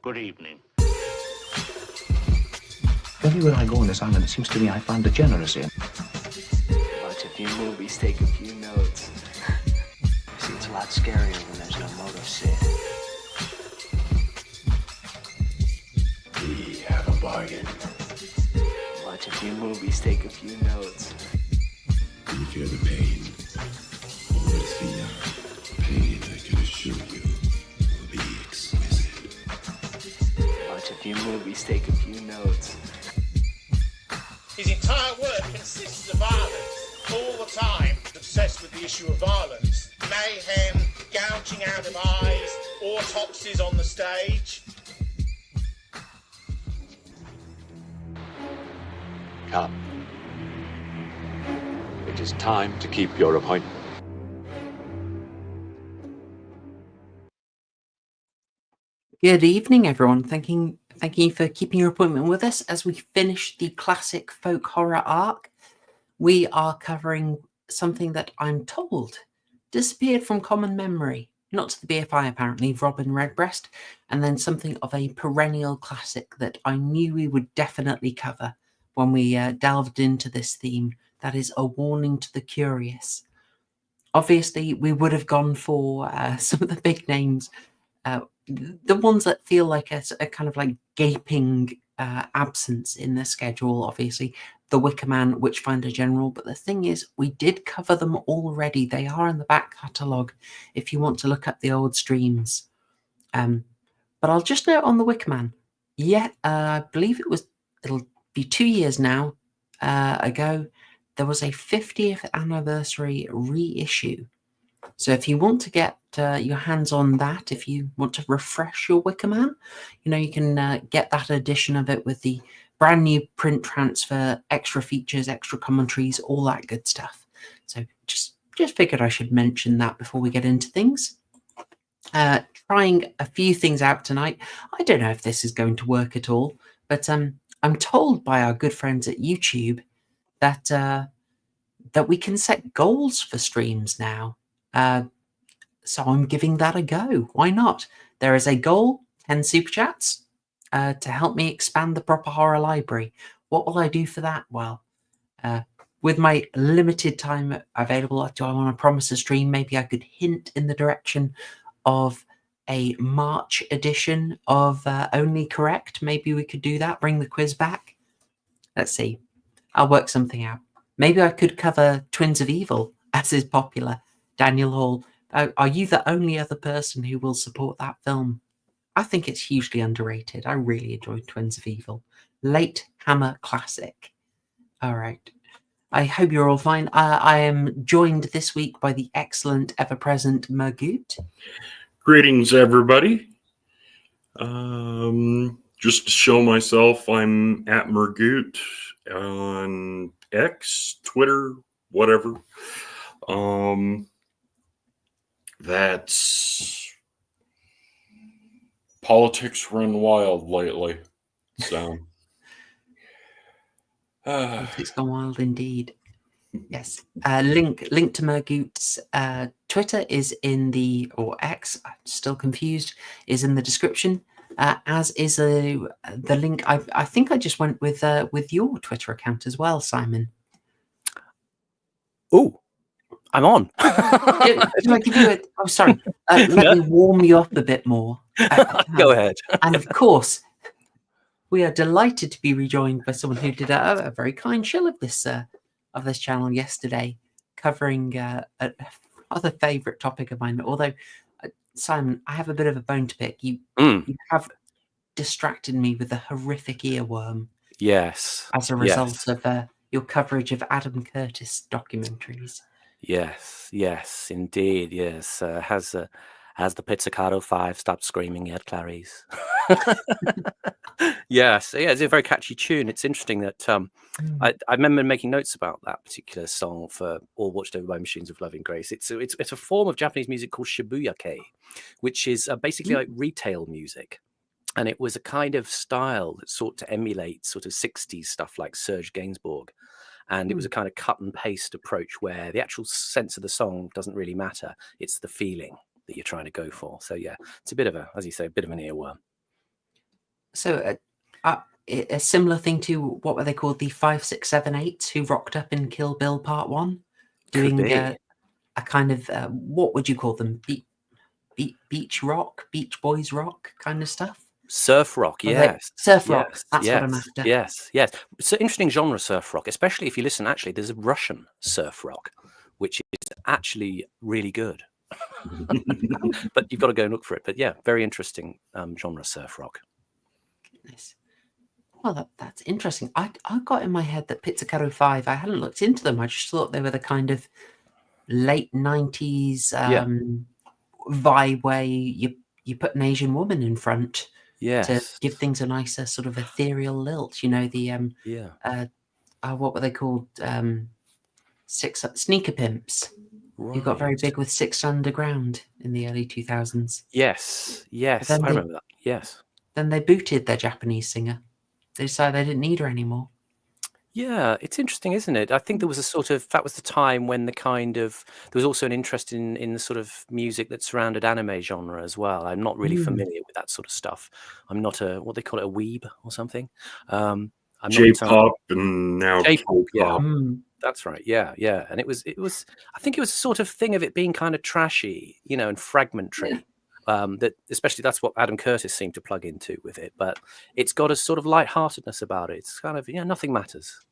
Good evening. Everywhere I go on this island, it seems to me I find degeneracy. Watch a few movies, take a few notes. See, it's a lot scarier when there's no motive, Sid. We have a bargain. Watch a few movies, take a few notes. Do you feel the pain? Well, it's the pain I can assure you will be exquisite. Watch a few movies, take a few notes. His entire work consists of violence, all the time, obsessed with the issue of violence. Mayhem, gouging out of eyes, autopsies on the stage. Come. It is time to keep your appointment. Good evening, everyone. Thank you for keeping your appointment with us as we finish the classic folk horror arc. We are covering something that I'm told disappeared from common memory, not to the BFI apparently, Robin Redbreast, and then something of a perennial classic that I knew we would definitely cover when we delved into this theme. That is A Warning to the Curious. Obviously, we would have gone for some of the big names, the ones that feel like a kind of like gaping absence in the schedule. Obviously, The Wicker Man, Witchfinder General, but the thing is, we did cover them already. They are in the back catalogue if you want to look up the old streams. But I'll just note on The Wicker Man, I believe it'll be 2 years now ago, there was a 50th anniversary reissue. So if you want to get your hands on that, if you want to refresh your Wicker Man, you can get that edition of it with the brand new print transfer, extra features, extra commentaries, all that good stuff. So just figured I should mention that before we get into things. Trying a few things out tonight. I don't know if this is going to work at all, but I'm told by our good friends at YouTube that we can set goals for streams now. So I'm giving that a go. Why not? There is a goal, 10 super chats, to help me expand the proper horror library. What will I do for that? Well, with my limited time available, do I want to promise a stream? Maybe I could hint in the direction of a March edition of Only Correct. Maybe we could do that, bring the quiz back. Let's see. I'll work something out. Maybe I could cover Twins of Evil, as is popular. Daniel Hall, are you the only other person who will support that film? I think it's hugely underrated. I really enjoyed Twins of Evil. Late Hammer classic. All right. I hope you're all fine. I am joined this week by the excellent, ever-present Murgoot. Greetings, everybody. Just to show myself, I'm at Murgoot on X, Twitter, whatever. That's politics run wild lately. So It's gone wild indeed. Yes. Link to Murgoot's Twitter is in the, or X, I'm still confused, is in the description. As is the link. I think I just went with your Twitter account as well, Simon. Oh, I'm on. Did I give you a? Oh, sorry. Let me warm you up a bit more. Go ahead. And of course, we are delighted to be rejoined by someone who did a very kind shill of this channel yesterday, covering a other favourite topic of mine. Although, Simon, I have a bit of a bone to pick. You have distracted me with a horrific earworm. Yes. As a result of your coverage of Adam Curtis documentaries. Yes, indeed. Yes. Has the Pizzicato 5 stopped screaming yet, Clarice? Yes. Yeah, it's a very catchy tune. It's interesting that I remember making notes about that particular song for All Watched Over by Machines of Loving Grace. It's a form of Japanese music called shibuyake, which is basically like retail music. And it was a kind of style that sought to emulate sort of 60s stuff like Serge Gainsbourg. And it was a kind of cut and paste approach where the actual sense of the song doesn't really matter. It's the feeling that you're trying to go for. So yeah, it's a bit of a, as you say, a bit of an earworm. So a similar thing to what were they called? The 5, 6, 7, 8s who rocked up in Kill Bill Part 1, doing a kind of what would you call them? Beach rock, Beach Boys rock kind of stuff. Surf rock, yes. Surf rock, that's what I'm after. Yes. It's an interesting genre, surf rock, especially if you listen. Actually, there's a Russian surf rock, which is actually really good. But you've got to go and look for it. But yeah, very interesting genre, surf rock. Goodness. Well, that's interesting. I got in my head that Pizzicato 5, I hadn't looked into them. I just thought they were the kind of late 90s vibe where you put an Asian woman in front to give things a nicer sort of ethereal lilt. You know, the what were they called? Sneaker Pimps. Right. You got very big with Six Underground in the early 2000s. Yes, I remember that. Yes. Then they booted their Japanese singer. They decided they didn't need her anymore. Yeah, it's interesting, isn't it? I think there was a sort of, that was the time when there was also an interest in the sort of music that surrounded anime genre as well. I'm not really familiar with that sort of stuff. I'm not what they call it, a weeb or something. I'm J-pop and now J-pop, yeah. That's right. Yeah. And it was, I think it was a sort of thing of it being kind of trashy, you know, and fragmentary. Yeah. That especially that's what Adam Curtis seemed to plug into with it, but it's got a sort of lightheartedness about it. It's kind of nothing matters.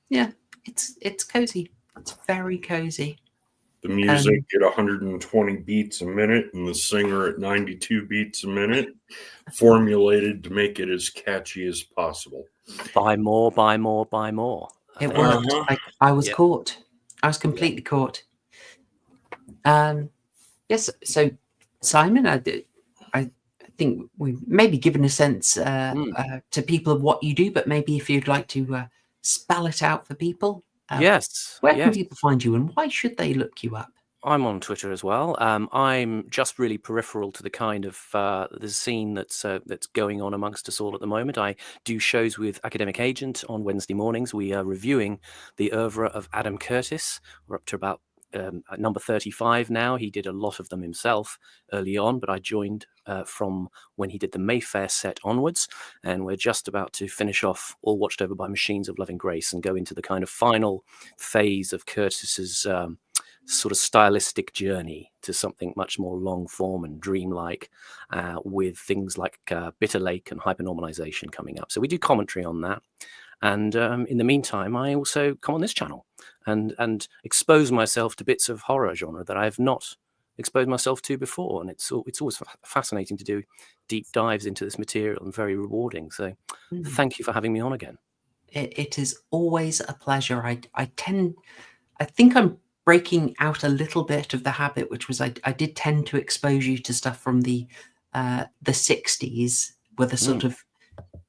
Yeah, it's cozy. It's very cozy. The music at 120 beats a minute and the singer at 92 beats a minute, formulated to make it as catchy as possible. Buy more. It worked. I was caught. I was completely caught. Yes. So, Simon, I think we've maybe given a sense to people of what you do, but maybe if you'd like to spell it out for people. Where can people find you and why should they look you up? I'm on Twitter as well. I'm just really peripheral to the kind of the scene that's going on amongst us all at the moment. I do shows with Academic Agent on Wednesday mornings. We are reviewing the oeuvre of Adam Curtis. We're up to about number 35 now. He did a lot of them himself early on, but I joined from when he did the Mayfair set onwards, and we're just about to finish off All Watched Over by Machines of Loving Grace and go into the kind of final phase of Curtis's sort of stylistic journey to something much more long form and dreamlike, with things like Bitter Lake and Hypernormalization coming up. So we do commentary on that. And in the meantime, I also come on this channel and expose myself to bits of horror genre that I have not exposed myself to before. And it's always fascinating to do deep dives into this material and very rewarding. So thank you for having me on again. It is always a pleasure. I think I'm breaking out a little bit of the habit, which was I did tend to expose you to stuff from the 60s with a sort of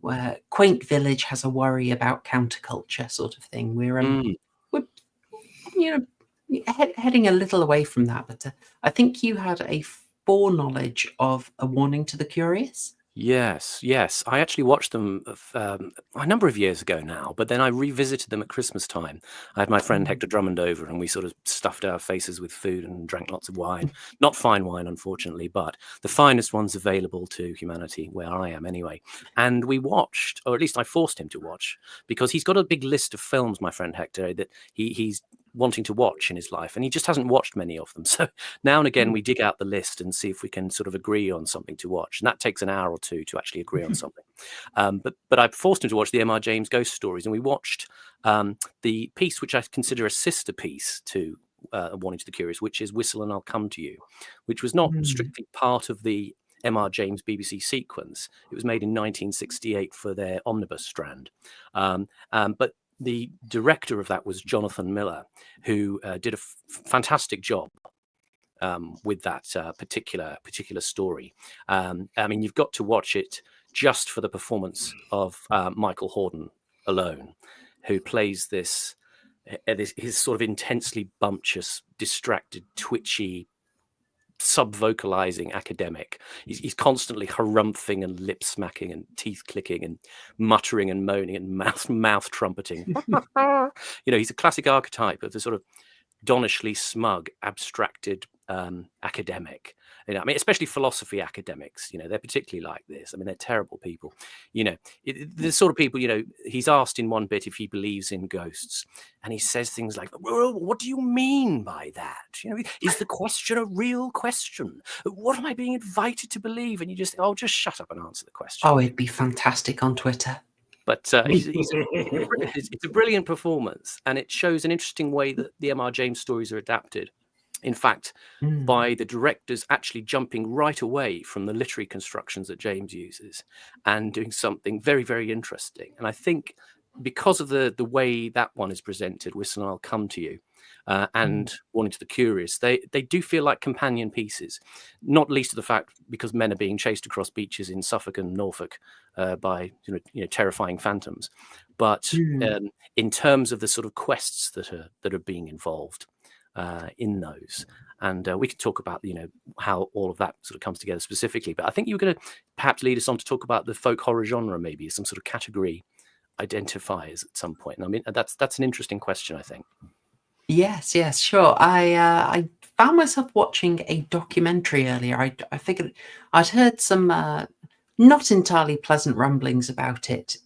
where quaint village has a worry about counterculture sort of thing. We're heading a little away from that, but I think you had a foreknowledge of A Warning to the Curious. Yes. I actually watched them a number of years ago now, but then I revisited them at Christmas time. I had my friend Hector Drummond over and we sort of stuffed our faces with food and drank lots of wine. Not fine wine, unfortunately, but the finest ones available to humanity, where I am anyway. And we watched, or at least I forced him to watch, because he's got a big list of films, my friend Hector, that he's wanting to watch in his life, and he just hasn't watched many of them. So now and again we dig out the list and see if we can sort of agree on something to watch, and that takes an hour or two to actually agree on something. But I forced him to watch the M.R. James Ghost Stories, and we watched the piece which I consider a sister piece to A Warning to the Curious, which is Whistle and I'll Come to You, which was not strictly part of the M.R. James BBC sequence. It was made in 1968 for their Omnibus strand, but the director of that was Jonathan Miller, who did a fantastic job with that particular story. I mean, you've got to watch it just for the performance of Michael Hordern alone, who plays this his sort of intensely bumptious, distracted, twitchy, sub-vocalizing academic. He's constantly harumphing and lip smacking and teeth clicking and muttering and moaning and mouth trumpeting. He's a classic archetype of the sort of donishly smug, abstracted academic. I mean, especially philosophy academics, they're particularly like this. I mean, they're terrible people. The sort of people, he's asked in one bit if he believes in ghosts, and he says things like, well, what do you mean by that? Is the question a real question? What am I being invited to believe? And you just, just shut up and answer the question. Oh, it'd be fantastic on Twitter. But it's a brilliant performance, and it shows an interesting way that the M.R. James stories are adapted. In fact, by the directors actually jumping right away from the literary constructions that James uses and doing something very, very interesting. And I think because of the way that one is presented, Whistle and I'll Come to You, and Warning to the Curious, they do feel like companion pieces, not least of the fact because men are being chased across beaches in Suffolk and Norfolk by terrifying phantoms. But in terms of the sort of quests that are being involved in those, and we could talk about how all of that sort of comes together specifically. But I think you were going to perhaps lead us on to talk about the folk horror genre, maybe some sort of category identifiers at some point. And I mean, that's an interesting question, I think. Yes, sure. I found myself watching a documentary earlier. I figured I'd heard some not entirely pleasant rumblings about it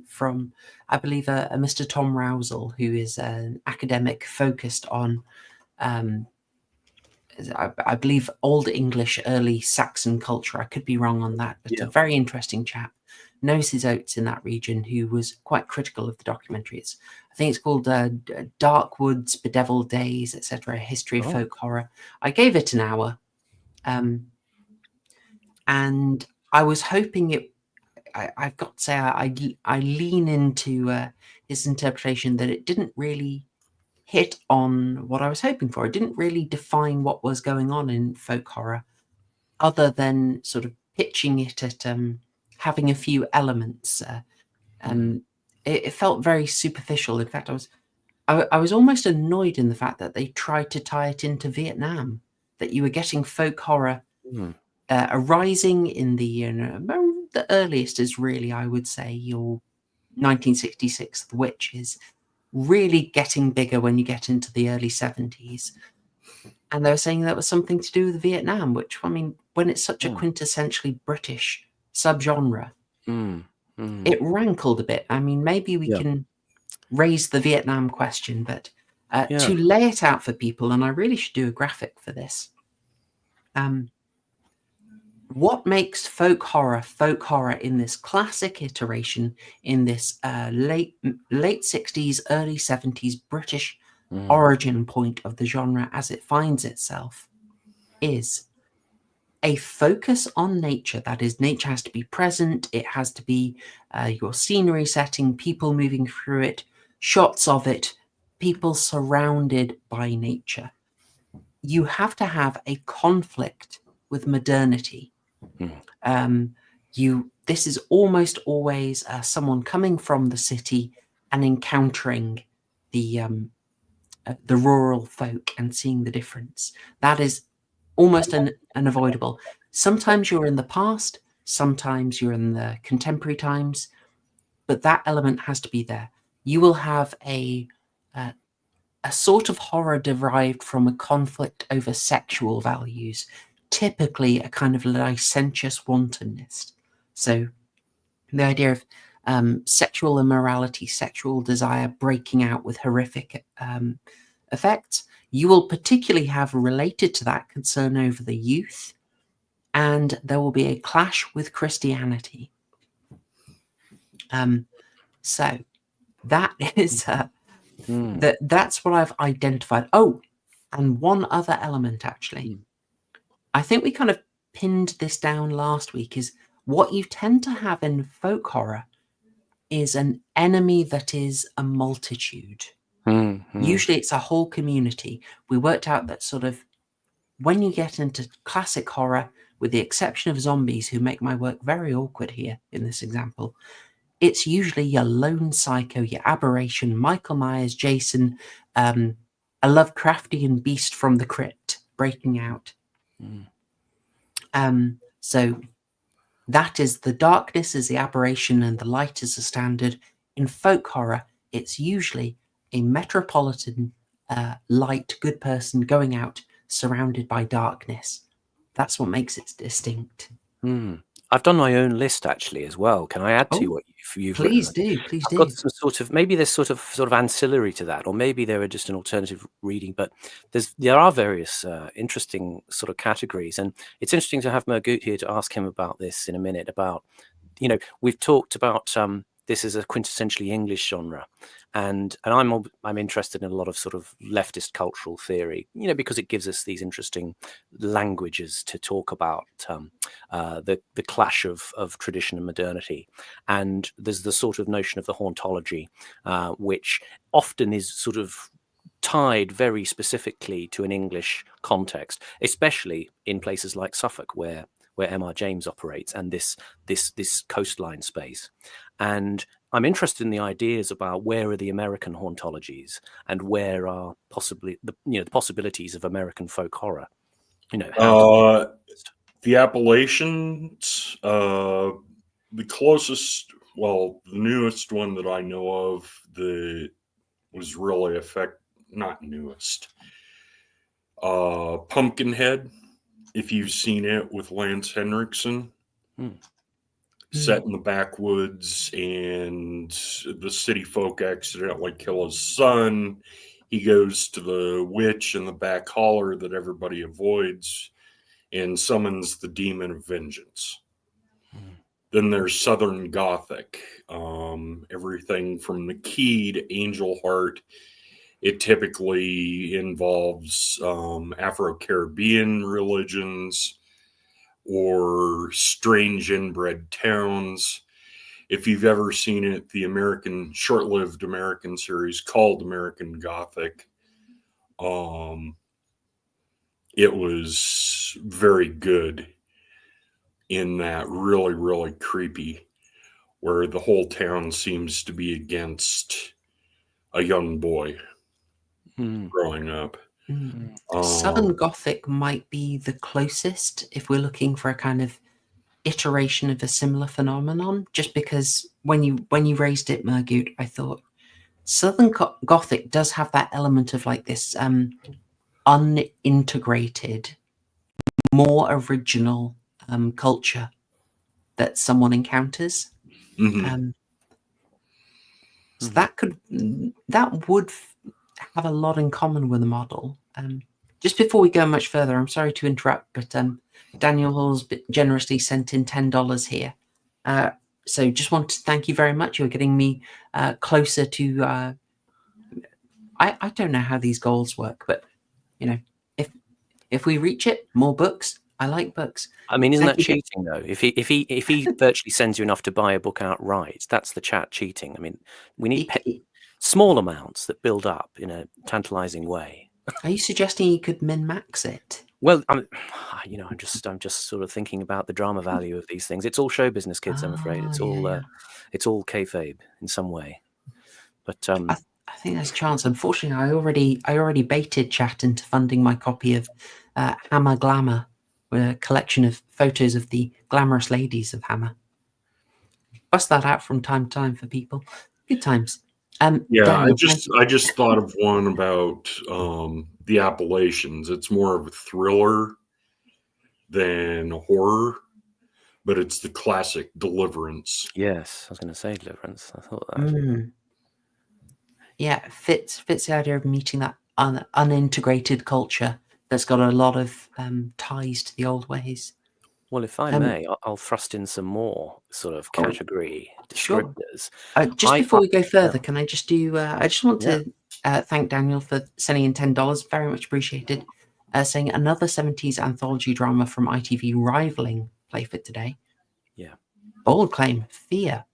from, I believe, a Mr. Tom Rousel, who is an academic focused on, I believe, Old English, Early Saxon culture. I could be wrong on that, but a very interesting chap. Knows his oats in that region, who was quite critical of the documentary. I think it's called Dark Woods, Bedeviled Days, etc. History of Folk Horror. I gave it an hour, and I was hoping I've got to say I lean into his interpretation that it didn't really hit on what I was hoping for. It didn't really define what was going on in folk horror, other than sort of pitching it at having a few elements. It felt very superficial. In fact, I was almost annoyed in the fact that they tried to tie it into Vietnam, that you were getting folk horror arising in the earliest is really, I would say, your 1966 The Witch is really getting bigger when you get into the early 70s. And they were saying that was something to do with Vietnam, which, I mean, when it's such a quintessentially British subgenre, it rankled a bit. I mean, maybe we can raise the Vietnam question, but to lay it out for people, and I really should do a graphic for this. What makes folk horror in this classic iteration, in this late 60s, early 70s British origin point of the genre as it finds itself, is a focus on nature. That is, nature has to be present. It has to be your scenery setting, people moving through it, shots of it, people surrounded by nature. You have to have a conflict with modernity. This is almost always someone coming from the city and encountering the rural folk and seeing the difference. That is almost unavoidable. Sometimes you're in the past, sometimes you're in the contemporary times, but that element has to be there. You will have a sort of horror derived from a conflict over sexual values, typically a kind of licentious wantonness. So the idea of sexual immorality, sexual desire breaking out with horrific effects. You will particularly have related to that concern over the youth, and there will be a clash with Christianity. So that is that's what I've identified. Oh, and one other element, actually. I think we kind of pinned this down last week, is what you tend to have in folk horror is an enemy that is a multitude. Usually it's a whole community. We worked out that sort of when you get into classic horror, with the exception of zombies, who make my work very awkward here in this example, it's usually your lone psycho, your aberration, Michael Myers, Jason, a Lovecraftian beast from the crypt breaking out. So that is, the darkness is the aberration and the light is the standard. In folk horror, it's usually a metropolitan, light, good person going out surrounded by darkness. That's what makes it distinct. I've done my own list actually as well. Can I add to Oh, what you've please written? do. Please I've do. got some sort of, maybe there's sort of ancillary to that, or maybe there are just an alternative reading. But there are various interesting sort of categories, and it's interesting to have Murgoot here to ask him about this in a minute. About, you know, we've talked about this is a quintessentially English genre, and I'm interested in a lot of sort of leftist cultural theory, you know, because it gives us these interesting languages to talk about the clash of tradition and modernity. And there's the sort of notion of the hauntology, which often is sort of tied very specifically to an English context, especially in places like Suffolk, where M.R. James operates, and this coastline space. And I'm interested in the ideas about where are the American hauntologies, and where are possibly the possibilities of American folk horror. You know, the Appalachians, the closest, well, the newest one that I know of that was really not newest. Pumpkinhead, if you've seen it, with Lance Henriksen. Set in the backwoods, and the city folk accidentally kill his son. He goes to the witch in the back holler that everybody avoids and summons the demon of vengeance. Then there's Southern Gothic, everything from the Key to Angel Heart. It typically involves Afro-Caribbean religions or strange inbred towns. If you've ever seen it, the short-lived American series called American Gothic, it was very good in that really, really creepy, where the whole town seems to be against a young boy growing up. Southern Gothic might be the closest if we're looking for a kind of iteration of a similar phenomenon, just because when you raised it, Murgoot, I thought Southern Gothic does have that element of like this unintegrated, more original culture that someone encounters. So that would have a lot in common with the model. Just before we go much further, I'm sorry to interrupt, but Daniel Hall's generously sent in $10 here. So just want to thank you very much. You're getting me closer to. I don't know how these goals work, but you know, if we reach it, more books. I like books. I mean, isn't that cheating though? If he virtually sends you enough to buy a book outright, that's the chat cheating. I mean, we need small amounts that build up in a tantalizing way. Are you suggesting you could min-max it? Well, I'm just sort of thinking about the drama value of these things. It's all show business, kids. I'm afraid it's all kayfabe in some way. But I think there's a chance. Unfortunately, I already baited chat into funding my copy of Hammer Glamour, a collection of photos of the glamorous ladies of Hammer. Bust that out from time to time for people. Good times. Daniel, I just thought of one about the Appalachians. It's more of a thriller than a horror, but it's the classic Deliverance. Yes, I was going to say Deliverance. I thought that. Yeah, fits the idea of meeting that unintegrated culture that's got a lot of ties to the old ways. Well, if I may, I'll thrust in some more sort of category descriptors. Sure. Just before we go further, can I just do? I just want to thank Daniel for sending in $10. Very much appreciated. Saying another 70s anthology drama from ITV rivaling Playfit today. Yeah. Bold claim, Fear.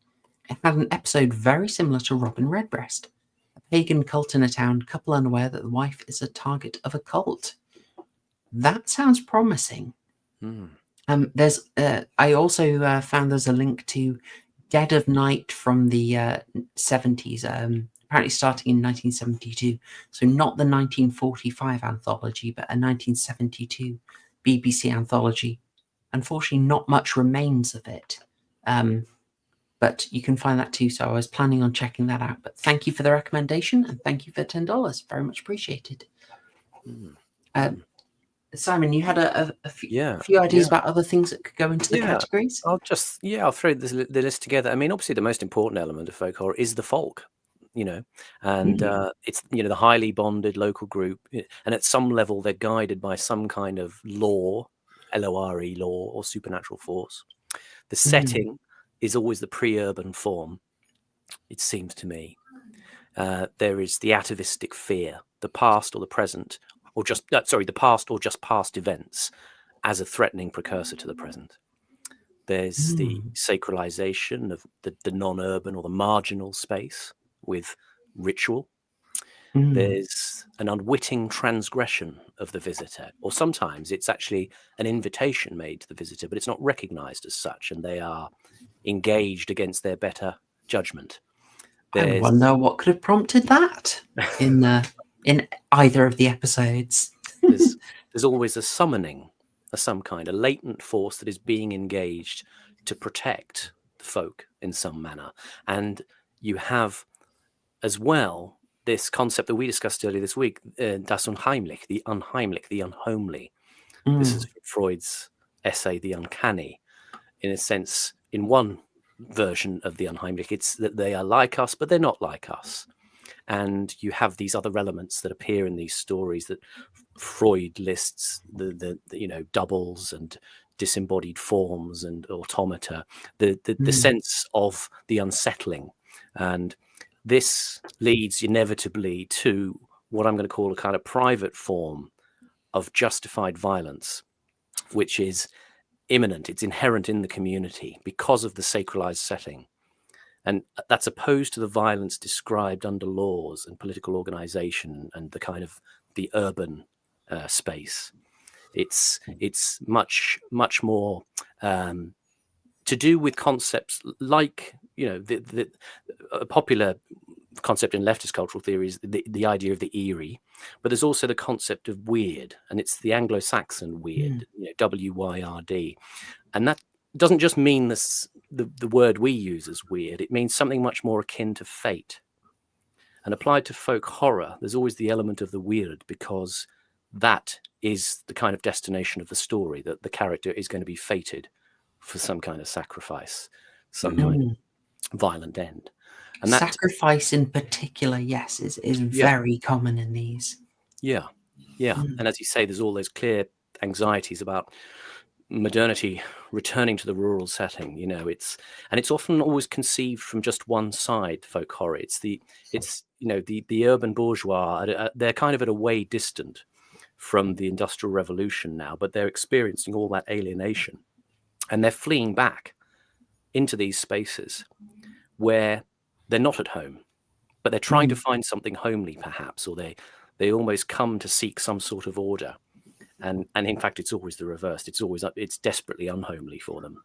It had an episode very similar to Robin Redbreast. A pagan cult in a town, couple unaware that the wife is a target of a cult. That sounds promising. There's. I also found there's a link to Dead of Night from the 70s. Apparently starting in 1972. So not the 1945 anthology, but a 1972 BBC anthology. Unfortunately, not much remains of it. But you can find that too. So I was planning on checking that out. But thank you for the recommendation, and thank you for $10. Very much appreciated. Simon, you had a Yeah, few ideas yeah. about other things that could go into the Yeah, categories. I'll throw the list together. I mean, obviously, the most important element of folk horror is the folk, and it's the highly bonded local group, and at some level they're guided by some kind of law, LORE law, or supernatural force. The setting is always the pre-urban form, it seems to me. There is the atavistic fear, the past or the present, or just the past or just past events as a threatening precursor to the present. There's the sacralization of the non-urban or the marginal space with ritual. There's an unwitting transgression of the visitor, or sometimes it's actually an invitation made to the visitor, but it's not recognized as such, and they are engaged against their better judgment. I wonder what could have prompted that in either of the episodes. there's always a summoning of some kind, a latent force that is being engaged to protect the folk in some manner. And you have as well this concept that we discussed earlier this week, das Unheimlich, the unhomely. This is Freud's essay, The Uncanny. In a sense, in one version of the Unheimlich, it's that they are like us, but they're not like us. And you have these other elements that appear in these stories that Freud lists, the doubles and disembodied forms and automata, the sense of the unsettling. And this leads inevitably to what I'm going to call a kind of private form of justified violence, which is imminent. It's inherent in the community because of the sacralized setting. And that's opposed to the violence described under laws and political organization and the kind of the urban space. It's much more to do with concepts like, the popular concept in leftist cultural theory is the idea of the eerie, but there's also the concept of weird, and it's the Anglo-Saxon weird, WYRD. And that doesn't just mean the word we use as weird. It means something much more akin to fate. And applied to folk horror, there's always the element of the weird, because that is the kind of destination of the story, that the character is going to be fated for some kind of sacrifice, some kind of violent end. And that sacrifice in particular, yes, is very common in these. Yeah. And as you say, there's all those clear anxieties about modernity returning to the rural setting. It's often always conceived from just one side, folk horror. It's the urban bourgeois. They're kind of at a way distant from the Industrial Revolution now, but they're experiencing all that alienation, and they're fleeing back into these spaces where they're not at home, but they're trying to find something homely, perhaps, or they almost come to seek some sort of order. And in fact, it's always the reverse. It's desperately unhomely for them,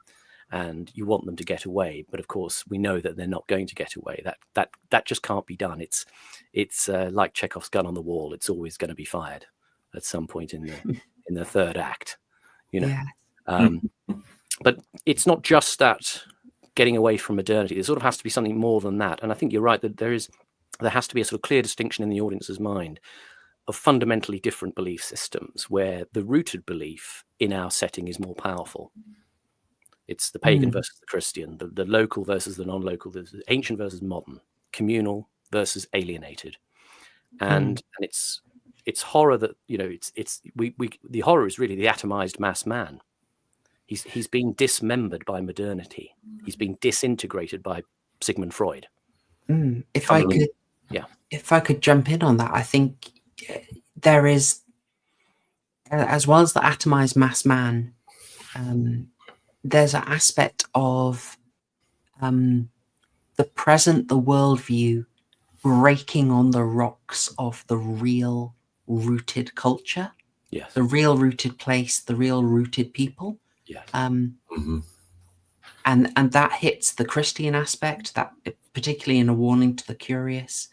and you want them to get away. But of course, we know that they're not going to get away. That just can't be done. It's like Chekhov's gun on the wall. It's always going to be fired at some point in the third act. But it's not just that getting away from modernity. There sort of has to be something more than that. And I think you're right that there has to be a sort of clear distinction in the audience's mind of fundamentally different belief systems, where the rooted belief in our setting is more powerful. It's the pagan versus the Christian, the local versus the non-local, the ancient versus modern, communal versus alienated. And it's horror that, the horror is really the atomized mass man. He's been dismembered by modernity. He's been disintegrated by Sigmund Freud. If I could jump in on that, I think there is, as well as the atomized mass man, there's an aspect of the present, the worldview, breaking on the rocks of the real rooted culture, the real rooted place, the real rooted people. And that hits the Christian aspect, that particularly in A Warning to the Curious,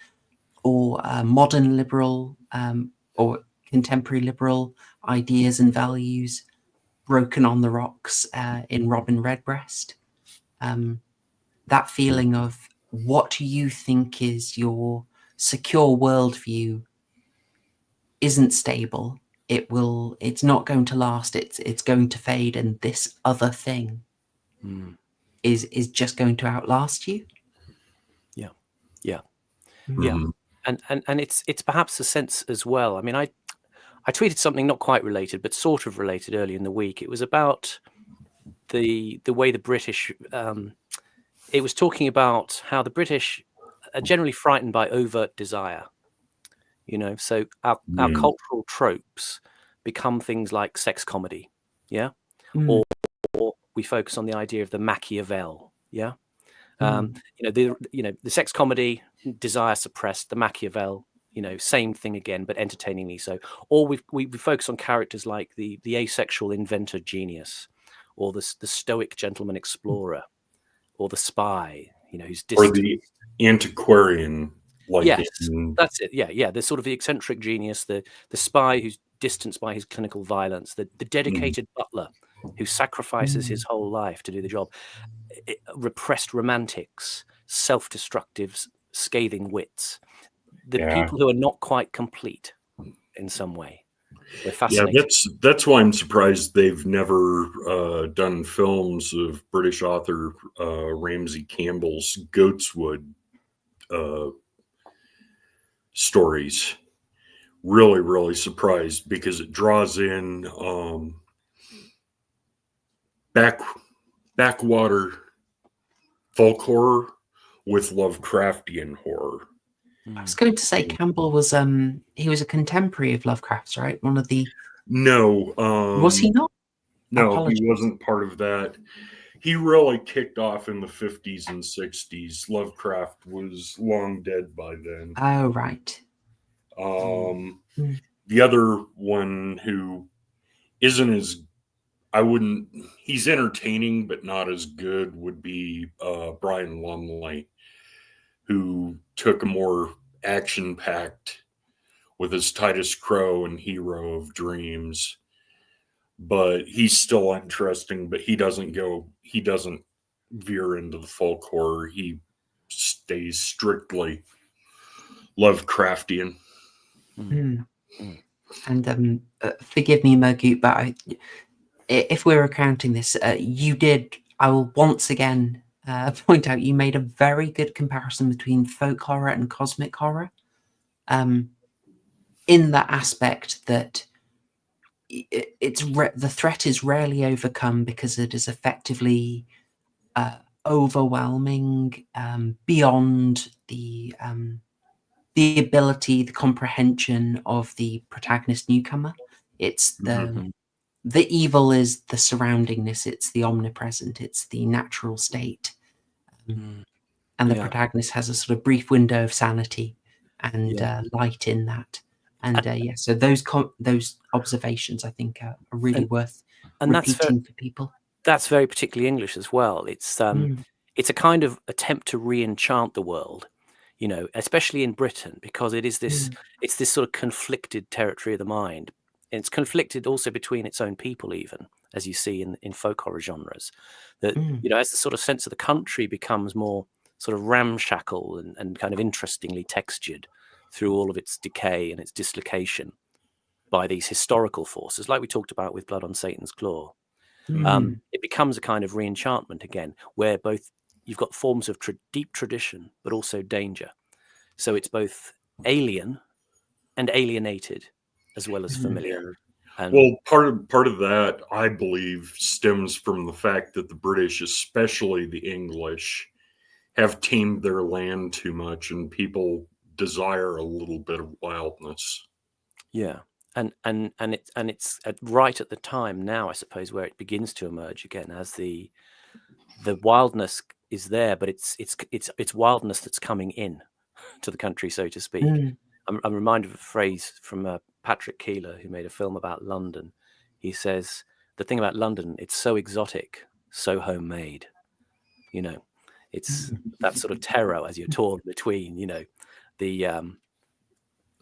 or modern liberal or contemporary liberal ideas and values broken on the rocks in Robin Redbreast. That feeling of what you think is your secure worldview isn't stable. it's not going to last. It's going to fade, and this other thing is just going to outlast you. Yeah. Mhm. And it's perhaps a sense as well. I mean, I tweeted something not quite related, but sort of related early in the week. It was about the way the British. It was talking about how the British are generally frightened by overt desire. So our Mm. cultural tropes become things like sex comedy, yeah, Mm. or we focus on the idea of the Machiavel, yeah. Mm. The sex comedy, desire suppressed, the Machiavel, same thing again, but entertainingly so. Or we focus on characters like the asexual inventor genius, or the stoic gentleman explorer, or the spy, who's Or distant. the antiquarian, like Yes, in that's it. Yeah. The sort of the eccentric genius, the spy who's distanced by his clinical violence, the dedicated butler who sacrifices his whole life to do the job, repressed romantics, self-destructive, scathing wits, the yeah. people who are not quite complete in some way. We're Yeah, fascinated. that's why I'm surprised they've never done films of British author Ramsey Campbell's Goatswood stories. Really, really surprised because it draws in backwater folklore with Lovecraftian horror. I was going to say Campbell was he was a contemporary of Lovecraft's, right? One of the No, was he not? no, he Apologies. wasn't part of that. He really kicked off in the 50s and 60s. Lovecraft was long dead by then. Oh, right. The other one who isn't as he's entertaining but not as good would be Brian Lumley, who took a more action-packed with his Titus Crow and Hero of Dreams. But he's still interesting, but he doesn't veer into the folk horror. He stays strictly Lovecraftian. And forgive me, Murgoot, but if we're accounting this, I will once again point out you made a very good comparison between folk horror and cosmic horror. In that aspect that the threat is rarely overcome because it is effectively overwhelming, beyond the ability, the comprehension of the protagonist newcomer. It's the evil is the surroundingness, it's the omnipresent, it's the natural state. And the protagonist has a sort of brief window of sanity and light in that. And so those observations, I think, are really worth repeating for people. That's very particularly English as well. It's a kind of attempt to re-enchant the world, especially in Britain, because it's this sort of conflicted territory of the mind. And it's conflicted also between its own people, even, as you see in folk horror genres. That, as the sort of sense of the country becomes more sort of ramshackle and kind of interestingly textured through all of its decay and its dislocation by these historical forces, like we talked about with Blood on Satan's Claw. It becomes a kind of re-enchantment again, where both you've got forms of deep tradition, but also danger. So it's both alien and alienated, as well as familiar. And well, part of that, I believe, stems from the fact that the British, especially the English, have tamed their land too much, and people desire a little bit of wildness. Yeah. And it's right at the time now, I suppose, where it begins to emerge again, as the wildness is there, but it's wildness that's coming in to the country, so to speak. I'm reminded of a phrase from Patrick Keeler, who made a film about London. He says, the thing about London, it's so exotic, so homemade. It's that sort of terror as you're torn between,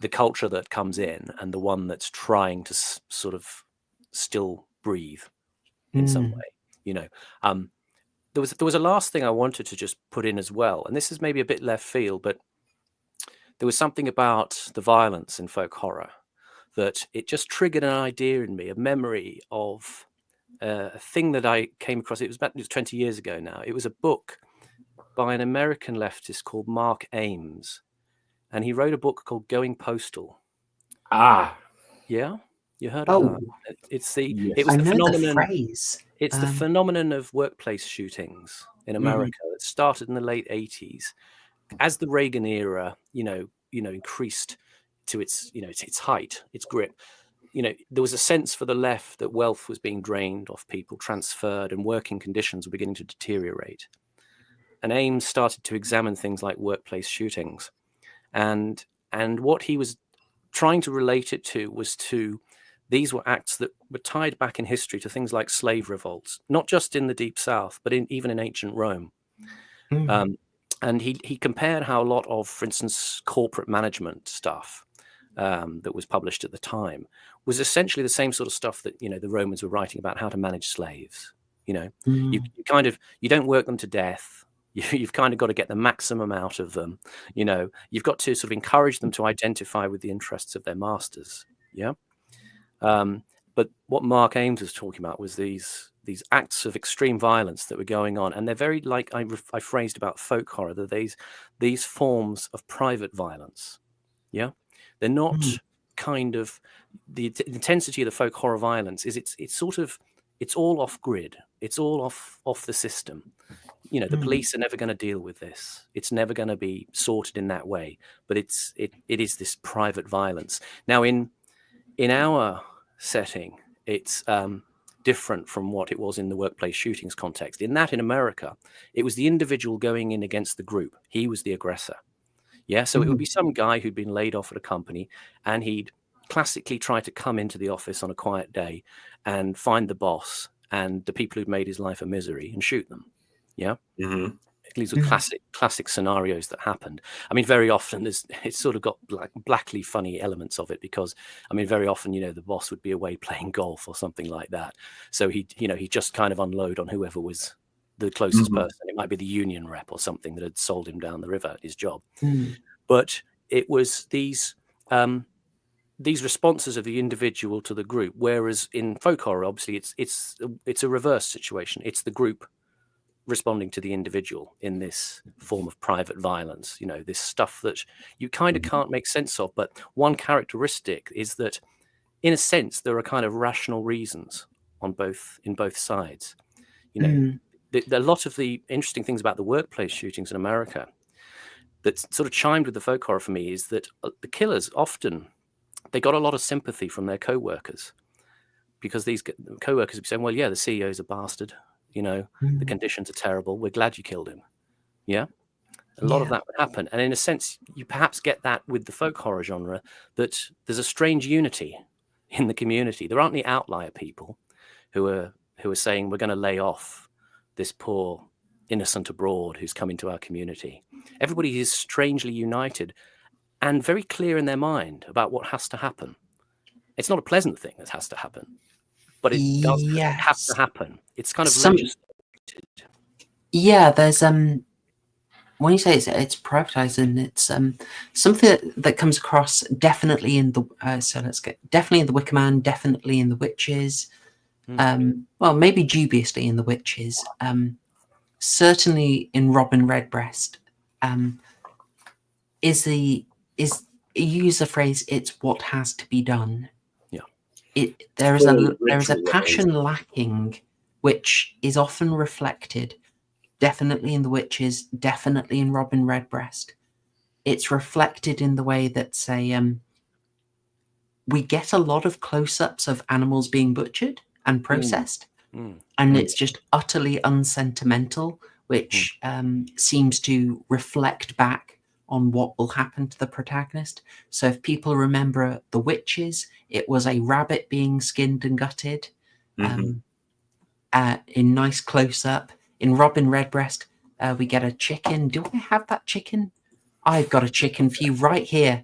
the culture that comes in and the one that's trying to sort of still breathe in some way. There was a last thing I wanted to just put in as well, and this is maybe a bit left field, but there was something about the violence in folk horror that it just triggered an idea in me, a memory of a thing that I came across. It was 20 years ago now. It was a book by an American leftist called Mark Ames, and he wrote a book called Going Postal. Yeah, you heard of that? It's the Yes. it was I the know phenomenon. the phrase. It's the phenomenon of workplace shootings in America that started in the late 80s as the Reagan era, increased to its height, its grip. There was a sense for the left that wealth was being drained off people, transferred, and working conditions were beginning to deteriorate. And Ames started to examine things like workplace shootings, and what he was trying to relate it to was to these were acts that were tied back in history to things like slave revolts, not just in the Deep South, but even in ancient Rome. And he compared how a lot of, for instance, corporate management stuff that was published at the time was essentially the same sort of stuff that the Romans were writing about how to manage slaves. You don't work them to death. You've kind of got to get the maximum out of them. You've got to sort of encourage them to identify with the interests of their masters. Yeah. But what Mark Ames was talking about was these acts of extreme violence that were going on, and they're very like I phrased about folk horror. That these forms of private violence. Yeah, they're not kind of the intensity of the folk horror violence is it's all off grid. It's all off the system. The police are never going to deal with this. It's never going to be sorted in that way. But it is this private violence. Now in our setting, it's different from what it was in the workplace shootings context. In America, it was the individual going in against the group. He was the aggressor. Yeah, so it would be some guy who'd been laid off at a company, and he'd classically try to come into the office on a quiet day and find the boss and the people who'd made his life a misery and shoot them. Yeah. These are classic scenarios that happened. I mean, very often it's sort of got blackly funny elements of it because, I mean, very often, the boss would be away playing golf or something like that. So he just kind of unload on whoever was the closest person. It might be the union rep or something that had sold him down the river at his job. But it was these responses of the individual to the group. Whereas in folk horror, obviously, it's a reverse situation. It's the group responding to the individual in this form of private violence, this stuff that you kind of can't make sense of. But one characteristic is that, in a sense, there are kind of rational reasons in both sides. A lot of the interesting things about the workplace shootings in America that sort of chimed with the folk horror for me is that the killers often, they got a lot of sympathy from their co-workers, because these co-workers would be saying, well, yeah, the CEO's a bastard. The conditions are terrible. We're glad you killed him. Yeah. A lot of that would happen. And in a sense, you perhaps get that with the folk horror genre, that there's a strange unity in the community. There aren't the outlier people who are saying, we're going to lay off this poor innocent abroad who's come into our community. Everybody is strangely united and very clear in their mind about what has to happen. It's not a pleasant thing that has to happen, but it does have to happen. It's kind of registered. Yeah, there's when you say it's privatized, and it's something that comes across definitely in the definitely in the Wicker Man, definitely in the Witches, well, maybe dubiously in the Witches, certainly in Robin Redbreast, you use the phrase, it's what has to be done. There is a passion lacking, which is often reflected, definitely in the Witches, definitely in Robin Redbreast. It's reflected in the way that, say, we get a lot of close-ups of animals being butchered and processed, and it's just utterly unsentimental, which seems to reflect back on what will happen to the protagonist. So if people remember The Witches, it was a rabbit being skinned and gutted in nice close-up. In Robin Redbreast, we get a chicken. Do I have that chicken? I've got a chicken for you right here.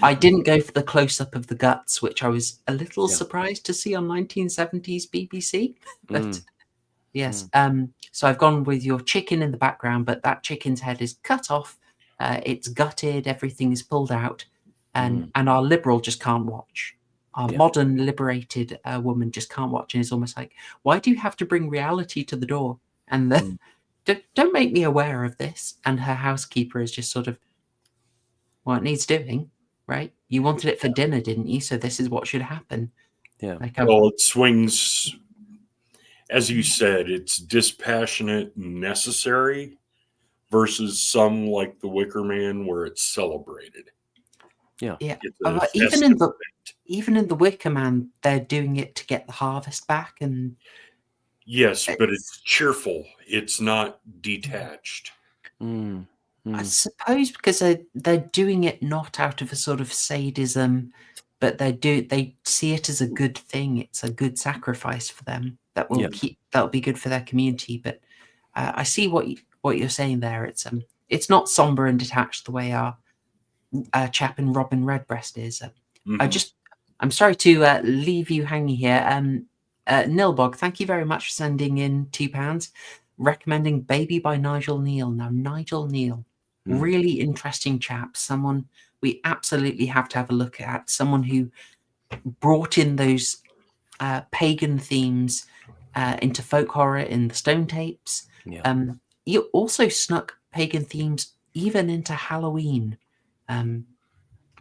I didn't go for the close-up of the guts, which I was a little surprised to see on 1970s BBC. But yes, so I've gone with your chicken in the background, but that chicken's head is cut off. It's gutted. Everything is pulled out. and our liberal just can't watch. Our modern liberated woman just can't watch, and it's almost like, why do you have to bring reality to the door? And don't make me aware of this. And her housekeeper is just sort of, well, it needs doing, right? You wanted it for dinner, didn't you? So this is what should happen. Yeah. Like, Well, it swings, as you said, it's dispassionate and necessary versus some like The Wicker Man where it's celebrated. Yeah. It's a even in the Wicker Man, they're doing it to get the harvest back, and yes, but it's cheerful. It's not detached. I suppose because they're doing it not out of a sort of sadism, but they see it as a good thing. It's a good sacrifice for them that will that'll be good for their community. But I see what you're saying there. It's not somber and detached the way our chap in Robin Redbreast is. I'm sorry to leave you hanging here. Nilbog, thank you very much for sending in £2, recommending Baby by Nigel Neal. Now, Nigel Neal, really interesting chap, someone we absolutely have to have a look at, someone who brought in those pagan themes into folk horror in the Stone Tapes. You also snuck pagan themes even into Halloween.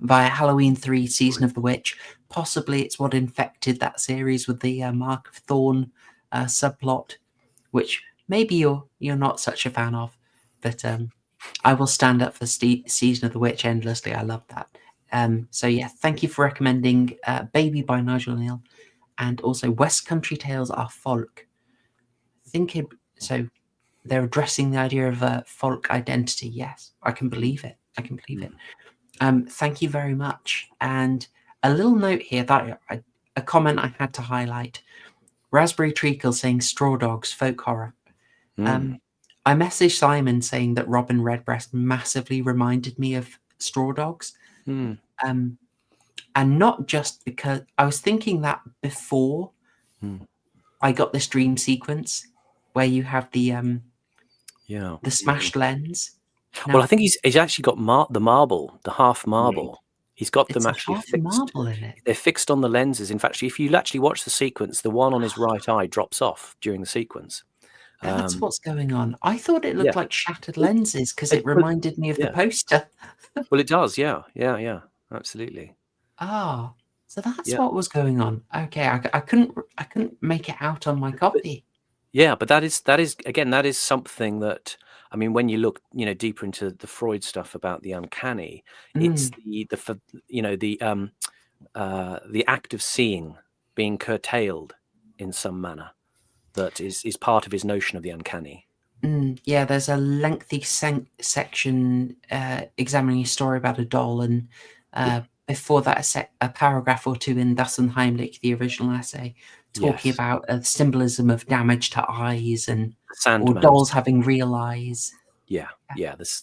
Via Halloween 3 Season of the Witch. Possibly it's what infected that series with the Mark of Thorn subplot, which maybe you're not such a fan of, but I will stand up for Season of the Witch endlessly. I love that. So yeah, thank you for recommending Baby by Nigel Neal, and also West Country Tales Are Folk. So they're addressing the idea of folk identity. Yes, I can believe it. Thank you very much. And a little note here that a comment I had to highlight. Raspberry Treacle saying Straw Dogs, folk horror. I messaged Simon saying that Robin Redbreast massively reminded me of Straw Dogs. And not just because I was thinking that before I got this dream sequence where you have the smashed lens. Now, Well, I think he's actually got the marble, the half marble. He's got them actually half fixed. Marble in it. They're fixed on the lenses. In fact, if you actually watch the sequence, the one on his right eye drops off during the sequence. That's what's going on. I thought it looked like shattered lenses because it reminded me of the poster. Well, it does. Yeah, absolutely. So that's what was going on. Okay, I couldn't make it out on my copy. But that is something that, I mean, when you look, deeper into the Freud stuff about the uncanny, it's the act of seeing being curtailed in some manner that is part of his notion of the uncanny. There's a lengthy section examining a story about a doll, and before that, a paragraph or two in Das und Heimlich, the original essay, talking about the symbolism of damage to eyes and or dolls having real eyes. The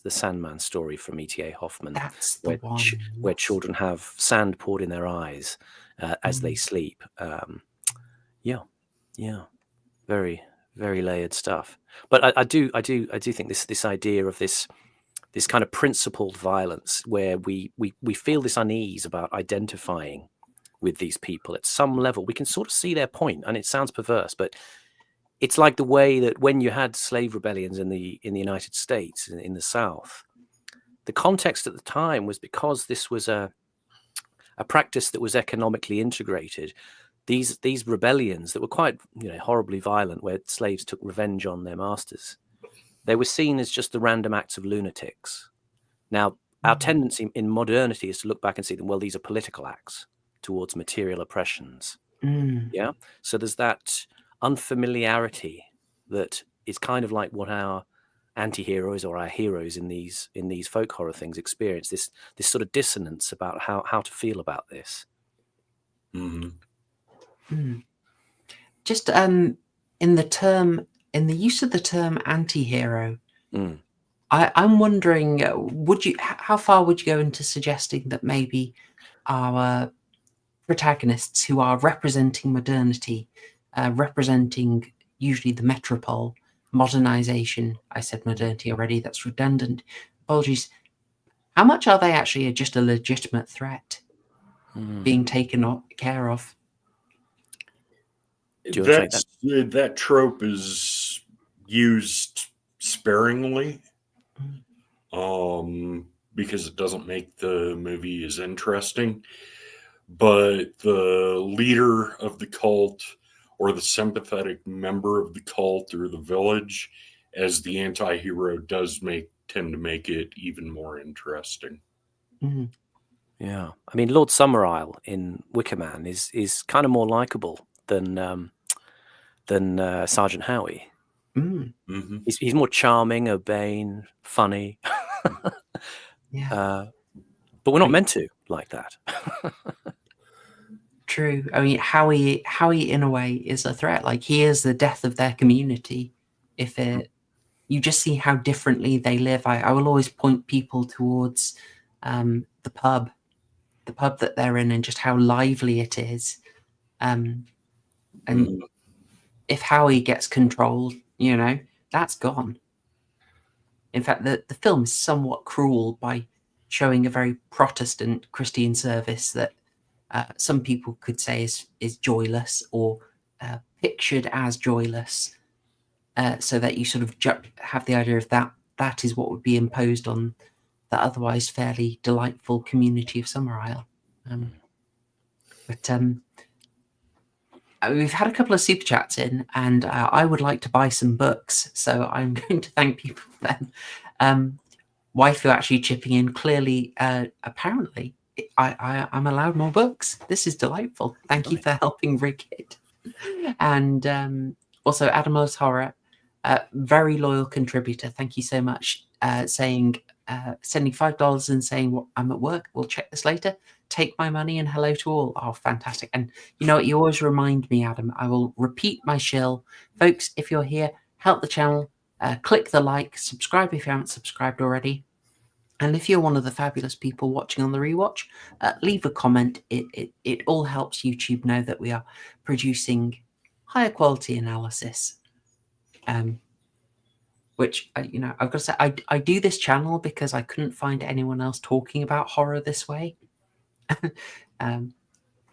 Sandman story from E.T.A. Hoffman. That's the one. Where children have sand poured in their eyes as they sleep. Very, very layered stuff. But I do think this idea of this kind of principled violence, where we feel this unease about identifying with these people at some level. We can sort of see their point, and it sounds perverse, but it's like the way that when you had slave rebellions in the United States, in the South, the context at the time was because this was a practice that was economically integrated. These rebellions that were quite horribly violent, where slaves took revenge on their masters, they were seen as just the random acts of lunatics. Now, our tendency in modernity is to look back and see them, well, these are political acts towards material oppressions. So there's that unfamiliarity that is kind of like what our anti-heroes or our heroes in these folk horror things experience, this sort of dissonance about how to feel about this. Just in the use of the term anti-hero, I'm wondering, how far would you go into suggesting that maybe our protagonists who are representing modernity, representing usually the metropole, modernization, I said modernity already, that's redundant, apologies, How much are they actually just a legitimate threat being taken care of? That trope is used sparingly, because it doesn't make the movie as interesting. But the leader of the cult, or the sympathetic member of the cult or the village, as the anti-hero, does tend to make it even more interesting. Mm. Yeah, I mean, Lord Summerisle in Wicker Man is kind of more likable than Sergeant Howie. Mm. Mm-hmm. He's more charming, urbane, funny. Yeah. But we're not meant to like that. True. I mean, Howie in a way is a threat. Like, he is the death of their community. If you just see how differently they live. I will always point people towards the pub that they're in, and just how lively it is. And if Howie gets controlled, that's gone. In fact, the film is somewhat cruel by showing a very Protestant Christian service that some people could say is joyless, or pictured as joyless, so that you sort of have the idea of that is what would be imposed on the otherwise fairly delightful community of Summerisle. But we've had a couple of super chats in, and I would like to buy some books, so I'm going to thank people for them. Waifu actually chipping in. Clearly, apparently, I'm allowed more books. This is delightful. Thank you for helping rig it. And also, Adamos Horror, very loyal contributor. Thank you so much. Sending $5 and saying, I'm at work. We'll check this later. Take my money and hello to all. Oh, fantastic. And you know what? You always remind me, Adam. I will repeat my shill. Folks, if you're here, help the channel. Click the like. Subscribe if you haven't subscribed already. And if you're one of the fabulous people watching on the rewatch, leave a comment. It all helps YouTube know that we are producing higher quality analysis. Which, I've got to say, I do this channel because I couldn't find anyone else talking about horror this way.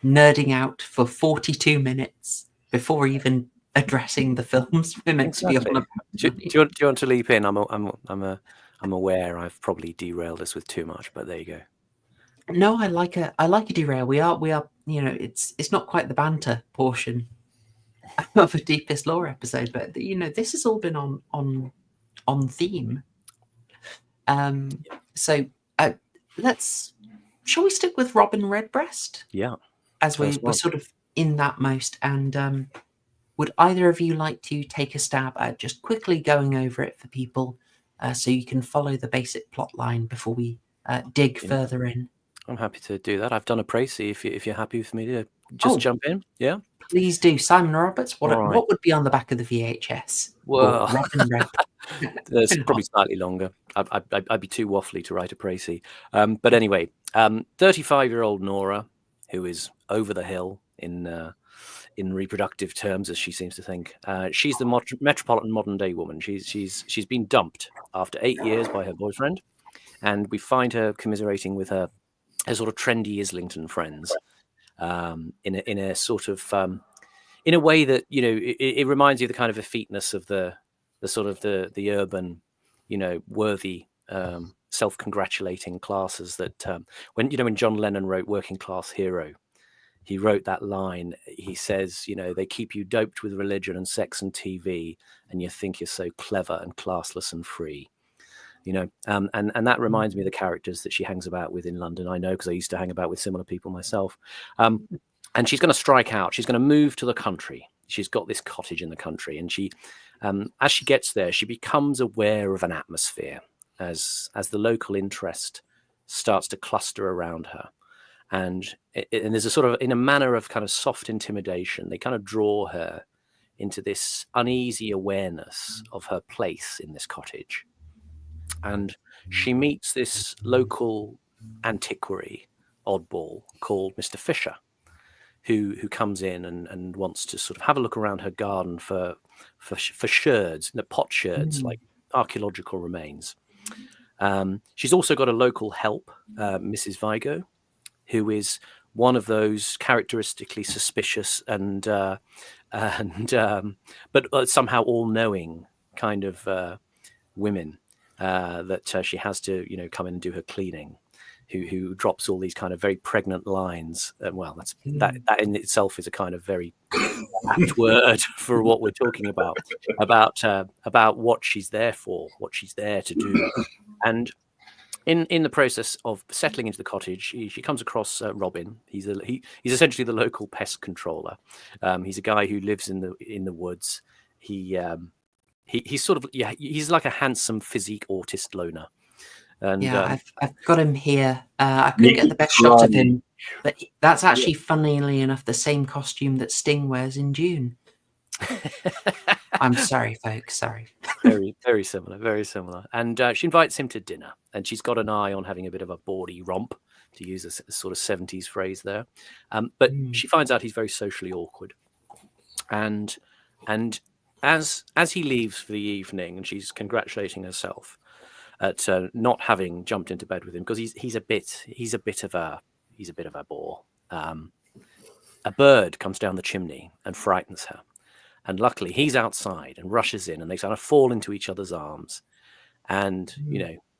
Nerding out for 42 minutes before even addressing the films we're meant to be on about. Do you want to leap in? I'm aware I've probably derailed us with too much, but there you go. No, I like a derail. We are. It's not quite the banter portion of a Deepest Lore episode, but this has all been on theme. So shall we stick with Robin Redbreast? Yeah. As we're sort of in that most, and would either of you like to take a stab at just quickly going over it for people, so you can follow the basic plot line before we dig further in? I'm happy to do that. I've done a précis if you're happy with me to just jump in. Yeah. Please do. Simon Roberts, what would be on the back of the VHS? Well, Robin Redbreast. There's probably slightly longer. I'd be too waffly to write a précis. But anyway, 35-year-old Nora, who is over the hill in reproductive terms, as she seems to think. She's the metropolitan modern day woman. She's been dumped after 8 years by her boyfriend, and we find her commiserating with her sort of trendy Islington friends, in a sort of in a way that it reminds you of the kind of effeteness of the sort of the urban, worthy, self-congratulating classes that when John Lennon wrote Working Class Hero, he wrote that line. He says, they keep you doped with religion and sex and TV, and you think you're so clever and classless and free. And that reminds me of the characters that she hangs about with in London. I know, because I used to hang about with similar people myself. And she's going to strike out. She's going to move to the country. She's got this cottage in the country, and she, as she gets there, she becomes aware of an atmosphere as the local interest starts to cluster around her. And there's a sort of, in a manner of kind of soft intimidation, they kind of draw her into this uneasy awareness of her place in this cottage. And she meets this local antiquary oddball called Mr. Fisher, who comes in and wants to sort of have a look around her garden for sherds, pot sherds, like archaeological remains. She's also got a local help, Mrs. Vigo, who is one of those characteristically suspicious and but somehow all-knowing kind of women that she has to, come in and do her cleaning. Who drops all these kind of very pregnant lines? Well, that in itself is a kind of very apt word for what we're talking about what she's there for, what she's there to do, and. In the process of settling into the cottage, she comes across Robin. He's essentially the local pest controller. He's a guy who lives in the woods. He's sort of he's like a handsome physique autist loner. And I've got him here. I couldn't get the best shot of him, but that's actually, funnily enough, the same costume that Sting wears in June. I'm sorry, folks. Sorry. Very, very similar. Very similar. And she invites him to dinner, and she's got an eye on having a bit of a bawdy romp, to use a sort of 70s phrase there. But she finds out he's very socially awkward, and as he leaves for the evening, and she's congratulating herself at not having jumped into bed with him, because he's a bit of a bore. A bird comes down the chimney and frightens her. And luckily, he's outside and rushes in, and they kind of fall into each other's arms. And,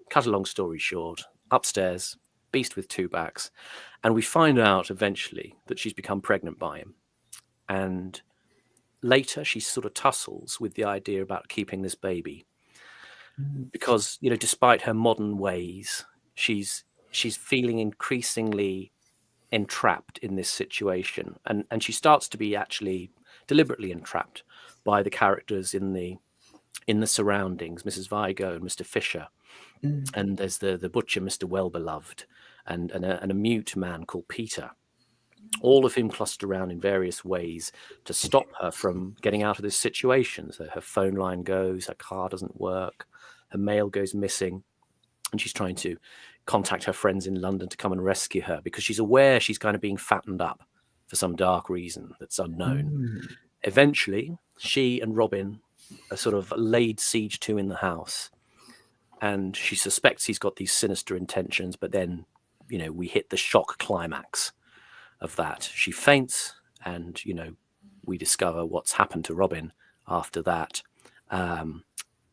cut a long story short, upstairs, beast with two backs. And we find out eventually that she's become pregnant by him. And later, she sort of tussles with the idea about keeping this baby. Because, despite her modern ways, she's feeling increasingly entrapped in this situation. And she starts to be actually deliberately entrapped by the characters in the surroundings, Mrs. Vigo and Mr. Fisher, and there's the butcher, Mr. Wellbeloved, and a mute man called Peter, all of whom cluster around in various ways to stop her from getting out of this situation. So her phone line goes, her car doesn't work, her mail goes missing, and she's trying to contact her friends in London to come and rescue her, because she's aware she's kind of being fattened up for some dark reason that's unknown. Eventually, she and Robin are sort of laid siege to in the house, and she suspects he's got these sinister intentions, but then, we hit the shock climax of that. She faints, and, we discover what's happened to Robin after that. And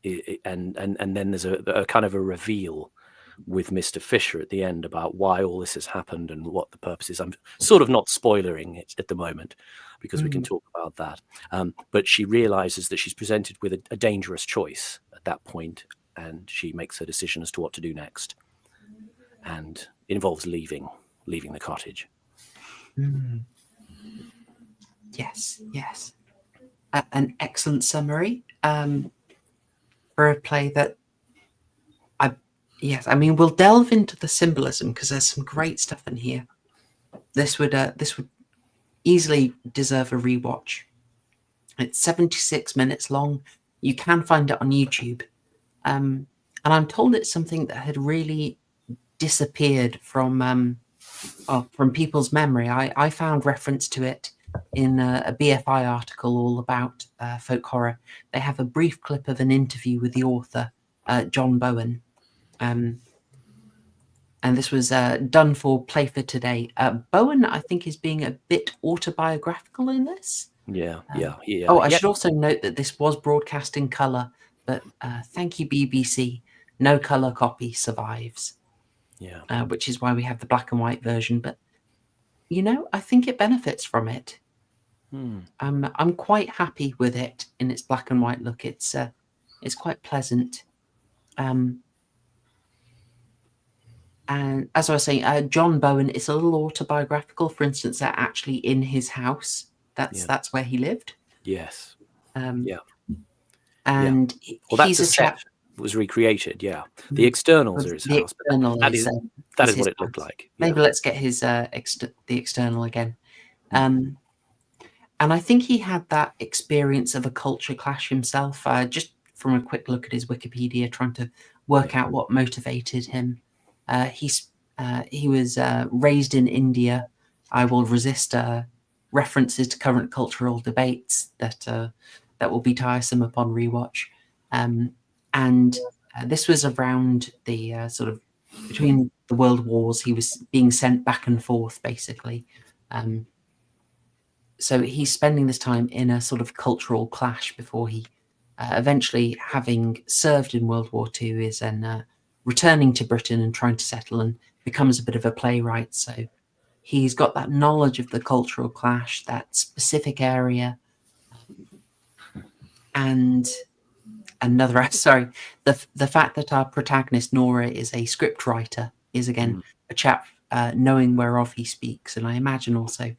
then there's a kind of a reveal with Mr. Fisher at the end about why all this has happened and what the purpose is. I'm sort of not spoilering it at the moment, because we can talk about that. But she realizes that she's presented with a dangerous choice at that point, and she makes her decision as to what to do next. And it involves leaving the cottage. Yes. An excellent summary for a play that we'll delve into the symbolism, because there's some great stuff in here. This would easily deserve a rewatch. It's 76 minutes long. You can find it on YouTube. And I'm told it's something that had really disappeared from people's memory. I found reference to it in a BFI article all about folk horror. They have a brief clip of an interview with the author, John Bowen. And this was done for Play for Today. Bowen, I think, is being a bit autobiographical in this. Yeah. I should also note that this was broadcast in colour, but thank you, BBC. No colour copy survives. Yeah. Which is why we have the black and white version. But I think it benefits from it. I'm quite happy with it in its black and white look. It's quite pleasant. And as I was saying, John Bowen is a little autobiographical. For instance, they're actually in his house. That's where he lived. Yes. And well, he's that's a chap. Was recreated. Yeah, the externals are his The house. external That is is his what it house. looked like. Maybe let's get his the external again. And I think he had that experience of a culture clash himself. Just from a quick look at his Wikipedia, trying to work out what motivated him. He was raised in India. I will resist references to current cultural debates that will be tiresome upon rewatch. And This was around the sort of between the world wars. He was being sent back and forth, basically. So he's spending this time in a sort of cultural clash before he eventually, having served in World War II, is then returning to Britain and trying to settle and becomes a bit of a playwright. So he's got that knowledge of the cultural clash, that specific area, and another. Sorry, the fact that our protagonist Nora is a script writer is again a chap knowing whereof he speaks, and I imagine also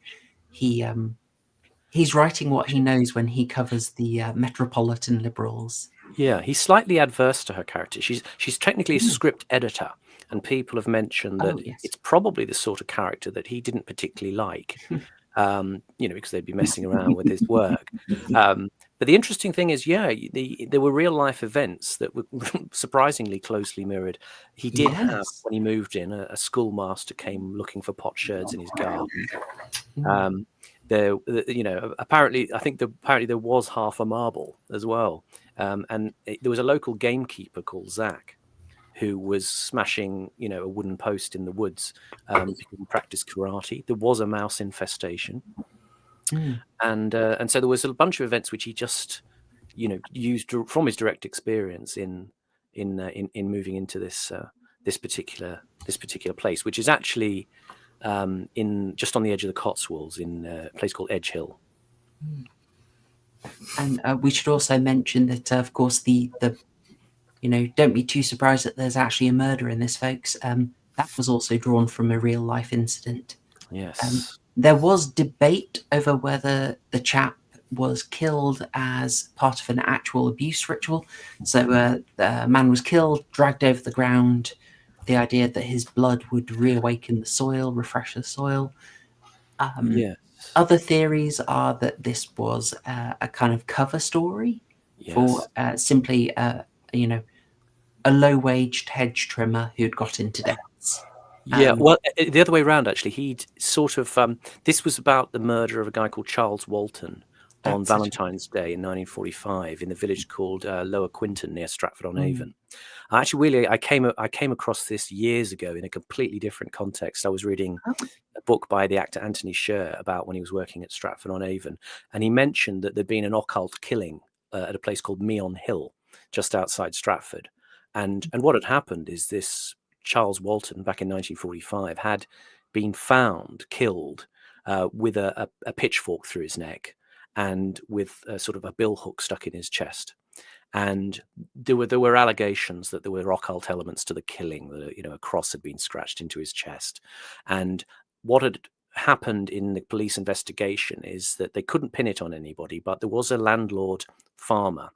he's writing what he knows when he covers the metropolitan liberals. Yeah, he's slightly adverse to her character. She's technically a script editor, and people have mentioned that it's probably the sort of character that he didn't particularly like, because they'd be messing around with his work. But the interesting thing is, there were real life events that were surprisingly closely mirrored. He did have, when he moved in, a schoolmaster came looking for potsherds in his garden. Apparently there was half a marble as well. And there was a local gamekeeper called Zach who was smashing, a wooden post in the woods because he practiced karate. There was a mouse infestation. And so there was a bunch of events which he just, used from his direct experience in moving into this particular place, which is actually in just on the edge of the Cotswolds in a place called Edge Hill. And we should also mention that, of course, the don't be too surprised that there's actually a murder in this, folks. That was also drawn from a real life incident. Yes. There was debate over whether the chap was killed as part of an actual abuse ritual. So the man was killed, dragged over the ground, the idea that his blood would reawaken the soil, refresh the soil. Other theories are that this was a kind of cover story for simply, a low-waged hedge trimmer who'd got into debts. Well, the other way around, actually. He'd sort of... this was about the murder of a guy called Charles Walton on Valentine's Day in 1945 in the village called Lower Quinton near Stratford-on-Avon. Actually, I came across this years ago in a completely different context. I was reading a book by the actor Anthony Sher about when he was working at Stratford-on-Avon, and he mentioned that there'd been an occult killing at a place called Meon Hill, just outside Stratford. And what had happened is this Charles Walton, back in 1945, had been found killed with a pitchfork through his neck and with sort of a billhook stuck in his chest. And there were allegations that there were occult elements to the killing, that a cross had been scratched into his chest. And what had happened in the police investigation is that they couldn't pin it on anybody, but there was a landlord farmer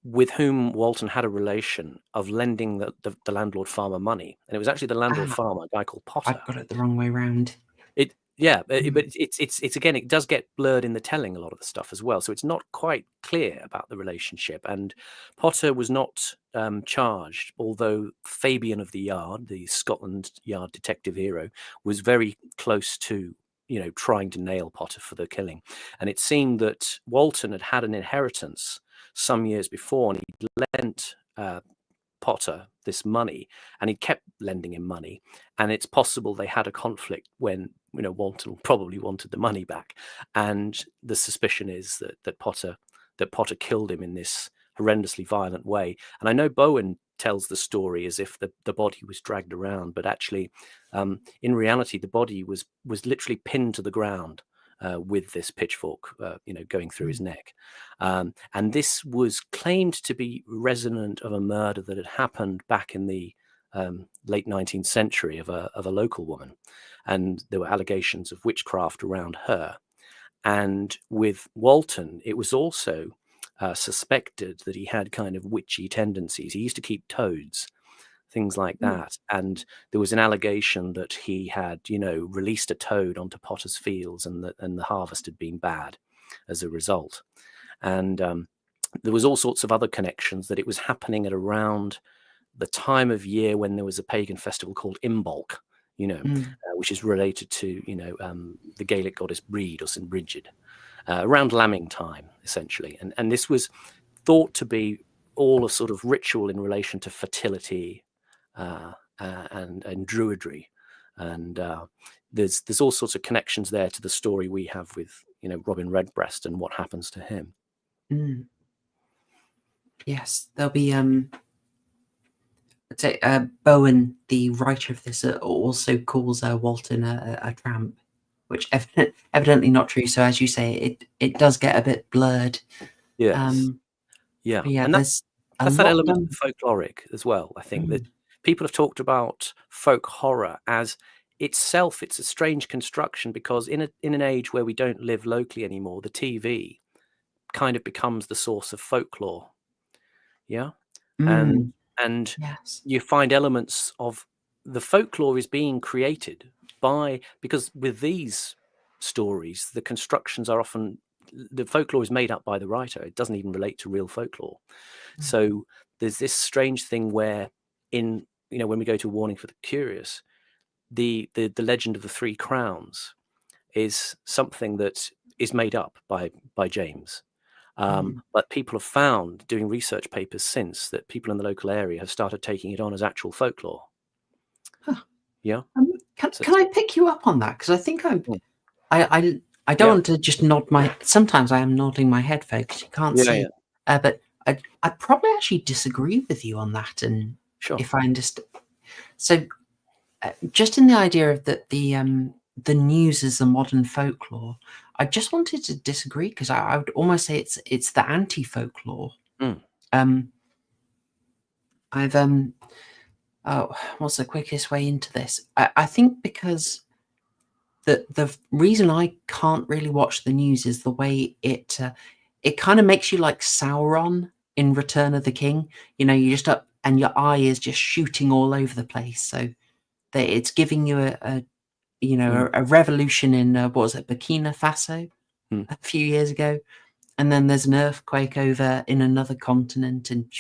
with whom Walton had a relation of lending the landlord farmer money. And it was actually the landlord farmer, a guy called Potter. I've got it the wrong way round. But it's again, it does get blurred in the telling, a lot of the stuff as well. So it's not quite clear about the relationship. And Potter was not charged, although Fabian of the Yard, the Scotland Yard detective hero, was very close to, trying to nail Potter for the killing. And it seemed that Walton had an inheritance some years before, and he'd lent Potter this money, and he kept lending him money. And it's possible they had a conflict when Walton probably wanted the money back, and the suspicion is that Potter killed him in this horrendously violent way. And I know Bowen tells the story as if the body was dragged around, but actually in reality the body was literally pinned to the ground with this pitchfork going through his neck. And this was claimed to be resonant of a murder that had happened back in the late 19th century of a local woman, and there were allegations of witchcraft around her. And with Walton, it was also suspected that he had kind of witchy tendencies. He used to keep toads, things like that. And there was an allegation that he had, released a toad onto Potter's fields, and the harvest had been bad as a result. And there was all sorts of other connections, that it was happening at around the time of year when there was a pagan festival called Imbolc, which is related to, the Gaelic goddess Brede or St. Bridget, around lambing time, essentially. And this was thought to be all a sort of ritual in relation to fertility and druidry, and there's all sorts of connections there to the story we have with Robin Redbreast and what happens to him. Yes, there'll be I'd say Bowen, the writer of this, also calls Walton a tramp, which evidently not true. So as you say, it does get a bit blurred. Yes. Yeah, yeah, and there's that's a that lot element done. of folkloric as well. I think that people have talked about folk horror as itself. It's a strange construction because in an age where we don't live locally anymore, the TV kind of becomes the source of folklore. Yeah, and Yes. you find elements of the folklore is being created because with these stories, the constructions are often, the folklore is made up by the writer. It doesn't even relate to real folklore. So there's this strange thing where when we go to Warning for the Curious, the legend of the Three Crowns is something that is made up by James. But people have found, doing research papers since, that people in the local area have started taking it on as actual folklore. Yeah. Can I pick you up on that? Because I think I don't want to just nod my. Sometimes I am nodding my head, folks. You can't see, but I probably actually disagree with you on that. And if I understand, so just in the idea of the news as a modern folklore, I just wanted to disagree because I would almost say it's the anti-folklore. What's the quickest way into this? I think because the reason I can't really watch the news is the way it kind of makes you like Sauron in Return of the King. You just up and your eye is just shooting all over the place. So that it's giving you a revolution in what was it, Burkina Faso a few years ago, and then there's an earthquake over in another continent, and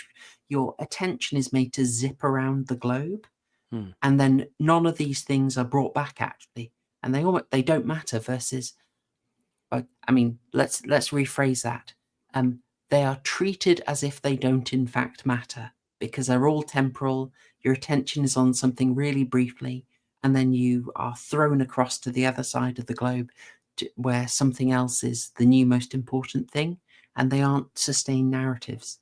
your attention is made to zip around the globe, and then none of these things are brought back actually, and they don't matter. Versus, I mean, let's rephrase that. They are treated as if they don't in fact matter because they're all temporal. Your attention is on something really briefly, and then you are thrown across to the other side of the globe where something else is the new most important thing, and they aren't sustained narratives.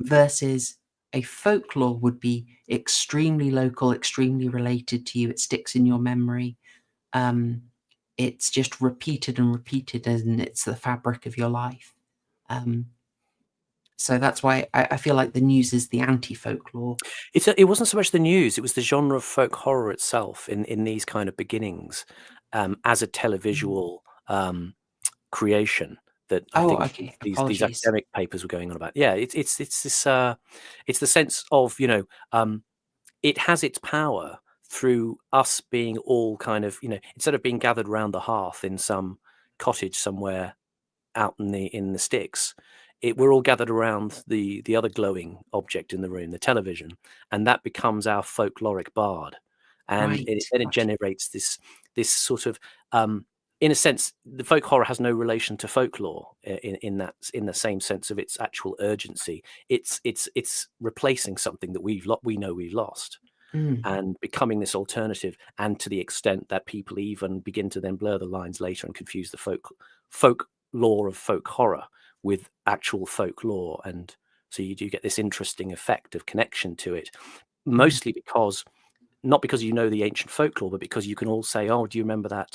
Versus a folklore would be extremely local, extremely related to you. It sticks in your memory. It's just repeated and repeated, and it's the fabric of your life. So that's why I feel like the news is the anti-folklore. It wasn't so much the news; it was the genre of folk horror itself in these kind of beginnings, as a televisual creation that I think these academic papers were going on about. Yeah, it's this it's the sense of it has its power through us being all kind of instead of being gathered around the hearth in some cottage somewhere out in the sticks. We're all gathered around the other glowing object in the room, the television, and that becomes our folkloric bard. And then it generates this sort of, in a sense, the folk horror has no relation to folklore in the same sense of its actual urgency. It's replacing something that we know we've lost, and becoming this alternative. And to the extent that people even begin to then blur the lines later and confuse the folklore of folk horror with actual folklore, and so you do get this interesting effect of connection to it, mostly because not because the ancient folklore, but because you can all say, oh, do you remember that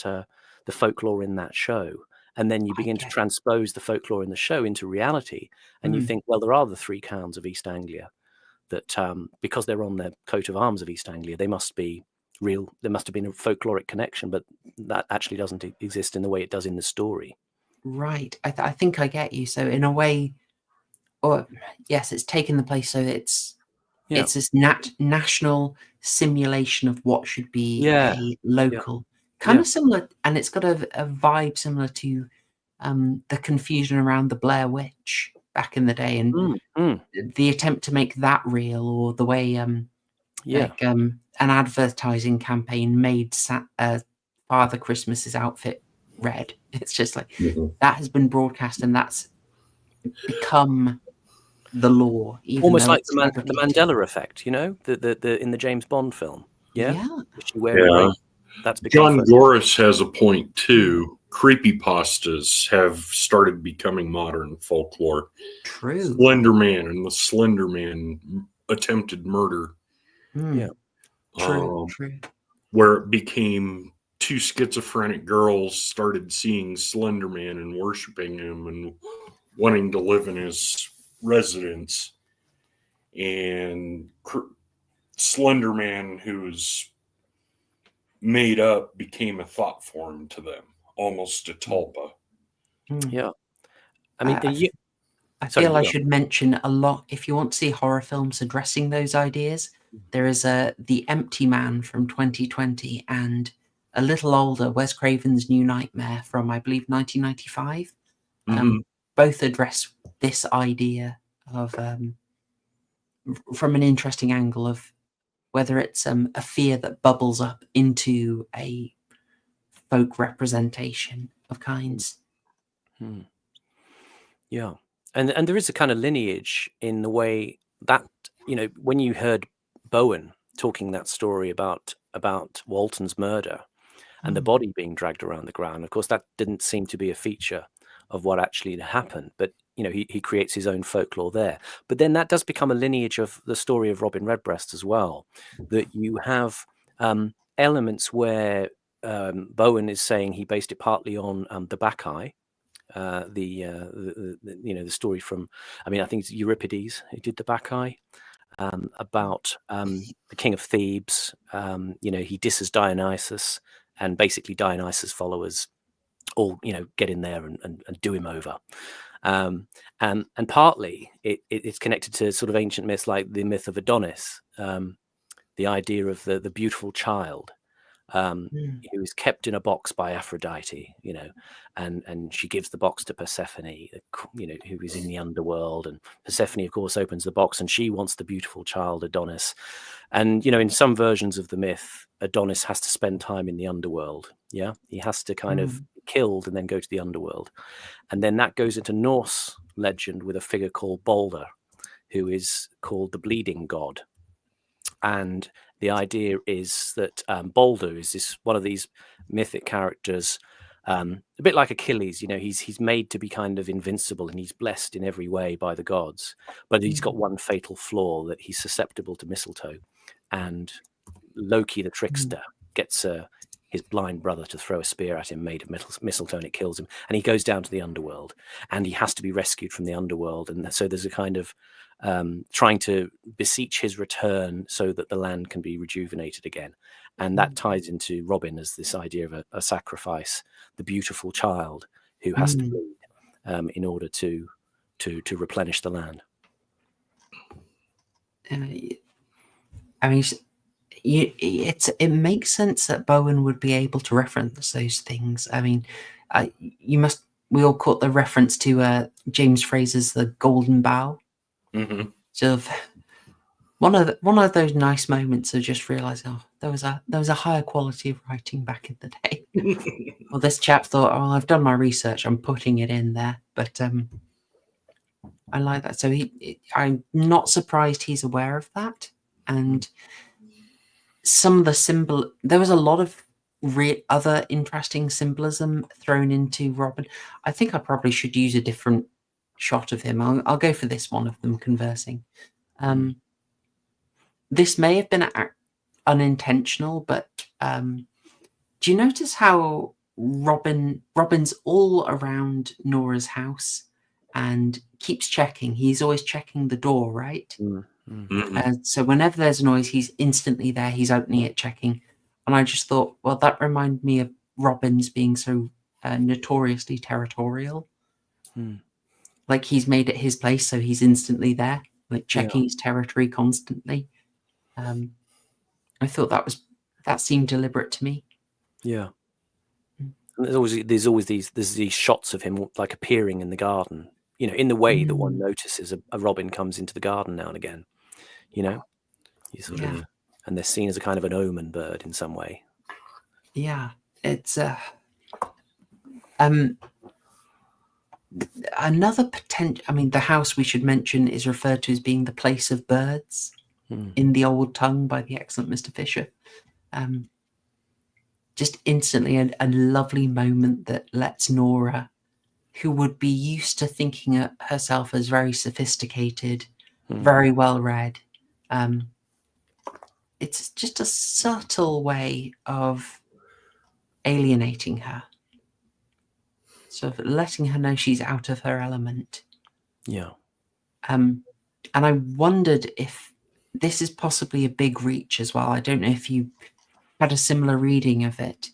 the folklore in that show? And then you begin to transpose the folklore in the show into reality, and you think, well, there are the Three Crowns of East Anglia that because they're on the coat of arms of East Anglia, they must be real. There must have been a folkloric connection, but that actually doesn't exist in the way it does in the story. Right. I think I get you. So in a way, or yes, it's taken the place. So it's this national simulation of what should be a local, kind of similar, and it's got a vibe similar to the confusion around the Blair Witch back in the day, and the attempt to make that real, or the way like an advertising campaign made Father Christmas's outfit red. It's just like that has been broadcast, and that's become the law, even Almost though like it's the fabricated. Mandela effect, you know, the in the James Bond film. Yeah, Yeah. is she wearing Yeah. grey? That's become John first. Goris has a point too. Creepypastas have started becoming modern folklore. True. Slender Man and the Slender Man attempted murder, Yeah. True. True. where it became two schizophrenic girls started seeing Slender Man and worshiping him and wanting to live in his residence. And Slender Man, who's made up, became a thought form to them, almost a tulpa. Yeah. I mean, I sorry, feel you I go. should mention a lot. If you want to see horror films addressing those ideas, there is The Empty Man from 2020 and a little older, Wes Craven's New Nightmare from, I believe, 1995. Both address this idea of, from an interesting angle of whether it's a fear that bubbles up into a folk representation of kinds. Yeah, and there is a kind of lineage in the way that, you know, when you heard Bowen talking that story about Walton's murder and the body being dragged around the ground, of course that didn't seem to be a feature of what actually happened, but you know, he creates his own folklore there. But then that does become a lineage of the story of Robin Redbreast as well, that you have elements where Bowen is saying he based it partly on the Bacchae, the story from, I mean, I think it's Euripides who did the Bacchae, about the king of Thebes. You know, he disses Dionysus, and basically Dionysus followers all, you know, get in there and do him over. And partly it's connected to sort of ancient myths like the myth of Adonis, the idea of the beautiful child who is kept in a box by Aphrodite, you know, and she gives the box to Persephone, you know, who is in the underworld, and Persephone, of course, opens the box and she wants the beautiful child Adonis. And you know, in some versions of the myth, Adonis has to spend time in the underworld. Yeah, he has to kind of be killed and then go to the underworld, and then that goes into Norse legend with a figure called Balder, who is called the bleeding god. And the idea is that Balder is this one of these mythic characters, a bit like Achilles. You know, he's made to be kind of invincible, and he's blessed in every way by the gods. But he's got one fatal flaw, that he's susceptible to mistletoe. And Loki, the trickster, gets his blind brother to throw a spear at him made of mistletoe, and it kills him. And he goes down to the underworld, and he has to be rescued from the underworld. And so there's a kind of trying to beseech his return so that the land can be rejuvenated again. And that ties into Robin as this idea of a sacrifice, the beautiful child who has to bleed in order to replenish the land. I mean, it makes sense that Bowen would be able to reference those things. I mean, we all caught the reference to James Fraser's The Golden Bough. Sort of one of those nice moments of just realizing, oh, there was a higher quality of writing back in the day. Well, this chap thought, oh, I've done my research, I'm putting it in there. But I like that. So I'm not surprised he's aware of that. And some of the there was a lot of other interesting symbolism thrown into Robin. I think I probably should use a different shot of him. I'll go for this one of them conversing. This may have been unintentional, but do you notice how Robin's all around Nora's house and keeps checking? He's always checking the door, right? So whenever there's a noise, he's instantly there. He's opening it, checking. And I just thought, well, that reminded me of Robin's being so notoriously territorial. Like he's made it his place, so he's instantly there, like checking his territory constantly. I thought that seemed deliberate to me. Yeah. And there's always these shots of him like appearing in the garden, you know, in the way that one notices a robin comes into the garden now and again, you know, you sort of, and they're seen as a kind of an omen bird in some way. Yeah, it's another potential. I mean, the house we should mention is referred to as being the place of birds in the old tongue by the excellent Mr. Fisher. Just instantly a lovely moment that lets Nora, who would be used to thinking of herself as very sophisticated, very well read, it's just a subtle way of alienating her, sort of letting her know she's out of her element. Yeah. And I wondered if this is possibly a big reach as well. I don't know if you had a similar reading of it.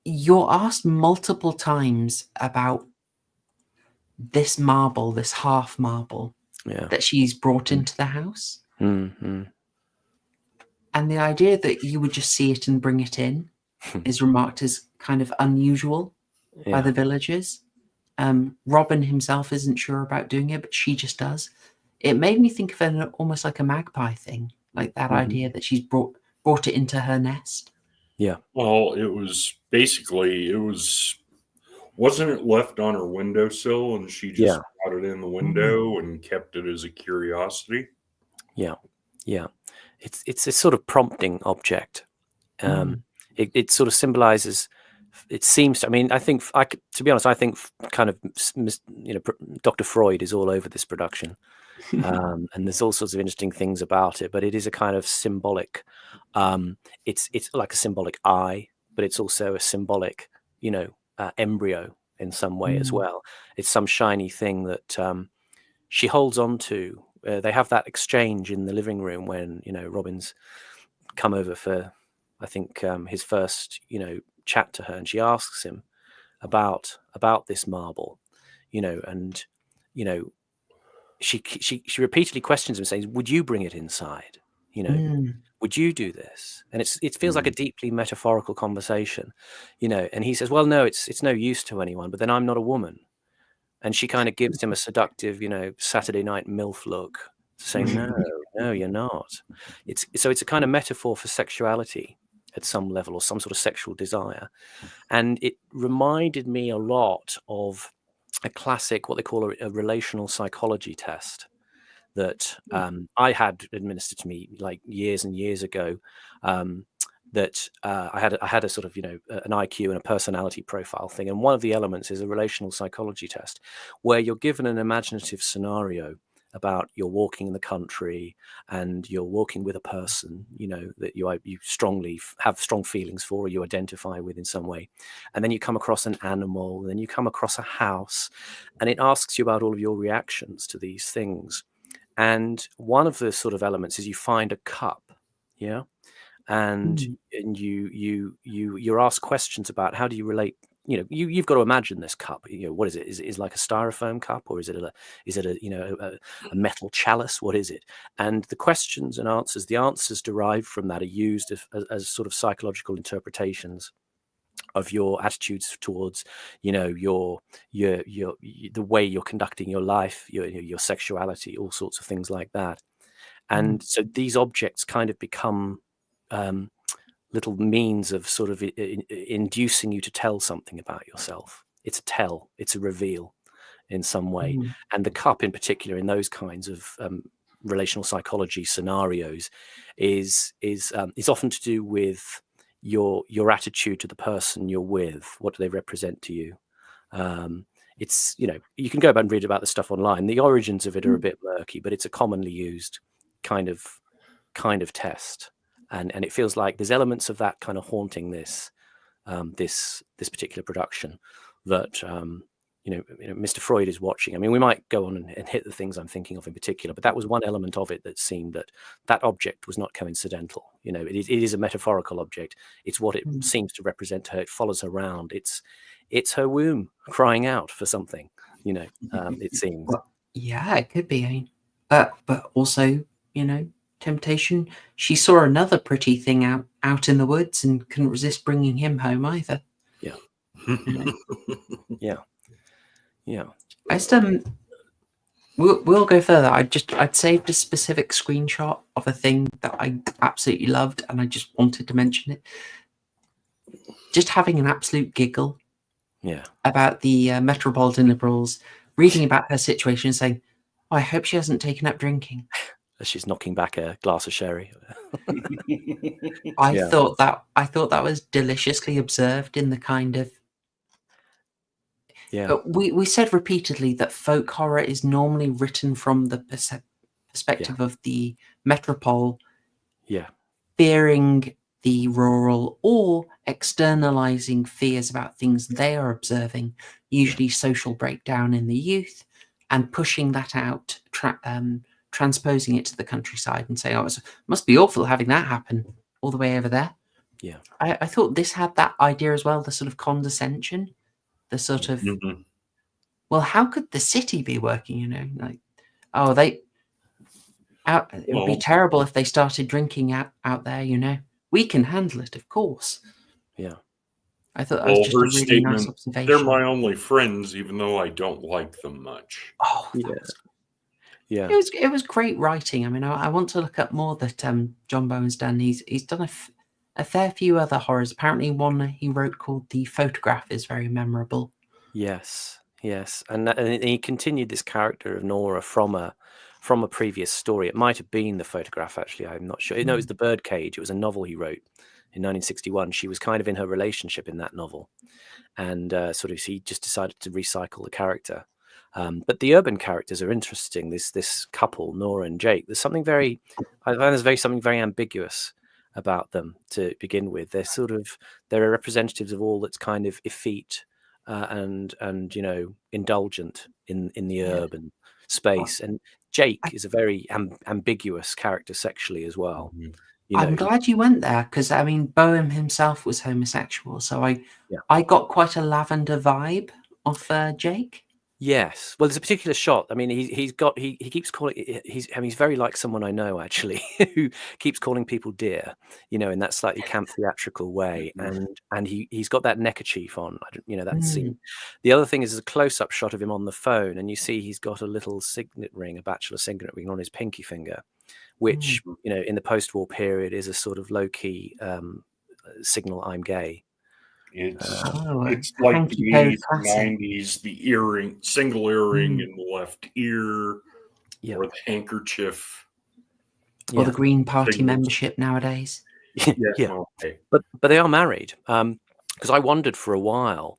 You're asked multiple times about this marble, this half marble that she's brought into the house. And the idea that you would just see it and bring it in is remarked as kind of unusual by the villagers. Robin himself isn't sure about doing it, but she just does. It made me think of it almost like a magpie thing, like that idea that she's brought it into her nest. Yeah. Well, it was basically, wasn't it left on her windowsill and she just brought it in the window and kept it as a curiosity? Yeah. Yeah. It's a sort of prompting object. It sort of symbolizes, it seems to, I mean, I think, to be honest, I think kind of, Dr. Freud is all over this production. And there's all sorts of interesting things about it, but it is a kind of symbolic, it's like a symbolic eye, but it's also a symbolic, embryo in some way as well. It's some shiny thing that she holds on to. They have that exchange in the living room when, Robin's come over for, I think, his first, chat to her, and she asks him about this marble, and, she repeatedly questions him, saying, would you bring it inside? Would you do this? And it feels like a deeply metaphorical conversation, and he says, well, no, it's no use to anyone, but then I'm not a woman. And she kind of gives him a seductive, Saturday night MILF look, saying, no, you're not. It's a kind of metaphor for sexuality at some level, or some sort of sexual desire. And it reminded me a lot of a classic, what they call a relational psychology test that I had administered to me like years and years ago. That I had a sort of, an IQ and a personality profile thing. And one of the elements is a relational psychology test where you're given an imaginative scenario about you're walking in the country and you're walking with a person, that you strongly have strong feelings for, or you identify with in some way. And then you come across an animal, and then you come across a house, and it asks you about all of your reactions to these things. And one of the sort of elements is you find a cup. Yeah. And you're asked questions about how do you relate. You've got to imagine this cup. What is it? Is it like a styrofoam cup, or is it a metal chalice? What is it? And the questions and answers, the answers derived from that are used as sort of psychological interpretations of your attitudes towards, your the way you're conducting your life, your sexuality, all sorts of things like that. And so these objects kind of become little means of sort of inducing you to tell something about yourself. It's a reveal in some way. And the cup in particular, in those kinds of relational psychology scenarios, is often to do with your attitude to the person you're with. What do they represent to you? It's, you can go back and read about the stuff online. The origins of it are a bit murky, but it's a commonly used kind of test. And it feels like there's elements of that kind of haunting this particular production that Mr. Freud is watching. I mean, we might go on and hit the things I'm thinking of in particular, but that was one element of it that seemed that object was not coincidental. It is a metaphorical object. It's what it seems to represent to her. It follows her around. It's her womb crying out for something. It seems. Well, yeah, it could be. But also, temptation. She saw another pretty thing out in the woods and couldn't resist bringing him home either. Yeah. Yeah. I just we'll go further. I'd saved a specific screenshot of a thing that I absolutely loved, and I just wanted to mention it. Just having an absolute giggle about the metropolitan liberals, reading about her situation and saying, oh, I hope she hasn't taken up drinking. As she's knocking back a glass of sherry. I thought that was deliciously observed in the kind of... We said repeatedly that folk horror is normally written from the perspective of the metropole, fearing the rural or externalizing fears about things they are observing, usually social breakdown in the youth, and pushing that out, transposing it to the countryside and saying, oh, it must be awful having that happen all the way over there. Yeah. I thought this had that idea as well, the sort of condescension, the sort of, well, how could the city be working, you know? Like, oh, it would be terrible if they started drinking out there, you know? We can handle it, of course. Yeah. I thought that was just a really nice observation. They're my only friends, even though I don't like them much. Oh, yeah. It was great writing. I mean, I want to look up more that John Bowen's done. He's done a fair few other horrors. Apparently, one he wrote called The Photograph is very memorable. Yes, and he continued this character of Nora from a previous story. It might have been The Photograph, actually. I'm not sure. No, it was The Birdcage. It was a novel he wrote in 1961. She was kind of in her relationship in that novel, and he just decided to recycle the character. But the urban characters are interesting. This couple, Nora and Jake. There's something something very ambiguous about them to begin with. They're representatives of all that's kind of effete and you know, indulgent in the urban space. And Jake is a very ambiguous character sexually as well. You know, I'm glad you went there, because I mean, Bowen himself was homosexual, so I got quite a lavender vibe off Jake. Yes, well, there's a particular shot. I mean, he keeps calling. He's very like someone I know, actually, who keeps calling people dear, you know, in that slightly camp theatrical way. And he's got that neckerchief on, you know, that scene. The other thing is a close-up shot of him on the phone, and you see he's got a little signet ring, a bachelor signet ring on his pinky finger, which, you know, in the post-war period is a sort of low-key signal, I'm gay. It's like the 80s, 90s, the single earring in the left ear, or the handkerchief. Or the Green Party membership nowadays. Okay. But they are married. Because I wondered for a while,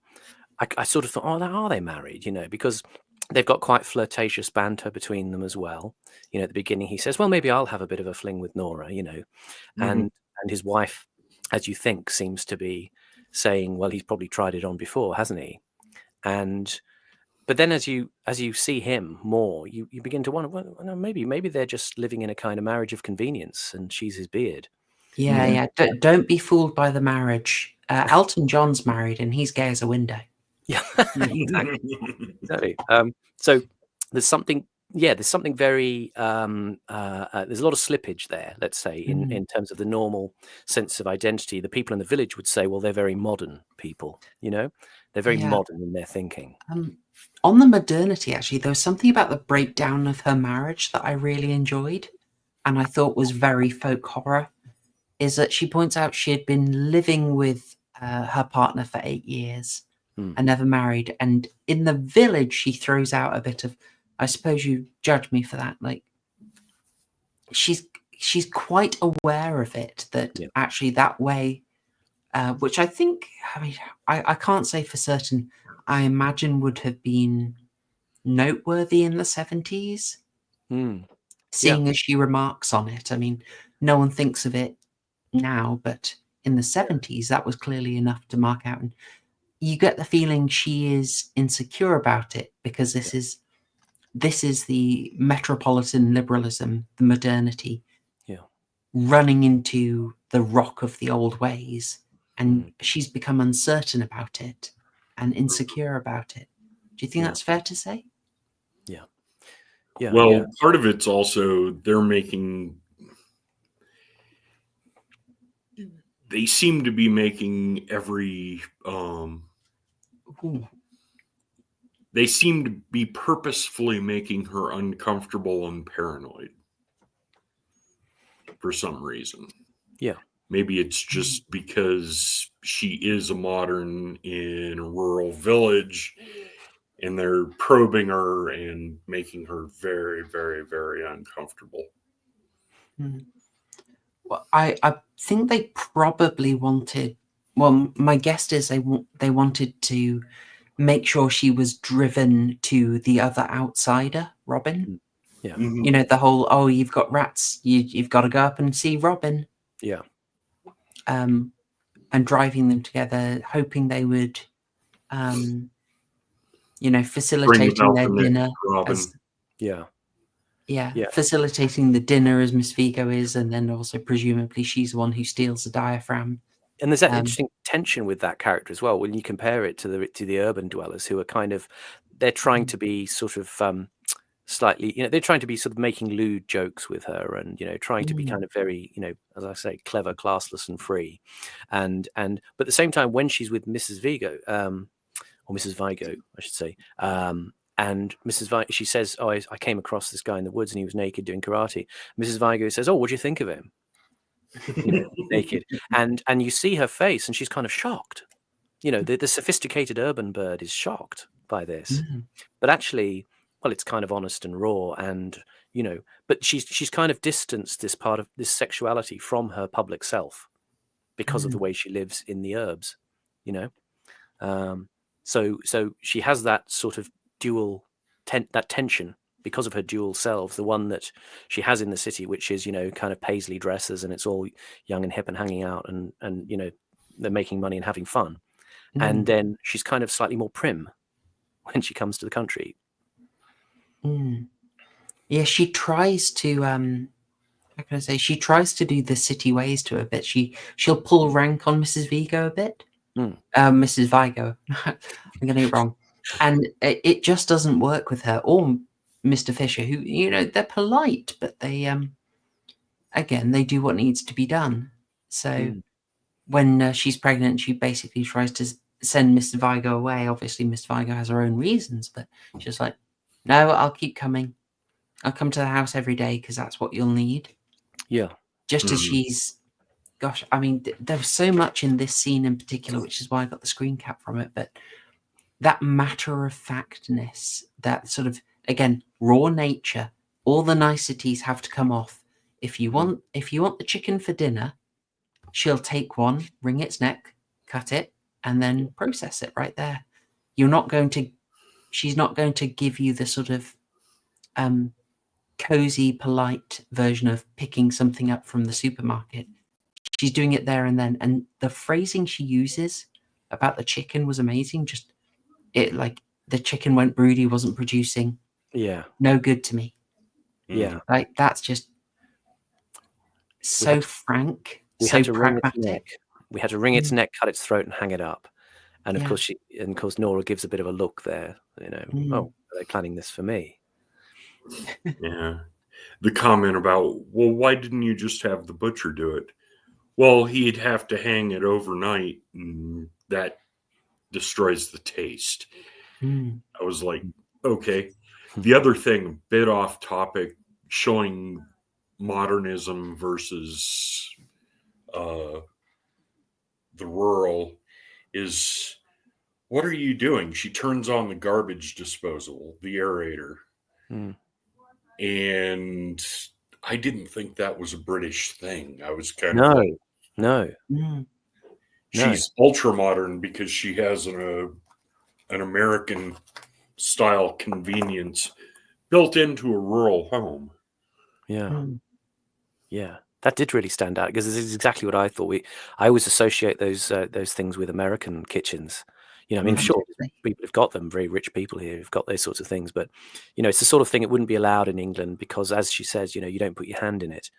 I sort of thought, oh, are they married? You know, because they've got quite flirtatious banter between them as well. You know, at the beginning he says, well, maybe I'll have a bit of a fling with Nora, you know. And his wife, as you think, seems to be saying, well, he's probably tried it on before, hasn't he? But then as you see him more, you begin to wonder, well, no, maybe they're just living in a kind of marriage of convenience, and she's his beard. Yeah. Don't be fooled by the marriage. Elton John's married, and he's gay as a window. Yeah, exactly. So there's something very there's a lot of slippage there, let's say, in terms of the normal sense of identity. The people in the village would say, well, they're very modern people, you know, they're very modern in their thinking. On the modernity, actually, there was something about the breakdown of her marriage that I really enjoyed, and I thought was very folk horror, is that she points out she had been living with her partner for 8 years and never married, and in the village she throws out a bit of, I suppose you judge me for that, like she's quite aware of it, that actually that way, which I think, I mean, I can't say for certain, I imagine would have been noteworthy in the 70s, seeing as she remarks on it. I mean, no one thinks of it now, but in the 70s that was clearly enough to mark out, and you get the feeling she is insecure about it, because this is the metropolitan liberalism, the modernity, running into the rock of the old ways, and she's become uncertain about it and insecure about it. Do you think that's fair to say? Yeah. Well, part of it's also they seem to be making every they seem to be purposefully making her uncomfortable and paranoid for some reason. Yeah. Maybe it's just because she is a modern in a rural village, and they're probing her and making her very, very, very uncomfortable. Well, I think they probably wanted. Well, my guess is they wanted to make sure she was driven to the other outsider, Robin. Yeah. Mhm. You know, the whole, oh, you've got rats, you've got to go up and see Robin. Yeah. And driving them together, hoping they would, facilitating their dinner. Yeah. Yeah, facilitating the dinner as Miss Vigo is, and then also presumably she's the one who steals the diaphragm. And there's that interesting tension with that character as well when you compare it to the urban dwellers, who are kind of, they're trying to be sort of slightly, they're trying to be sort of making lewd jokes with her, and trying to be kind of very, as I say, clever, classless, and free, and but at the same time, when she's with Mrs. Vigo, or Mrs. Vigo, I should say, and Mrs. Vigo, she says, "Oh, I came across this guy in the woods and he was naked doing karate." Mrs. Vigo says, "Oh, what do you think of him?" Naked, and you see her face, and she's kind of shocked. The sophisticated urban bird is shocked by this, but actually, well, it's kind of honest and raw, and but she's kind of distanced this part of this sexuality from her public self because of the way she lives in the herbs. So she has that sort of dual that tension because of her dual selves, the one that she has in the city, which is kind of paisley dresses, and it's all young and hip and hanging out, and they're making money and having fun, and then she's kind of slightly more prim when she comes to the country. Yeah, she tries to how can I say, she tries to do the city ways to her a bit. She'll pull rank on Mrs. Vigo a bit. Mrs. Vigo. I'm getting it wrong. And it just doesn't work with her or Mr. Fisher, who, they're polite, but they, again, they do what needs to be done. So when she's pregnant, she basically tries to send Mr. Vigo away. Obviously, Miss Vigo has her own reasons, but she's like, no, I'll keep coming. I'll come to the house every day because that's what you'll need. Yeah. Just as she's, gosh, I mean, there was so much in this scene in particular, which is why I got the screen cap from it, but that matter-of-factness, that sort of, again, raw nature, all the niceties have to come off. If you want the chicken for dinner, she'll take one, wring its neck, cut it, and then process it right there. She's not going to give you the sort of cozy, polite version of picking something up from the supermarket. She's doing it there and then. And the phrasing she uses about the chicken was amazing. Just it, like, the chicken went broody, wasn't producing. Yeah. No good to me. Yeah. Like, that's just so frank, so pragmatic. We had to wring its neck, cut its throat, and hang it up. And of course, Nora gives a bit of a look there. Oh, are they planning this for me? Yeah. The comment about, well, why didn't you just have the butcher do it? Well, he'd have to hang it overnight, and that destroys the taste. I was like, okay. The other thing, a bit off topic, showing modernism versus the rural, is, what are you doing? She turns on the garbage disposal, the aerator. And I didn't think that was a British thing. I was kind of like, no. She's ultra modern because she has an American style convenience built into a rural home. Yeah, that did really stand out, because this is exactly what I thought. I always associate those things with American kitchens. I mean, sure, people have got them, very rich people here who've got those sorts of things, but it's the sort of thing it wouldn't be allowed in England because, as she says, you don't put your hand in it.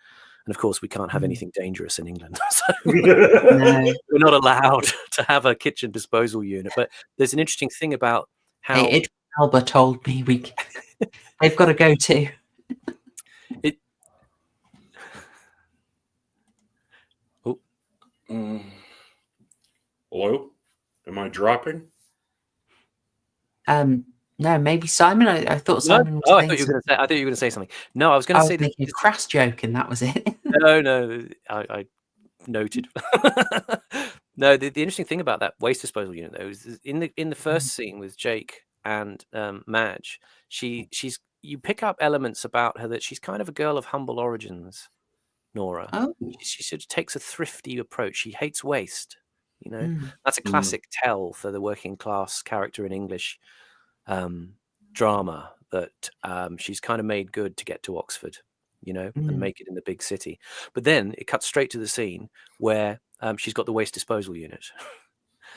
And of course, we can't have anything dangerous in England. So we're not allowed to have a kitchen disposal unit. But there's an interesting thing about how Alba told me they've got to go too. Hello? Am I dropping? No, maybe Simon. I thought Simon was I thought you were going to say something. No, I was going to say making a crass joke, and that was it. No, I Noted. No, the interesting thing about that waste disposal unit though is in the first scene with Jake and Madge, you pick up elements about her that she's kind of a girl of humble origins. Nora, Oh. she sort of takes a thrifty approach. She hates waste. You know, Mm. that's a classic tell for the working class character in English drama, that she's kind of made good to get to Oxford, you know, and make it in the big city. But then it cuts straight to the scene where she's got the waste disposal unit.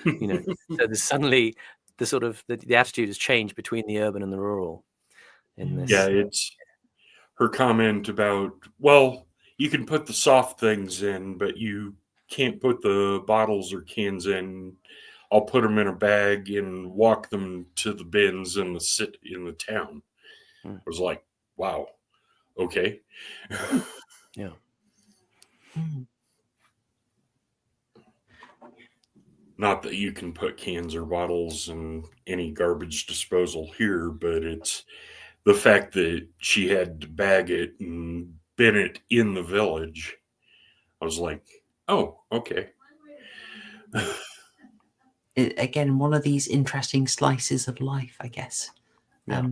You know, so there's suddenly the sort of the attitude has changed between the urban and the rural in this. Yeah, it's her comment about, well, you can put the soft things in, but you can't put the bottles or cans in. I'll put them in a bag and walk them to the bins in the town. I was like, wow, okay. Yeah. Not that you can put cans or bottles in any garbage disposal here, but it's the fact that she had to bag it and bin it in the village. I was like, oh, okay. Again, one of these interesting slices of life, I guess. Yeah.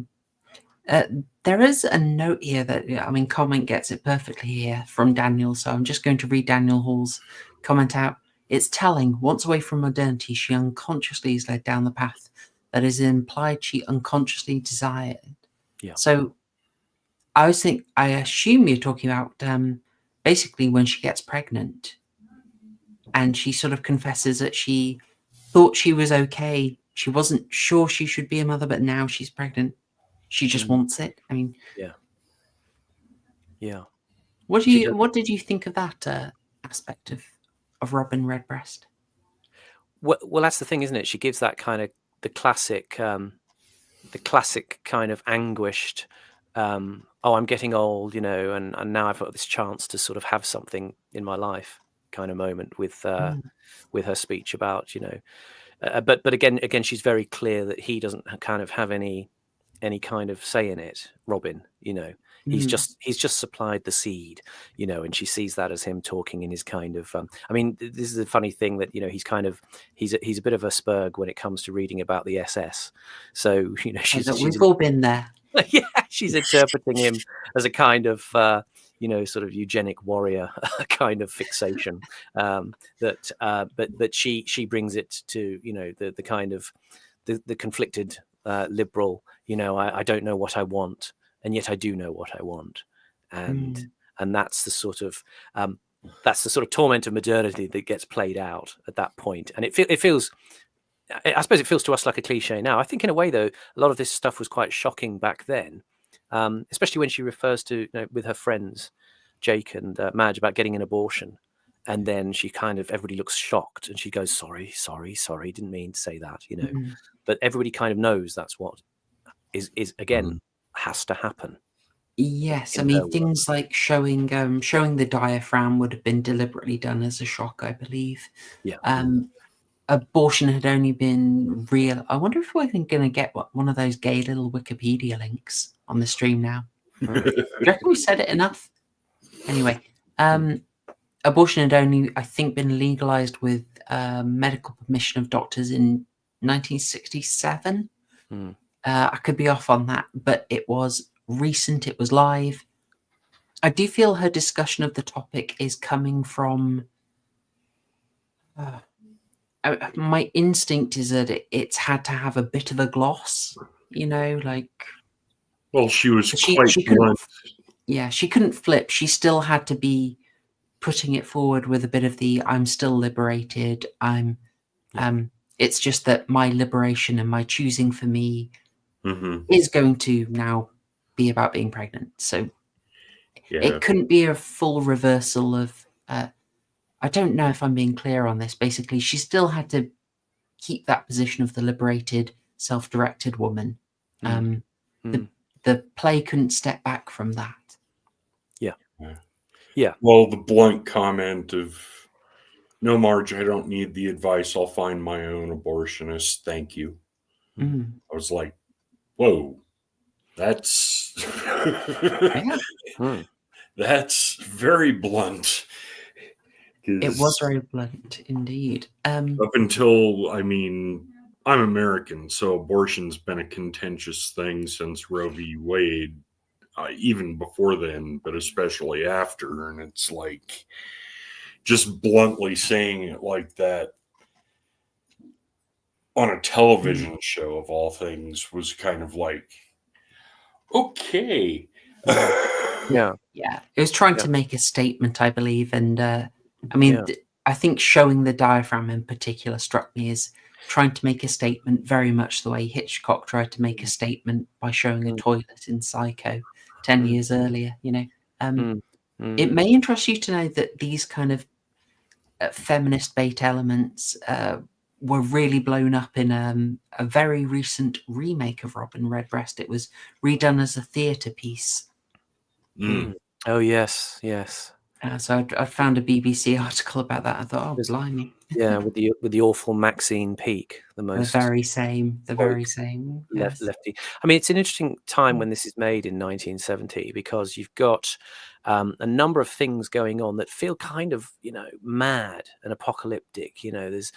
There is a note here that, I mean, comment gets it perfectly here from Daniel, so I'm just going to read Daniel Hall's comment out. It's telling, once away from modernity, she unconsciously is led down the path that is implied she unconsciously desired. Yeah. So I assume you're talking about basically when she gets pregnant and she sort of confesses that she thought she was okay. She wasn't sure she should be a mother, but now she's pregnant. She just wants it. I mean, yeah. What did you think of that aspect of Robin Redbreast? Well, that's the thing, isn't it? She gives that kind of the classic kind of anguished, oh, I'm getting old, you know, and now I've got this chance to sort of have something in my life kind of moment with her speech about, you know, but again, she's very clear that he doesn't kind of have any kind of say in it, Robin, you know. He's just supplied the seed, you know, and she sees that as him talking in his kind of I mean, this is a funny thing that, you know, he's a bit of a spurg when it comes to reading about the SS. So, you know, we've all been there. Yeah, she's interpreting him as a kind of you know, sort of eugenic warrior kind of fixation, but she brings it to, you know, the kind of the conflicted liberal, you know, I don't know what I want, and yet I do know what I want, and that's the sort of torment of modernity that gets played out at that point, and it feels. I suppose it feels to us like a cliche now. I think in a way, though, a lot of this stuff was quite shocking back then, especially when she refers to, you know, with her friends, Jake and Madge, about getting an abortion. And then she everybody looks shocked and she goes, sorry, didn't mean to say that, you know. But everybody kind of knows that's what is again, has to happen. Yes, I mean, things like showing the diaphragm would have been deliberately done as a shock, I believe. Yeah. Abortion had only been real. I wonder if we're going to get one of those gay little Wikipedia links on the stream now. Do you reckon we said it enough? Anyway, abortion had only, I think, been legalized with medical permission of doctors in 1967. I could be off on that, but it was recent. It was live. I do feel her discussion of the topic is coming from... my instinct is that it's had to have a bit of a gloss, you know, like... Well, she was quite blunt. Yeah, she couldn't flip. She still had to be putting it forward with a bit of the, I'm still liberated. It's just that my liberation and my choosing for me is going to now be about being pregnant. So it couldn't be a full reversal of... I don't know if I'm being clear on this. Basically, she still had to keep that position of the liberated, self-directed woman. The play couldn't step back from that. Yeah. Well, the blunt comment of, no, Marge, I don't need the advice. I'll find my own abortionist. Thank you. I was like, whoa, that's that's very blunt. It was very blunt indeed. Up until, I mean, I'm American, so abortion's been a contentious thing since Roe v. Wade, even before then, but especially after. And it's like, just bluntly saying it like that on a television show of all things was kind of like, okay. Yeah. Yeah, it was trying Yeah. to make a statement, I believe, and I mean, Yeah. I think showing the diaphragm in particular struck me as trying to make a statement, very much the way Hitchcock tried to make a statement by showing a toilet in Psycho 10 years earlier. You know, it may interest you to know that these kind of feminist bait elements were really blown up in a very recent remake of Robin Redbreast. It was redone as a theatre piece. Oh yes, yes. So I found a BBC article about that. I thought, oh, blimey. Yeah, with the awful Maxine Peake, the most The very same. Yes. lefty. I mean, it's an interesting time when this is made in 1970 because you've got a number of things going on that feel kind of, mad and apocalyptic. There's,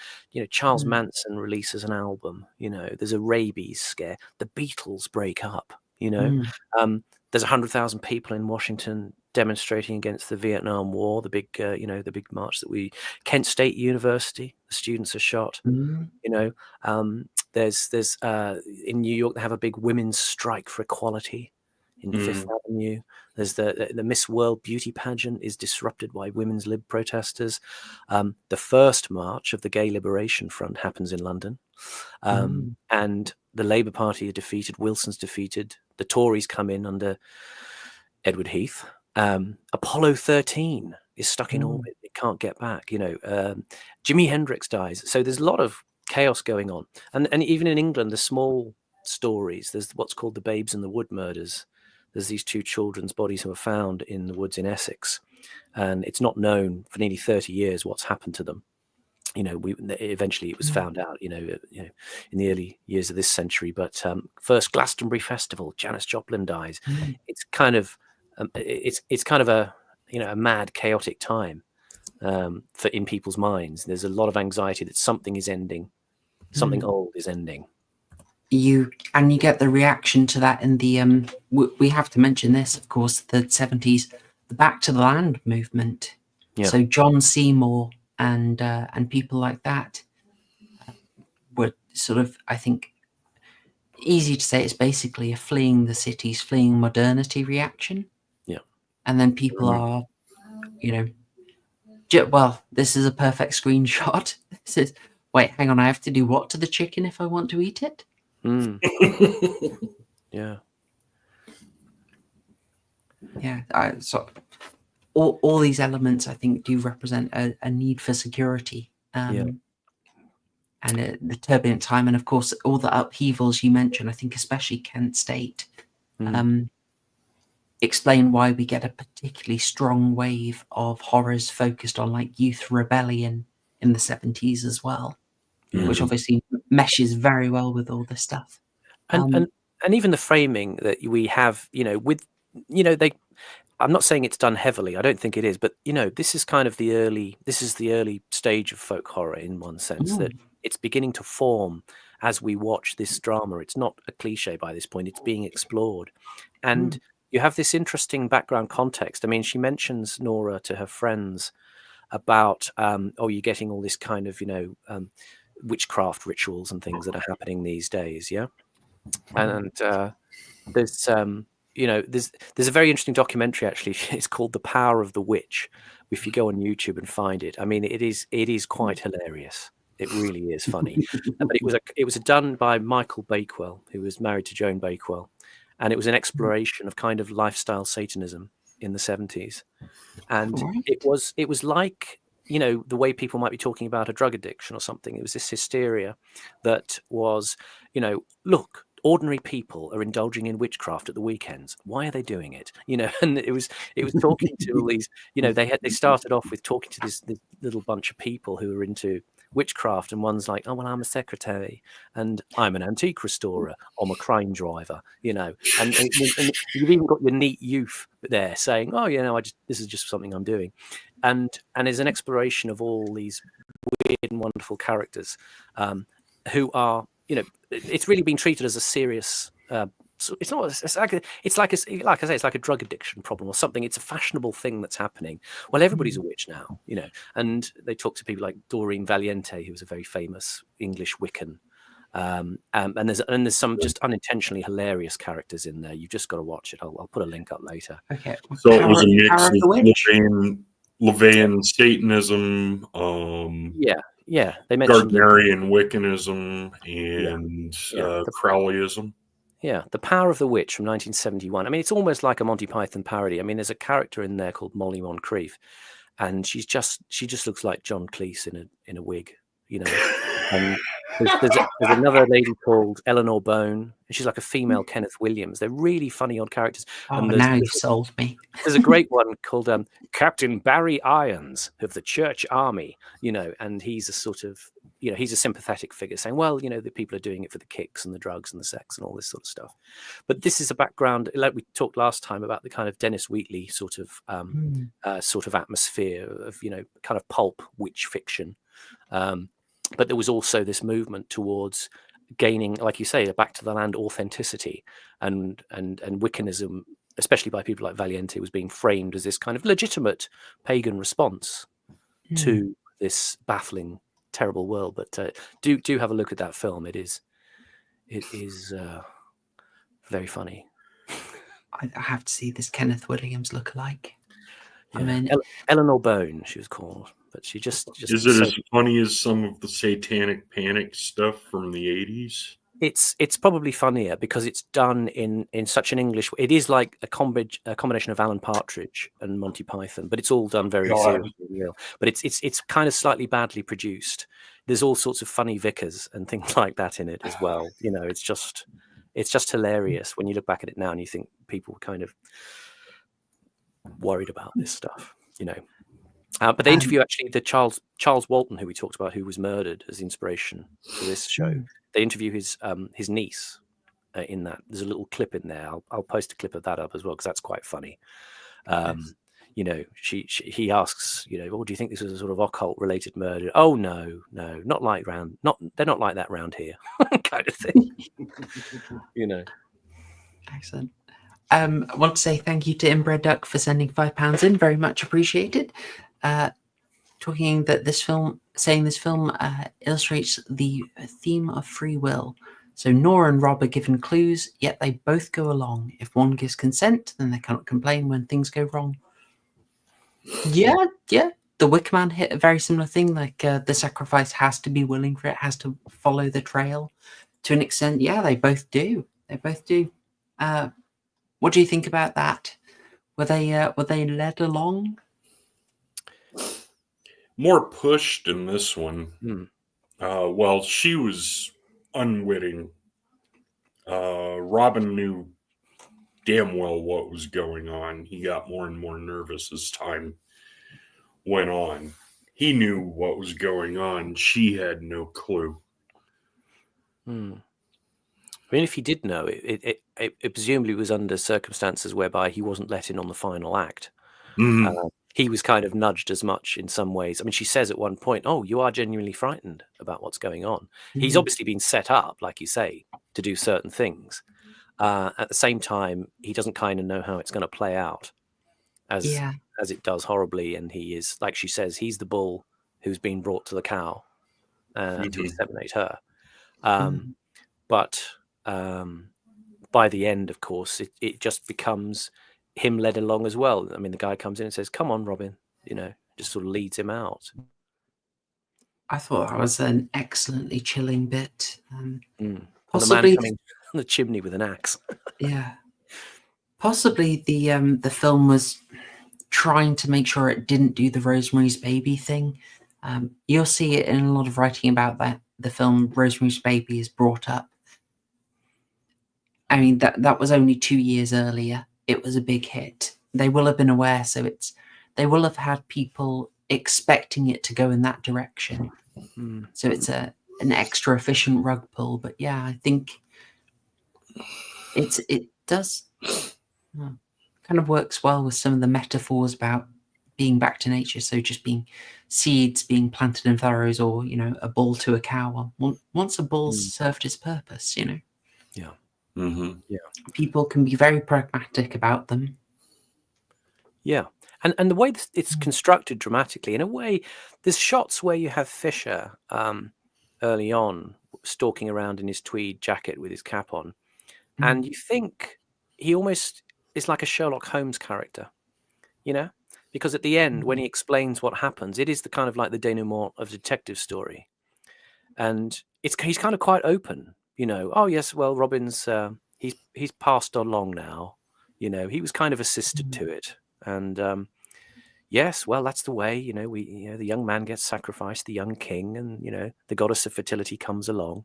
Charles Manson releases an album. There's a rabies scare. The Beatles break up. There's 100,000 people in Washington demonstrating against the Vietnam War. The big, the big march Kent State University. The students are shot. There's in New York they have a big women's strike for equality in Fifth Avenue. There's the Miss World beauty pageant is disrupted by women's lib protesters. The first march of the Gay Liberation Front happens in London, and the Labour Party are defeated. Wilson's defeated. The Tories come in under Edward Heath. Apollo 13 is stuck in orbit. It can't get back. Jimi Hendrix dies. So there's a lot of chaos going on. And even in England, the small stories, there's what's called the Babes in the Wood murders. There's these two children's bodies who were found in the woods in Essex. And it's not known for nearly 30 years what's happened to them. Eventually it was found out, in the early years of this century. But first Glastonbury Festival, Janis Joplin dies. It's kind of it's kind of a mad, chaotic time in people's minds. There's a lot of anxiety that something is ending, something old is ending. You get the reaction to that in the we have to mention this, of course, the 70s, the Back to the Land movement. Yeah. So John Seymour and people like that were sort of, I think, easy to say it's basically a fleeing the cities, fleeing modernity reaction. Yeah. And then people are, well, this is a perfect screenshot. This is, wait, hang on, I have to do what to the chicken if I want to eat it? Yeah. Yeah. So all these elements, I think, do represent a need for security. And the turbulent time, and of course, all the upheavals you mentioned, I think especially Kent State, explain why we get a particularly strong wave of horrors focused on like youth rebellion in the 70s as well, which obviously meshes very well with all this stuff. And even the framing that we have, I'm not saying it's done heavily. I don't think it is, but this is kind of the early stage of folk horror in one sense, that it's beginning to form as we watch this drama. It's not a cliche by this point. It's being explored. And you have this interesting background context. I mean, she mentions, Nora, to her friends about, you're getting all this kind of, witchcraft rituals and things that are happening these days. Yeah. And there's a very interesting documentary, actually. It's called The Power of the Witch. If you go on YouTube and find it, I mean, it is quite hilarious. It really is funny. But it was done by Michael Bakewell, who was married to Joan Bakewell, and it was an exploration of kind of lifestyle Satanism in the 70s. And it was like, the way people might be talking about a drug addiction or something. It was this hysteria that was, look, ordinary people are indulging in witchcraft at the weekends. Why are they doing it? And it was talking to all these. They started off with talking to this little bunch of people who were into witchcraft, and one's like, oh well, I'm a secretary and I'm an antique restorer, I'm a crane driver, and you've even got your neat youth there saying, oh this is just something I'm doing, and there's an exploration of all these weird and wonderful characters who are, it's really been treated as a serious it's like a drug addiction problem or something. It's a fashionable thing that's happening. Well, everybody's a witch now, and they talk to people like Doreen Valiente, who was a very famous English Wiccan. And there's some just unintentionally hilarious characters in there. You've just got to watch it. I'll put a link up later. Okay. So it was a mix of LaVeyan Satanism, they mentioned Gardnerian Wiccanism, and Crowleyism. Yeah, The Power of the Witch from 1971. I mean, it's almost like a Monty Python parody. I mean, there's a character in there called Molly Moncrief, and she just looks like John Cleese in a wig, And there's another lady called Eleanor Bone, and she's like a female Kenneth Williams. They're really funny odd characters. Oh, and now you've sold me. There's a great one called Captain Barry Irons of the Church Army, and he's a sort of, he's a sympathetic figure saying, well, the people are doing it for the kicks and the drugs and the sex and all this sort of stuff. But this is a background, like we talked last time about the kind of Dennis Wheatley sort of atmosphere of, kind of pulp witch fiction. But there was also this movement towards gaining, like you say, back to the land authenticity, and Wiccanism, especially by people like Valiente, was being framed as this kind of legitimate pagan response to this baffling, terrible world. But do have a look at that film. It is very funny. I have to see this Kenneth Williams lookalike. Yeah. I mean, Eleanor Bone, she was called. But she just is it as funny as some of the Satanic Panic stuff from the 80s? It's probably funnier because it's done in such an English way. It is like a combination of Alan Partridge and Monty Python, but it's all done very seriously real. But it's kind of slightly badly produced. There's all sorts of funny vicars and things like that in it as well. It's just hilarious when you look back at it now and you think people were kind of worried about this stuff, But they interview actually the Charles Walton, who we talked about, who was murdered as inspiration for this show. They interview his niece in that. There's a little clip in there. I'll post a clip of that up as well because that's quite funny. He asks, oh, do you think this was a sort of occult related murder? Oh no, they're not like that round here, kind of thing. Excellent. I want to say thank you to Inbred Duck for sending £5 in. Very much appreciated. Talking that this film illustrates the theme of free will. So Nora and Rob are given clues, yet they both go along. If one gives consent, then they cannot complain when things go wrong. Yeah. The Wicker Man hit a very similar thing. Like the sacrifice has to be willing for it, has to follow the trail to an extent. Yeah, they both do. What do you think about that? Were they led along? More pushed in this one. Well, she was unwitting. Robin knew damn well what was going on. He got more and more nervous as time went on. He knew what was going on. She had no clue. I mean, if he did know, it presumably was under circumstances whereby he wasn't let in on the final act. He was kind of nudged as much in some ways. I mean, she says at one point, oh, you are genuinely frightened about what's going on. He's obviously been set up, like you say, to do certain things. At the same time, he doesn't kind of know how it's going to play out as it does horribly. And he is, like she says, he's the bull who's been brought to the cow to inseminate her. But by the end, of course, it just becomes him led along as well. I mean, the guy comes in and says, come on, Robin, just sort of leads him out. I thought that was an excellently chilling bit. Possibly the man coming on the chimney with an axe. Yeah. Possibly the film was trying to make sure it didn't do the Rosemary's Baby thing. You'll see it in a lot of writing about that. The film Rosemary's Baby is brought up. I mean, that was only 2 years earlier. It was a big hit. They will have been aware, so they will have had people expecting it to go in that direction. So it's an extra efficient rug pull. But yeah, I think it does kind of works well with some of the metaphors about being back to nature. So just being seeds being planted in furrows, or a bull to a cow. Once a bull's served its purpose, Yeah. Mm-hmm. Yeah. people can be very pragmatic about them. Yeah. And the way it's constructed dramatically, in a way, there's shots where you have Fisher early on stalking around in his tweed jacket with his cap on, and you think he almost is like a Sherlock Holmes character, because at the end, when he explains what happens, it is the kind of like the denouement of a detective story, and he's kind of quite open. Oh yes, well, Robin's he's passed along now. He was kind of assisted to it, and yes, well, that's the way. The young man gets sacrificed, the young king, and the goddess of fertility comes along.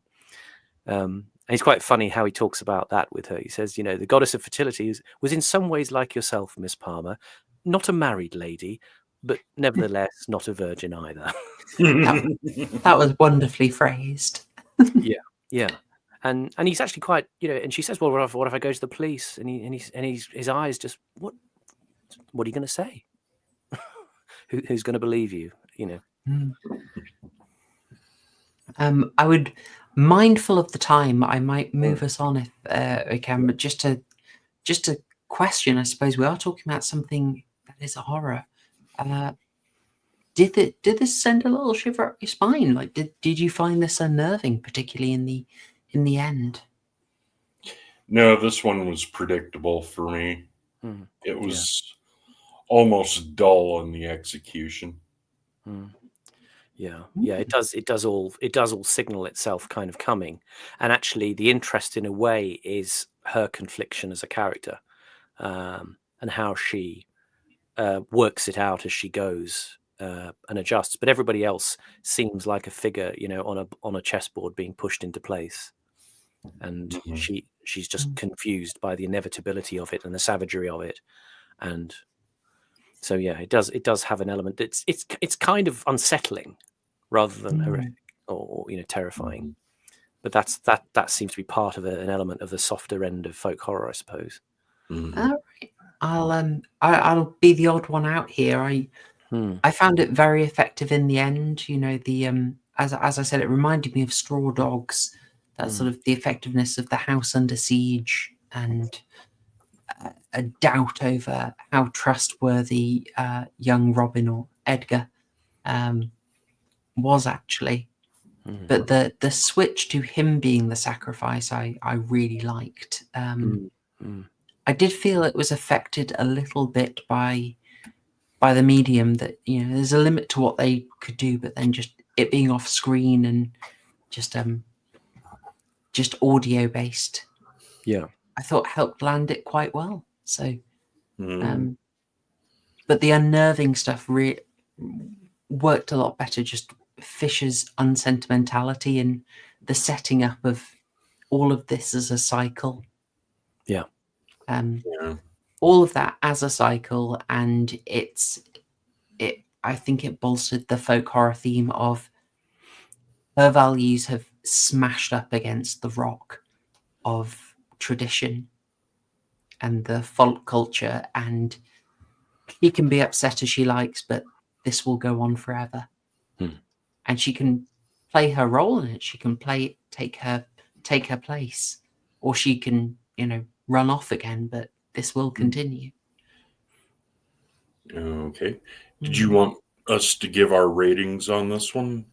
And it's quite funny how he talks about that with her. He says, the goddess of fertility was in some ways like yourself, Miss Palmer, not a married lady, but nevertheless not a virgin either. That was wonderfully phrased. Yeah. And he's actually quite, and she says, well, what if I go to the police? And his eyes just, what are you going to say? Who's going to believe you? I would, mindful of the time, I might move us on if I can, but just a question. I suppose we are talking about something that is a horror. Did this send a little shiver up your spine? Like, did you find this unnerving, particularly in the end? No, this one was predictable for me. It was almost dull in the execution. Yeah, it does all signal itself kind of coming, and actually the interest in a way is her confliction as a character, and how she works it out as she goes and adjusts. But everybody else seems like a figure, on a chessboard being pushed into place, and she's just confused by the inevitability of it and the savagery of it, and so yeah, it does have an element. It's kind of unsettling rather than horrific or terrifying. But that seems to be part of an element of the softer end of folk horror, I suppose. All right, I'll be the odd one out here. I found it very effective in the end. The as I said, it reminded me of Straw Dogs. That sort of the effectiveness of the house under siege, and a doubt over how trustworthy young Robin or Edgar was actually. But the switch to him being the sacrifice, I really liked. I did feel it was affected a little bit by the medium, that there's a limit to what they could do, but then just it being off screen and just audio based, I thought helped land it quite well. So but the unnerving stuff worked a lot better. Just Fisher's unsentimentality and the setting up of all of this as a cycle. All of that as a cycle, and I think it bolstered the folk horror theme of her values have smashed up against the rock of tradition and the folk culture, and she can be upset as she likes, but this will go on forever. And she can play her role in it. She can take her place, or she can run off again, but this will continue. Okay. Did you want us to give our ratings on this one?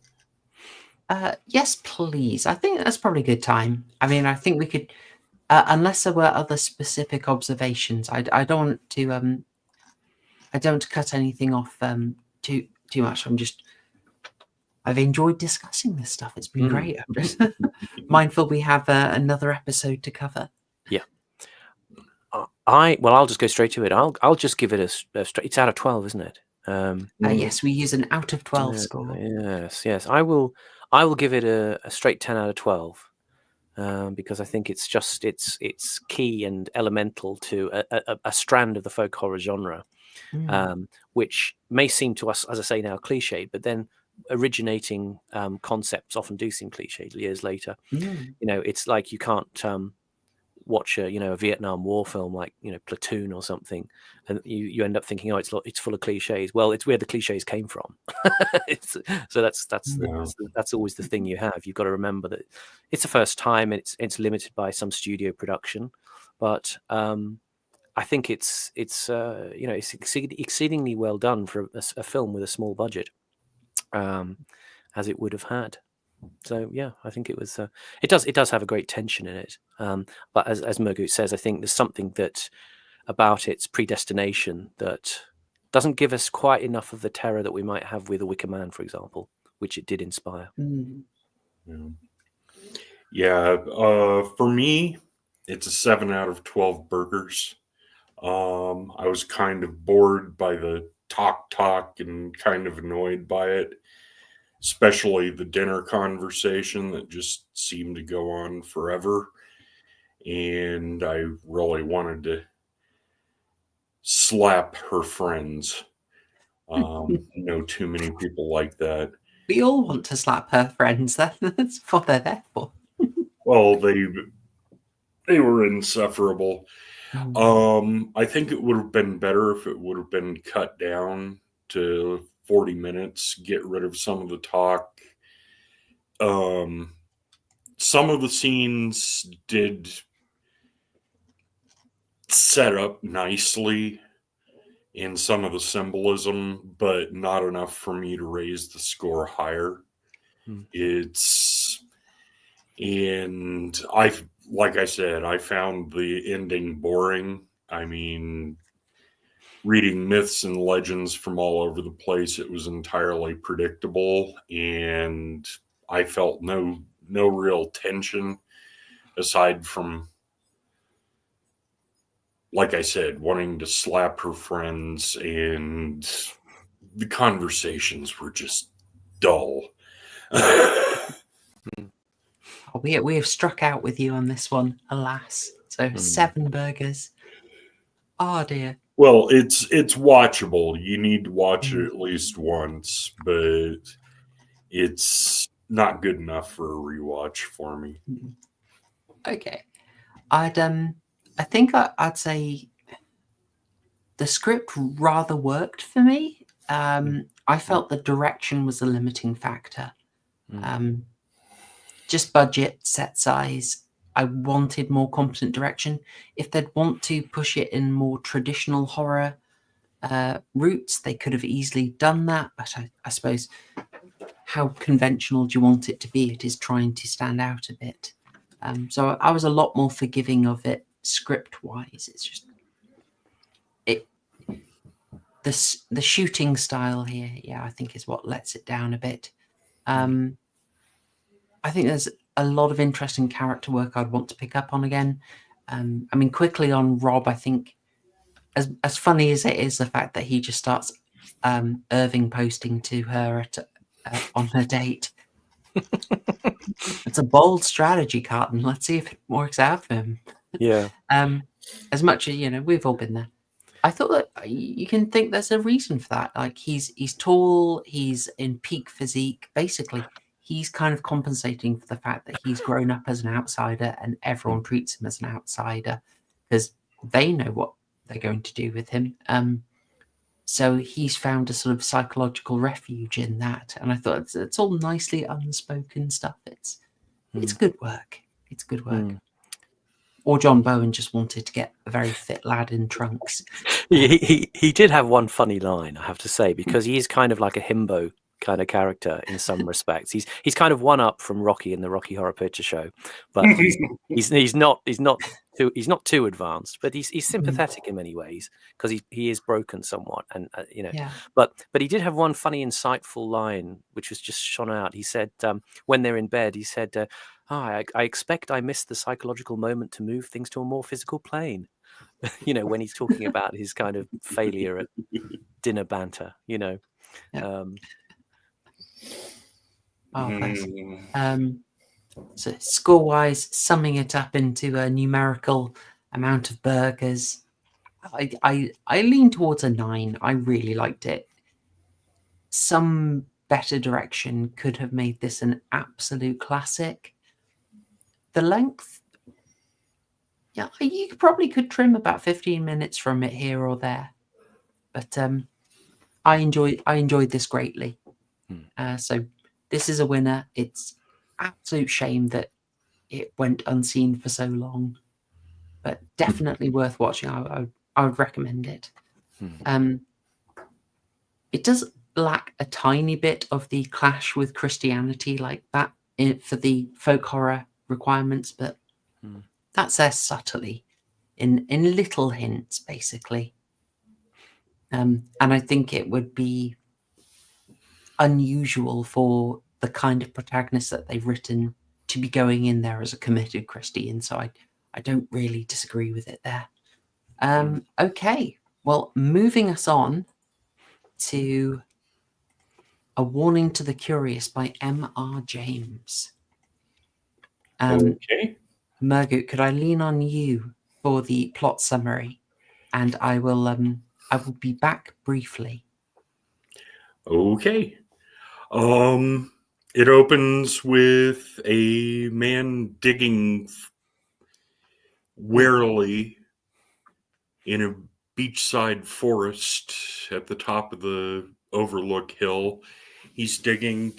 Yes, please. I think that's probably a good time. I mean, I think we could, unless there were other specific observations. I don't want to. I don't want to cut anything off too much. I've enjoyed discussing this stuff. It's been great. I'm just mindful we have another episode to cover. Yeah. I'll just go straight to it. I'll just give it a straight. It's out of 12, isn't it? Yes, we use an out of 12 score. Yes. I will give it a straight 10 out of 12. because I think it's key and elemental to a strand of the folk horror genre, which may seem to us, as I say now, cliched, but then originating concepts often do seem cliched years later. It's like you can't watch a Vietnam War film like Platoon or something, and you end up thinking, oh, it's full of cliches. Well, it's where the cliches came from. So that's always the thing you have. You've got to remember that it's the first time, and it's limited by some studio production, but I think it's exceedingly well done for a film with a small budget, as it would have had. So yeah, I think it was. It does have a great tension in it. But as Murgoot says, I think there's something that about its predestination that doesn't give us quite enough of the terror that we might have with A Wicker Man, for example, which it did inspire. Yeah. For me, it's a 7 out of 12 burgers. I was kind of bored by the talk and kind of annoyed by it, especially the dinner conversation that just seemed to go on forever. And I really wanted to slap her friends. No too many people like that. We all want to slap her friends. That's what they're there for. Well, they were insufferable. I think it would have been better if it would have been cut down to 40 minutes, get rid of some of the talk. Some of the scenes did set up nicely in some of the symbolism, but not enough for me to raise the score higher. Like I said, I found the ending boring. I mean, reading myths and legends from all over the place, it was entirely predictable, and I felt no real tension aside from, like I said, wanting to slap her friends, and the conversations were just dull. We have struck out with you on this one, alas. So 7 burgers. Oh dear. Well, it's watchable. You need to watch it at least once, but it's not good enough for a rewatch for me. Okay. I think I'd say the script rather worked for me. I felt the direction was a limiting factor. Just budget, set size. I wanted more competent direction. If they'd want to push it in more traditional horror routes, they could have easily done that. But I suppose, how conventional do you want it to be? It is trying to stand out a bit. So I was a lot more forgiving of it script-wise. It's just the shooting style here, I think is what lets it down a bit. I think there's a lot of interesting character work I'd want to pick up on again. I mean, quickly on Rob, I think as funny as it is, the fact that he just starts Irving posting to her on her date. It's a bold strategy, Carton. Let's see if it works out for him. Yeah. As much as we've all been there. I thought that you can think there's a reason for that. Like he's tall, he's in peak physique. Basically, he's kind of compensating for the fact that he's grown up as an outsider and everyone treats him as an outsider because they know what they're going to do with him. So he's found a sort of psychological refuge in that. And I thought it's all nicely unspoken stuff. It's good work. It's good work. Or John Bowen just wanted to get a very fit lad in trunks. He did have one funny line, I have to say, because he is kind of like a himbo kind of character in some respects. He's kind of one up from Rocky in the Rocky Horror Picture Show, but he's not too advanced. But he's sympathetic in many ways because he is broken somewhat, and But he did have one funny, insightful line which was just shone out. He said when they're in bed, he said, I expect I missed the psychological moment to move things to a more physical plane. When he's talking about his kind of failure at dinner banter. So score-wise, summing it up into a numerical amount of burgers, I lean towards a 9. I really liked it. Some better direction could have made this an absolute classic. The length, yeah, you probably could trim about 15 minutes from it here or there, but I enjoyed this greatly. So this is a winner. It's absolute shame that it went unseen for so long, but definitely worth watching. I would recommend it. It does lack a tiny bit of the clash with Christianity like that for the folk horror requirements, but that's there subtly in little hints, basically. And I think it would be unusual for the kind of protagonist that they've written to be going in there as a committed Christian. So I don't really disagree with it there. Okay, well, moving us on to A Warning to the Curious by M.R. James. Okay. Murgoot, could I lean on you for the plot summary? And I will be back briefly. Okay. It opens with a man digging warily in a beachside forest at the top of the overlook hill. He's digging,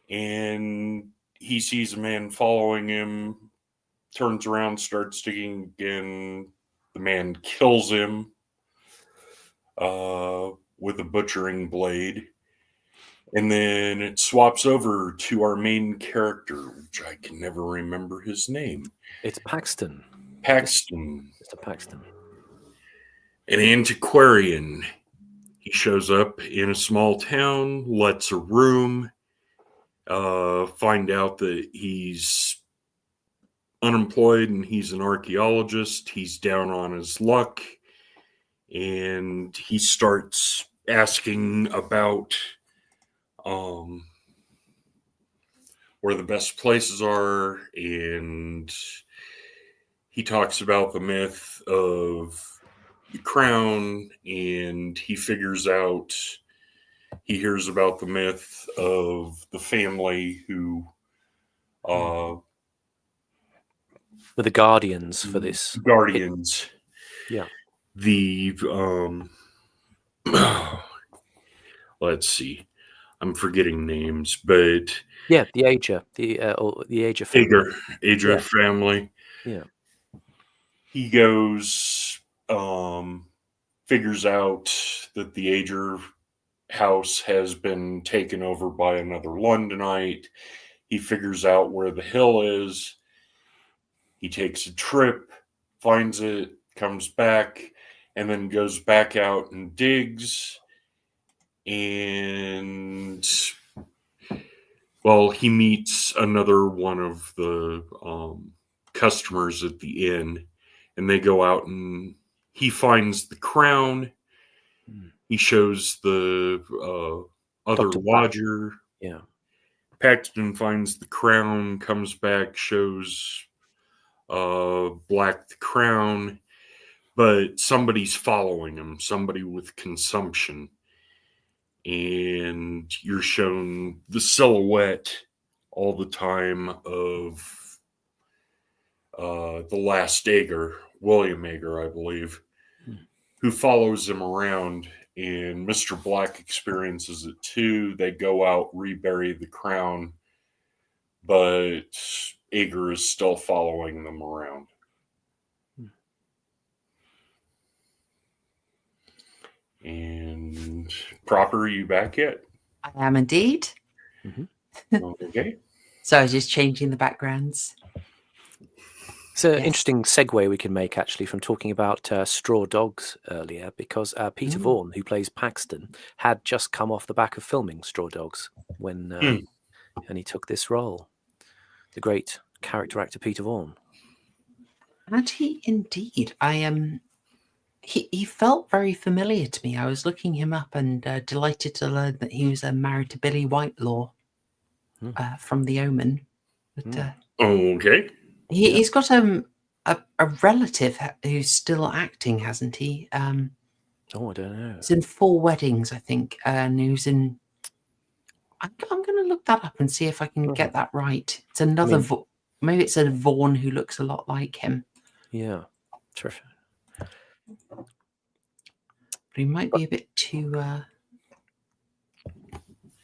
and he sees a man following him, turns around, starts digging again. The man kills him with a butchering blade. And then it swaps over to our main character, which I can never remember his name. It's Paxton. Paxton. Mr. Paxton. An antiquarian. He shows up in a small town, lets a room, find out that he's unemployed and he's an archaeologist. He's down on his luck, and he starts asking about where the best places are, and he talks about the myth of the crown, and he hears about the myth of the family who were the guardians for this. Guardians. Yeah. The let's see. I'm forgetting names, but yeah, the Ager, the Ager family. Ager family. Yeah. He goes, figures out that the Ager house has been taken over by another Londonite. He figures out where the hill is. He takes a trip, finds it, comes back, and then goes back out and digs. And, well, he meets another one of the customers at the inn, and they go out and he finds the crown. He shows the other Dr. lodger. Yeah. Paxton finds the crown, comes back, shows Black the crown, but somebody's following him, somebody with consumption. And you're shown the silhouette all the time of the last Ager, William Ager, I believe, who follows him around. And Mr. Black experiences it too. They go out, rebury the crown, but Ager is still following them around. And Proper, are you back yet? I am indeed. Okay. So I was just changing the backgrounds. It's an interesting segue we can make, actually, from talking about Straw Dogs earlier, because Peter Vaughan, who plays Paxton, had just come off the back of filming Straw Dogs when and he took this role. The great character actor Peter Vaughan. And he indeed. He felt very familiar to me. I was looking him up and delighted to learn that he was married to Billy Whitelaw from The Omen. But Okay. he's got a relative who's still acting, hasn't he? Oh, I don't know. He's in 4 Weddings, I think, and who's in. I'm going to look that up and see if I can get that right. It's another. Maybe it's a Vaughan who looks a lot like him. Yeah, terrific. But he might be a bit too.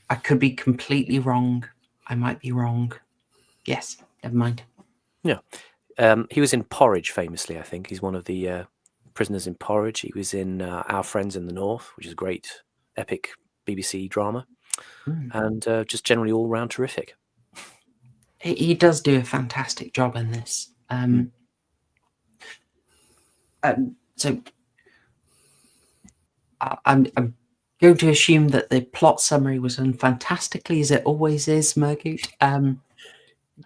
I could be completely wrong. I might be wrong. Yes, never mind. Yeah. He was in Porridge famously, I think. He's one of the prisoners in Porridge. He was in Our Friends in the North, which is a great, epic BBC drama. And just generally all round terrific. He does do a fantastic job in this. So I'm going to assume that the plot summary was done fantastically, as it always is, Murgoot.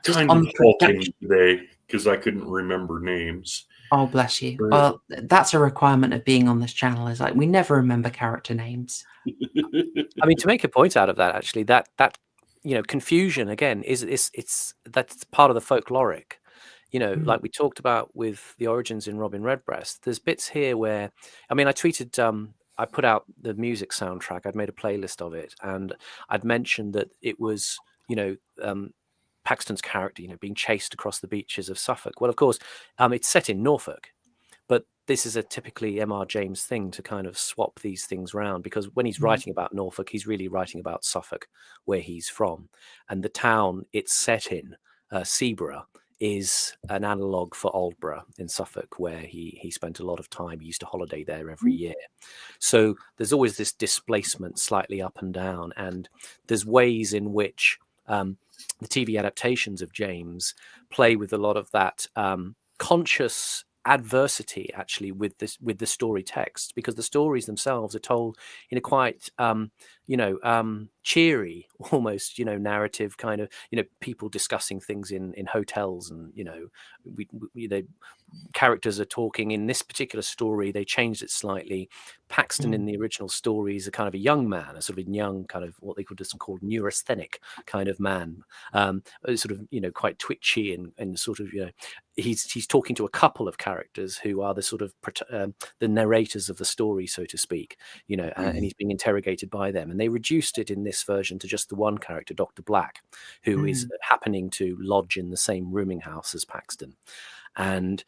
Just Kind on of the halting production. today because I couldn't remember names. Oh, bless you. Right. Well, that's a requirement of being on this channel. Is like we never remember character names. I mean, to make a point out of that, actually, that confusion again that's part of the folkloric. Like we talked about with the origins in Robin Redbreast. There's bits here where, I mean, I tweeted, I put out the music soundtrack. I'd made a playlist of it, and I'd mentioned that it was, Paxton's character, being chased across the beaches of Suffolk. Well, of course, it's set in Norfolk. But this is a typically M.R. James thing to kind of swap these things around, because when he's writing about Norfolk, he's really writing about Suffolk, where he's from. And the town it's set in, Seaborough, is an analogue for Aldborough in Suffolk, where he spent a lot of time. He used to holiday there every year. So there's always this displacement slightly up and down. And there's ways in which the TV adaptations of James play with a lot of that conscious adversity actually with the story text, because the stories themselves are told in a quite cheery, almost narrative kind of people discussing things in hotels, and characters are talking. In this particular story they changed it slightly. Paxton in the original story is a kind of a young man, a sort of young kind of what they could just call neurasthenic kind of man, sort of quite twitchy and sort of he's talking to a couple of characters who are the sort of the narrators of the story, so to speak, and he's being interrogated by them. And they reduced it in this version to just the one character, Dr. Black, who is happening to lodge in the same rooming house as Paxton. And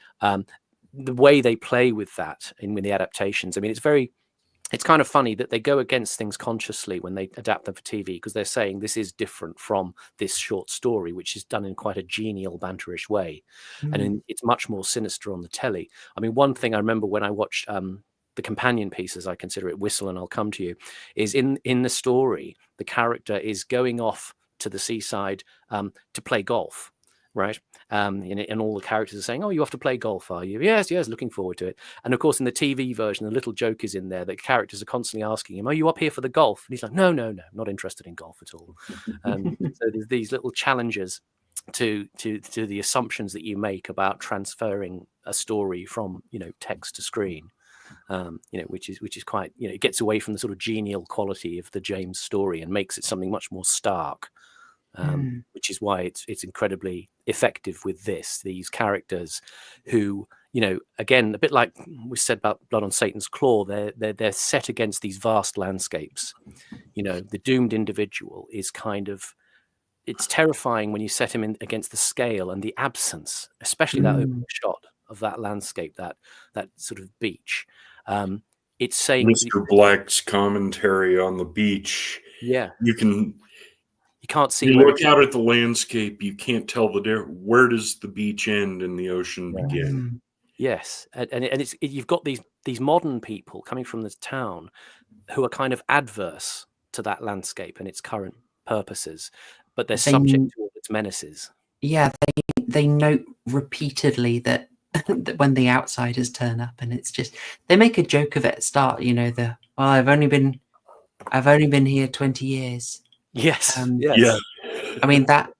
the way they play with that in the adaptations, I mean, it's kind of funny that they go against things consciously when they adapt them for TV, because they're saying this is different from this short story, which is done in quite a genial, banterish way. And it's much more sinister on the telly. I mean, one thing I remember when I watched the companion piece, as I consider it, Whistle and I'll Come to You, is in the story, the character is going off to the seaside to play golf. Right. And all the characters are saying, "Oh, you have to play golf, are you?" Yes, looking forward to it. And of course, in the TV version, the little joke is in there that characters are constantly asking him, "Are you up here for the golf?" And he's like, No, not interested in golf at all. So there's these little challenges to the assumptions that you make about transferring a story from text to screen. Which is quite, it gets away from the sort of genial quality of the James story and makes it something much more stark. Which is why it's incredibly effective with these characters who, again, a bit like we said about Blood on Satan's Claw, they're set against these vast landscapes. The doomed individual is kind of, it's terrifying when you set him in against the scale and the absence, especially that opening shot of that landscape, that sort of beach. It's saying Mr. Black's commentary on the beach. Yeah, you can't see. You look out at the landscape, you can't tell where does the beach end and the ocean begin. Yes, and you've got these modern people coming from the town who are kind of adverse to that landscape and its current purposes, but they're subject to all its menaces. Yeah, they note repeatedly that when the outsiders turn up, and it's just, they make a joke of it at the start. I've only been here 20 years. Yes. Yeah. I mean, that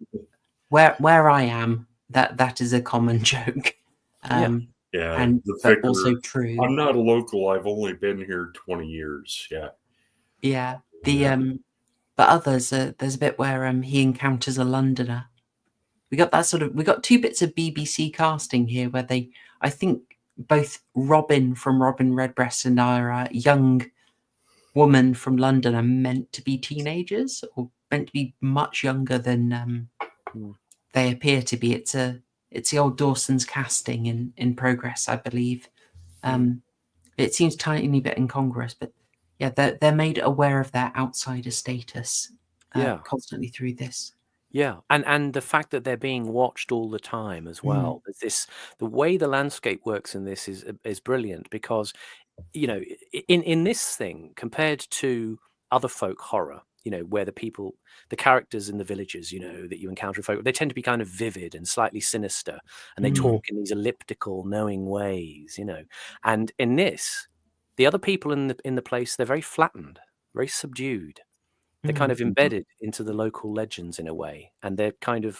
where I am, that is a common joke. And but also true. I'm not a local. I've only been here 20 years. But others, there's a bit where he encounters a Londoner, we got two bits of BBC casting here where I think both Robin from Robin Redbreast and our young woman from London are meant to be teenagers or meant to be much younger than they appear to be. It's the old Dawson's casting in progress, I believe. It seems a tiny bit incongruous, but yeah, they're made aware of their outsider status constantly through this. Yeah, and the fact that they're being watched all the time as well. The way the landscape works in this is brilliant because, in this thing compared to other folk horror, where the characters in the villages, that you encounter in folk, they tend to be kind of vivid and slightly sinister, and they talk in these elliptical, knowing ways, And in this, the other people in the place, they're very flattened, very subdued. They're kind of embedded into the local legends in a way, and they're kind of,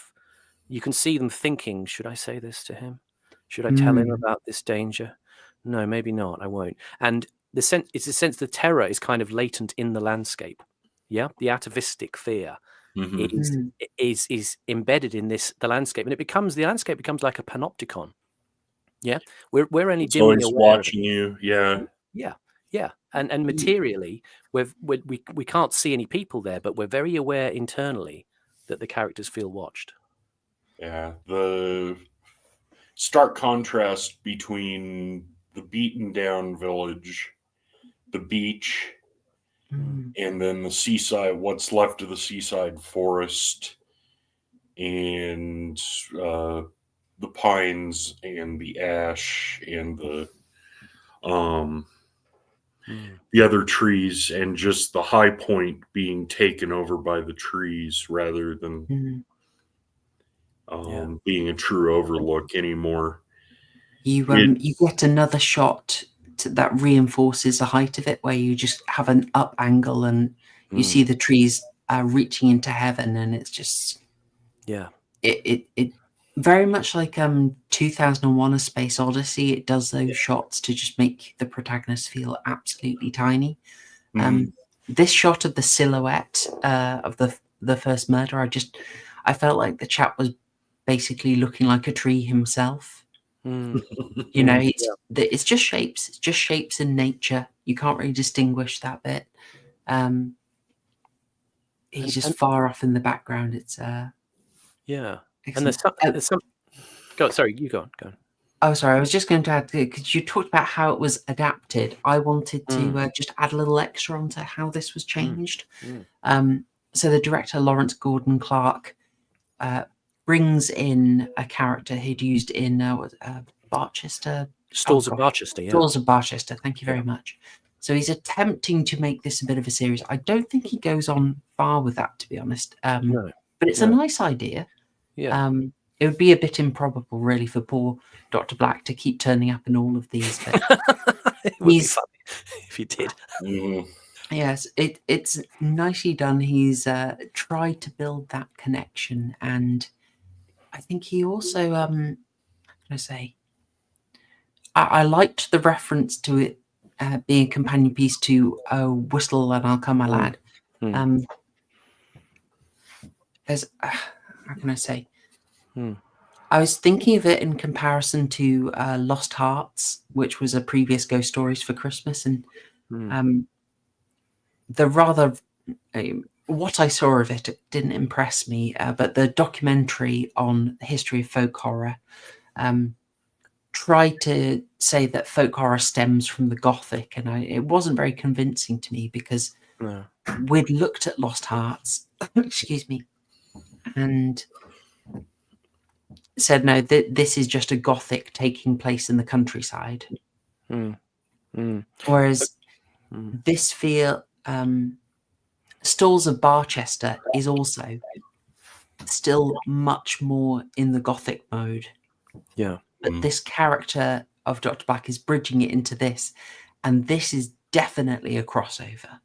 you can see them thinking, should I say this to him? Should I tell him about this danger? No, maybe not. I won't. And it's a sense the terror is kind of latent in the landscape. Yeah, the atavistic fear is embedded in the landscape, and the landscape becomes like a panopticon. Yeah, we're only dimly always aware watching you. Yeah. Yeah, and materially, we can't see any people there, but we're very aware internally that the characters feel watched. Yeah, the stark contrast between the beaten down village, the beach, and then the seaside, what's left of the seaside forest, and the pines and the ash and the other trees, and just the high point being taken over by the trees rather than being a true overlook anymore. You get another shot that reinforces the height of it, where you just have an up angle and you see the trees reaching into heaven, and it's just it very much like 2001: A Space Odyssey. It does those shots to just make the protagonist feel absolutely tiny. This shot of the silhouette of the first murder, I felt like the chap was basically looking like a tree himself. It's just shapes. It's just shapes in nature. You can't really distinguish that bit. He's just far off in the background. It's And there's some. Go. Sorry, you go on. Go on. Oh, sorry. I was just going to add, because you talked about how it was adapted. I wanted to just add a little extra onto how this was changed. So the director, Lawrence Gordon Clark, brings in a character he'd used in Barchester. Stalls of Barchester, yeah. Stalls of Barchester, thank you very much. So he's attempting to make this a bit of a series. I don't think he goes on far with that, to be honest. No. But it's a nice idea. Yeah. It would be a bit improbable, really, for poor Dr. Black to keep turning up in all of these. But it would be funny if he did. Yes, it's nicely done. He's tried to build that connection, and I think he also, I liked the reference to it being a companion piece to Whistle and I'll Come, My Lad. There's, how can I say? I was thinking of it in comparison to Lost Hearts, which was a previous Ghost Stories for Christmas, and the rather what I saw of it didn't impress me. But the documentary on the history of folk horror tried to say that folk horror stems from the Gothic, and it wasn't very convincing to me because we'd looked at Lost Hearts, excuse me, and said no, this is just a Gothic taking place in the countryside. Whereas this Stalls of Barchester is also still much more in the Gothic mode. Yeah. But this character of Dr. Black is bridging it into this, and this is definitely a crossover.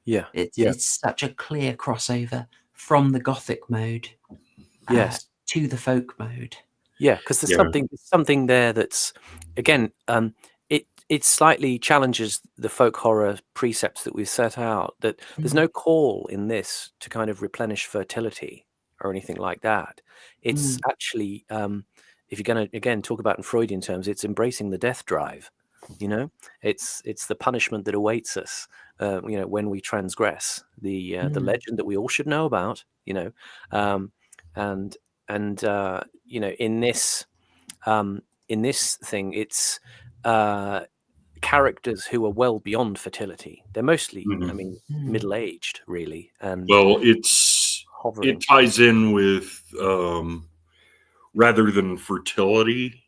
Yeah. It's such a clear crossover from the Gothic mode to the folk mode. Yeah, because there's something there that's, again, it slightly challenges the folk horror precepts that we've set out, that there's no call in this to kind of replenish fertility, or anything like that. It's actually, if you're going to again talk about in Freudian terms, it's embracing the death drive. You know, it's the punishment that awaits us. You know, when we transgress the legend that we all should know about. You know, and you know, in this thing, it's characters who are well beyond fertility. They're mostly, I mean, middle-aged, really, and Well, hovering. it ties in with rather than fertility,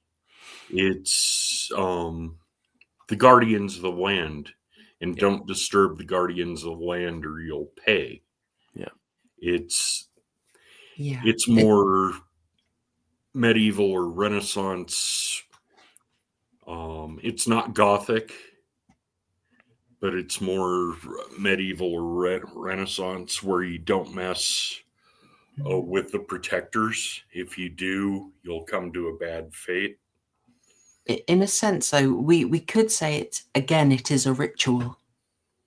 it's the guardians of the land, and don't disturb the guardians of the land or you'll pay. Yeah. It's more medieval or Renaissance. It's not Gothic, but it's more medieval or Renaissance, where you don't mess with the protectors. If you do, you'll come to a bad fate. In a sense, though, we could say it is a ritual.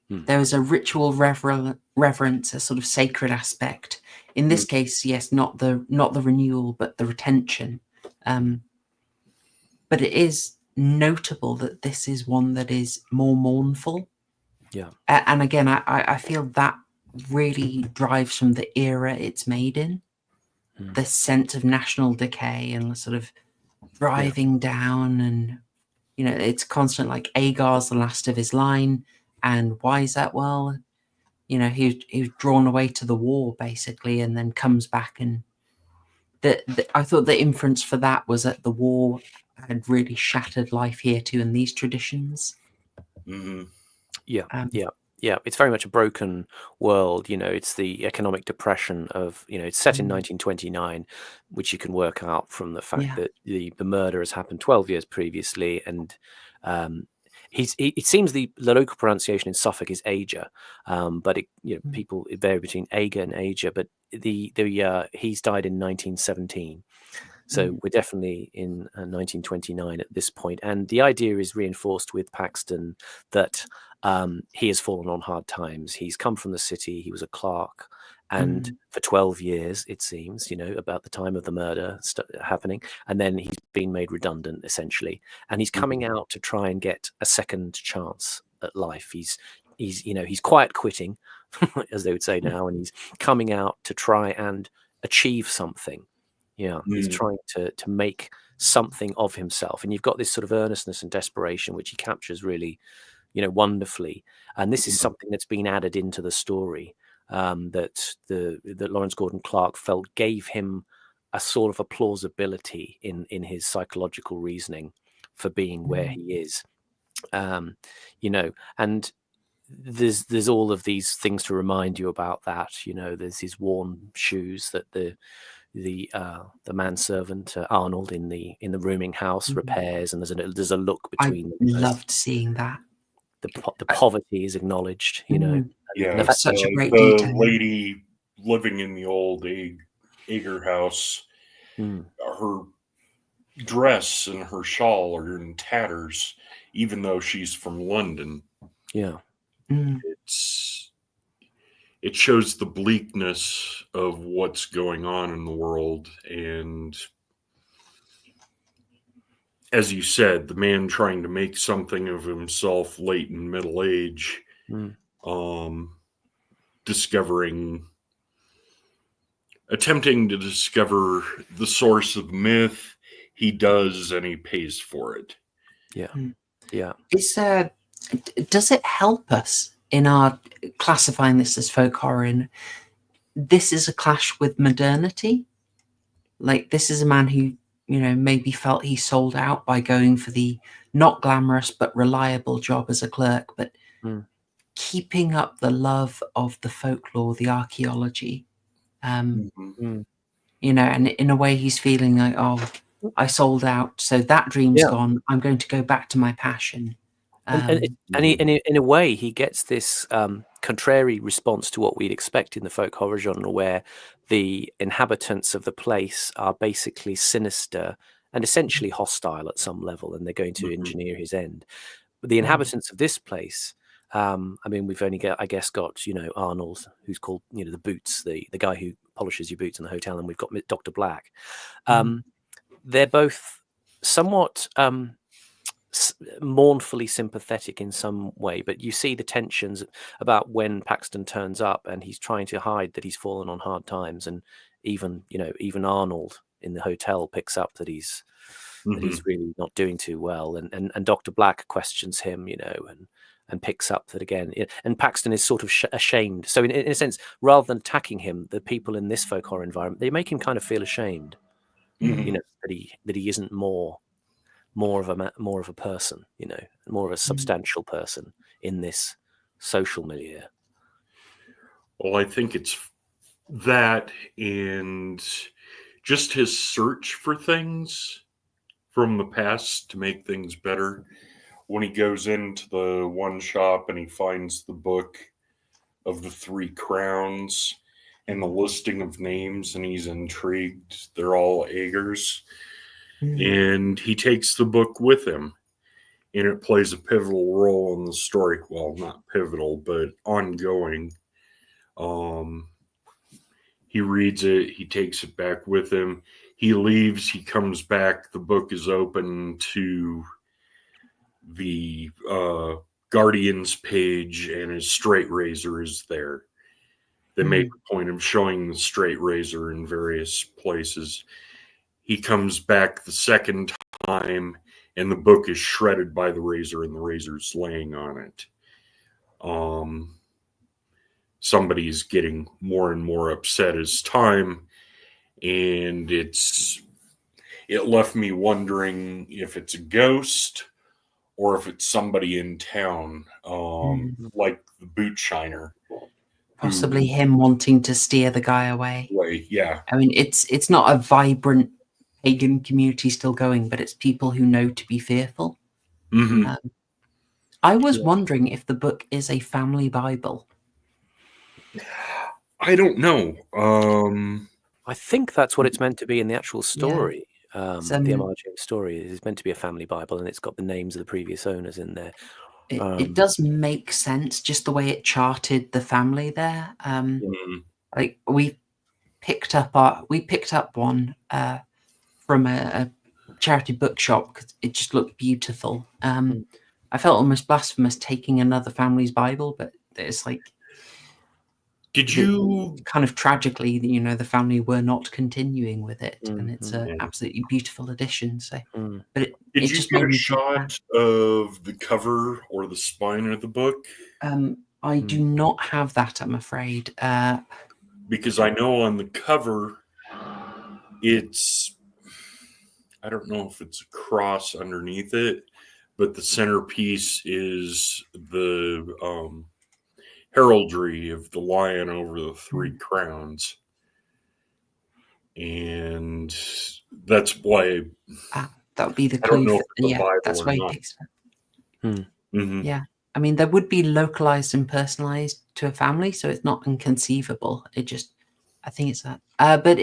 There is a ritual reverence, a sort of sacred aspect. In this case, yes, not the renewal, but the retention. But it is notable that this is one that is more mournful. Yeah. And again, I feel that really drives from the era it's made in. The sense of national decay and the sort of driving down, and you know, it's constant, like Agar's the last of his line, and why is that? Well, you know, he was drawn away to the war basically, and then comes back, and I thought the inference for that was that the war had really shattered life here too in these traditions. Yeah, it's very much a broken world. You know, it's the economic depression of, you know, it's set in 1929, which you can work out from the fact that the murder has happened 12 years previously, and it seems the local pronunciation in Suffolk is Ager, but people vary between Ager and Ager, but he's died in 1917. So we're definitely in 1929 at this point. And the idea is reinforced with Paxton that he has fallen on hard times. He's come from the city. He was a clerk. And for 12 years, it seems, you know, about the time of the murder happening. And then he's been made redundant, essentially. And he's coming out to try and get a second chance at life. He's quiet quitting, as they would say now. And he's coming out to try and achieve something. Yeah, he's trying to make something of himself, and you've got this sort of earnestness and desperation, which he captures really, you know, wonderfully. And this is something that's been added into the story that Lawrence Gordon Clark felt gave him a sort of a plausibility in his psychological reasoning for being where he is. You know, and there's all of these things to remind you about that. You know, there's his worn shoes that the manservant Arnold in the rooming house repairs, and there's a look between them. Loved seeing that. The poverty is acknowledged, you know. Yeah, such a great the detail. lady living in the old Ager house, her dress and her shawl are in tatters, even though she's from London. Yeah. It shows the bleakness of what's going on in the world. And as you said, the man trying to make something of himself late in middle age, attempting to discover the source of myth. He does, and he pays for it. Yeah. Does it help us in our classifying this as folk horror? And this is a clash with modernity. Like, this is a man who, you know, maybe felt he sold out by going for the not glamorous but reliable job as a clerk, but keeping up the love of the folklore, the archaeology. You know, and in a way he's feeling like, oh, I sold out, so that dream's gone. I'm going to go back to my passion. And in a way, he gets this contrary response to what we'd expect in the folk horror genre, where the inhabitants of the place are basically sinister and essentially hostile at some level, and they're going to engineer his end. But the inhabitants of this place, I mean, we've only got, you know, Arnold, who's called, you know, the Boots, the guy who polishes your boots in the hotel, and we've got Dr. Black. They're both somewhat mournfully sympathetic in some way, but you see the tensions about when Paxton turns up and he's trying to hide that he's fallen on hard times, and even Arnold in the hotel picks up that he's really not doing too well, and Dr. Black questions him, and picks up that again, and Paxton is sort of ashamed. So in a sense, rather than attacking him, the people in this folk horror environment, they make him kind of feel ashamed, that he isn't more of a person, more of a substantial person in this social milieu. Well, I think it's that, and just his search for things from the past to make things better. When he goes into the one shop and he finds the book of the 3 crowns and the listing of names, and he's intrigued. They're all Aegers. And he takes the book with him, and it plays a pivotal role in the story. Well, not pivotal, but ongoing. He reads it, he takes it back with him. He leaves, he comes back, the book is open to the Guardians page, and his straight razor is there. They make a point of showing the straight razor in various places. He comes back the second time, and the book is shredded by the razor, and the razor's laying on it. Somebody's getting more and more upset as time, and it left me wondering if it's a ghost or if it's somebody in town, like the boot shiner. Possibly him wanting to steer the guy away. Yeah. I mean, it's not a vibrant pagan community still going, but it's people who know to be fearful. I was wondering if the book is a family Bible. I don't know. I think that's what it's meant to be in the actual story. The Amar James story is meant to be a family Bible, and it's got the names of the previous owners in there. It does make sense, just the way it charted the family there. Like we picked up one from a charity bookshop because it just looked beautiful. I felt almost blasphemous taking another family's Bible, but it's like, did you kind of tragically, the family were not continuing with it, and it's an absolutely beautiful addition. So, but did you just get made a me shot of the cover or the spine of the book? I do not have that, I'm afraid. Because I know on the cover, I don't know if it's a cross underneath it, but the centerpiece is the heraldry of the lion over the 3 crowns. And that's why that would be the I don't clue. know if it's a Bible That's or why he not. picks it up. Yeah. I mean, there would be localized and personalized to a family, so it's not inconceivable. I think it's that. But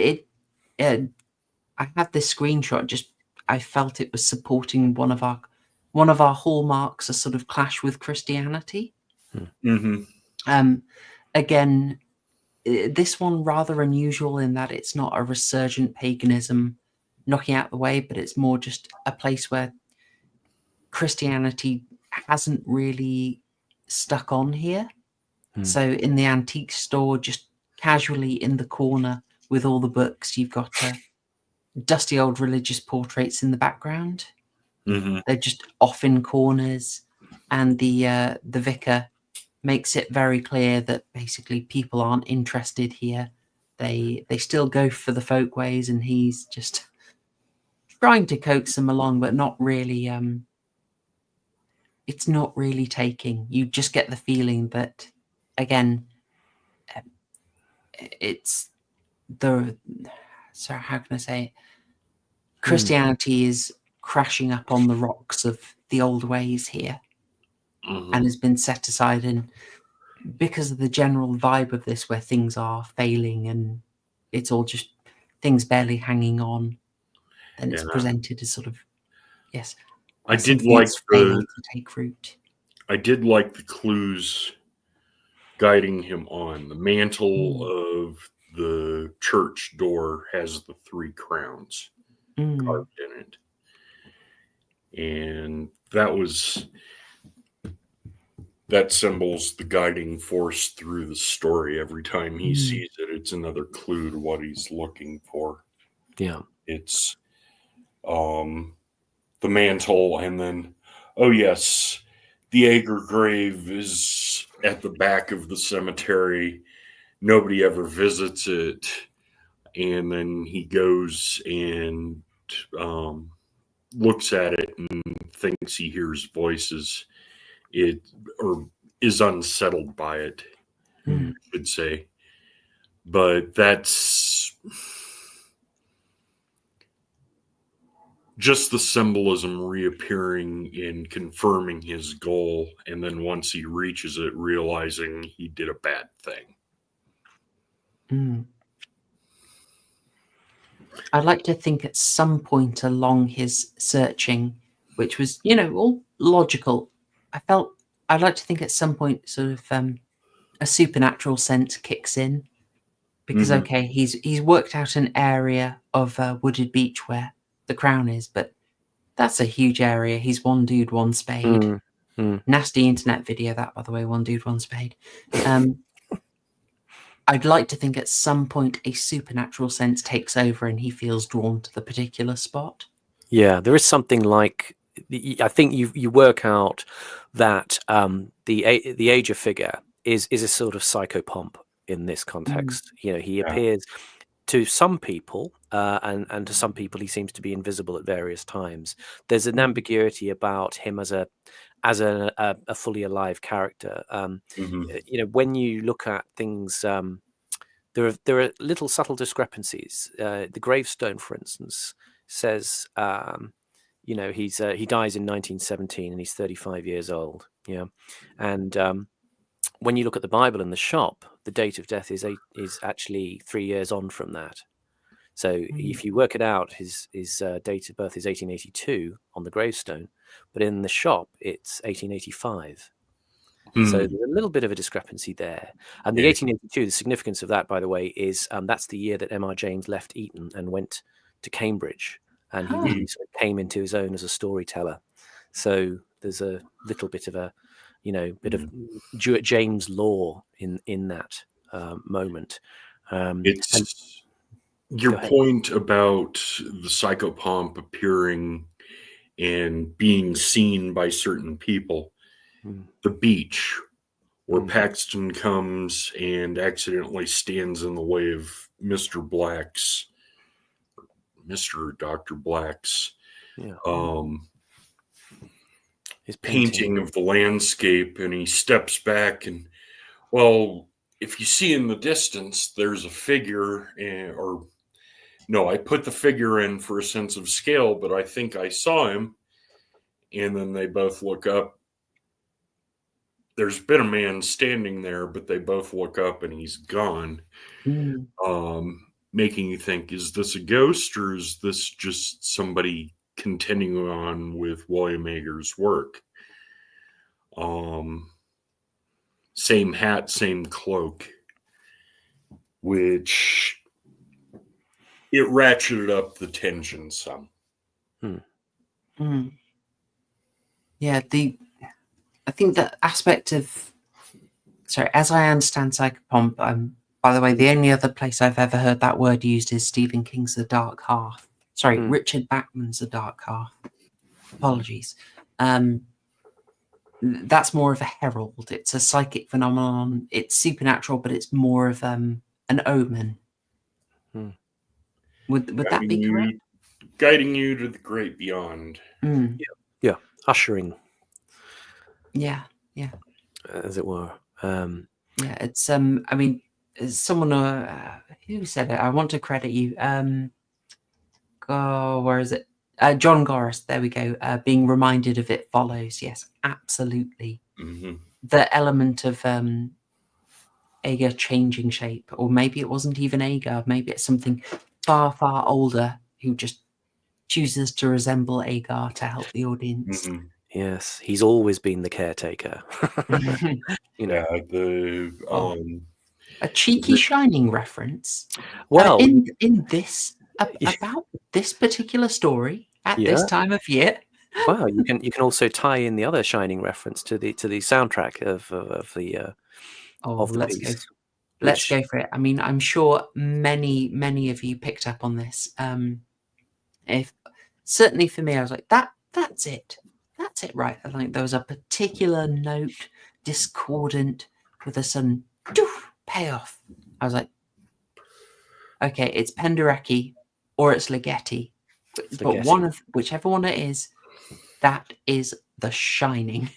I had this screenshot. I felt it was supporting one of our hallmarks, a sort of clash with Christianity. Again, this one rather unusual in that it's not a resurgent paganism knocking out the way, but it's more just a place where Christianity hasn't really stuck on here. So in the antique store, just casually in the corner with all the books, you've got dusty old religious portraits in the background. They're just off in corners, and the vicar makes it very clear that basically people aren't interested here. They still go for the folk ways, and he's just trying to coax them along, but not really. It's not really taking. You just get the feeling that, again, it's how can I say it? Christianity is crashing up on the rocks of the old ways here, and has been set aside. And because of the general vibe of this, where things are failing and it's all just things barely hanging on, then it's presented as sort of I did like to take root. I did like the clues guiding him on the mantle of the church door has the 3 crowns carved in it. And that symbol's the guiding force through the story. Every time he sees it, it's another clue to what he's looking for. Yeah. It's the mantle, and then, oh yes, the Ager grave is at the back of the cemetery. Nobody ever visits it. And then he goes and looks at it and thinks he hears voices. Or is unsettled by it, I should say. But that's just the symbolism reappearing and confirming his goal, and then once he reaches it, realizing he did a bad thing. I'd like to think at some point along his searching, which was, all logical, I'd like to think at some point sort of a supernatural sense kicks in. Because, okay, he's worked out an area of wooded beach where the crown is, but that's a huge area. He's one dude, one spade. Nasty internet video, that, by the way, one dude, one spade. I'd like to think at some point a supernatural sense takes over and he feels drawn to the particular spot. Yeah, there is something like, I think you work out that the Ager figure is a sort of psychopomp in this context. He appears to some people, and to some people he seems to be invisible at various times. There's an ambiguity about him as a fully alive character. When you look at things, there are little subtle discrepancies. The gravestone, for instance, says he dies in 1917 and he's 35 years old. And when you look at the Bible in the shop, the date of death is actually 3 years on from that. So if you work it out, his date of birth is 1882 on the gravestone, but in the shop it's 1885. So there's a little bit of a discrepancy there. And the 1882, the significance of that, by the way, is that's the year that M.R. James left Eton and went to Cambridge, and he really sort of came into his own as a storyteller. So there's a little bit of a bit of James lore in that moment. It's your point about the psychopomp appearing and being seen by certain people. The beach, where Paxton comes and accidentally stands in the way of Mr. Dr. Black's his painting of the landscape, and he steps back and, well, if you see in the distance, there's a figure, I put the figure in for a sense of scale, but I think I saw him. And then they both look up. There's been a man standing there, but they both look up and he's gone. Making you think, is this a ghost or is this just somebody continuing on with William Ager's work? Same hat, same cloak, which it ratcheted up the tension some. Yeah, I think the aspect of, as I understand psychopomp, by the way, the only other place I've ever heard that word used is Stephen King's The Dark Half. Richard Bachman's The Dark Half. Apologies. That's more of a herald. It's a psychic phenomenon. It's supernatural, but it's more of an omen. Would that be correct? Guiding you to the great beyond. Yeah. Ushering. Yeah. As it were. It's someone who said it. I want to credit you. Where is it? John Gorris. There we go. Being reminded of it follows. Yes, absolutely. The element of Ager changing shape, or maybe it wasn't even Ager. Maybe it's something far, far older who just chooses to resemble Ager to help the audience. Yes, he's always been the caretaker. A cheeky Shining reference. Well, in this about this particular story at this time of year. Wow, you can also tie in the other Shining reference to the soundtrack of the piece. Let's go for it. I mean, I'm sure many of you picked up on this. If certainly for me, I was like, that's it, right? I think there was a particular note discordant with a sudden payoff. I was like, okay, it's Penderecki or it's Ligeti, but whichever one it is, that is The Shining.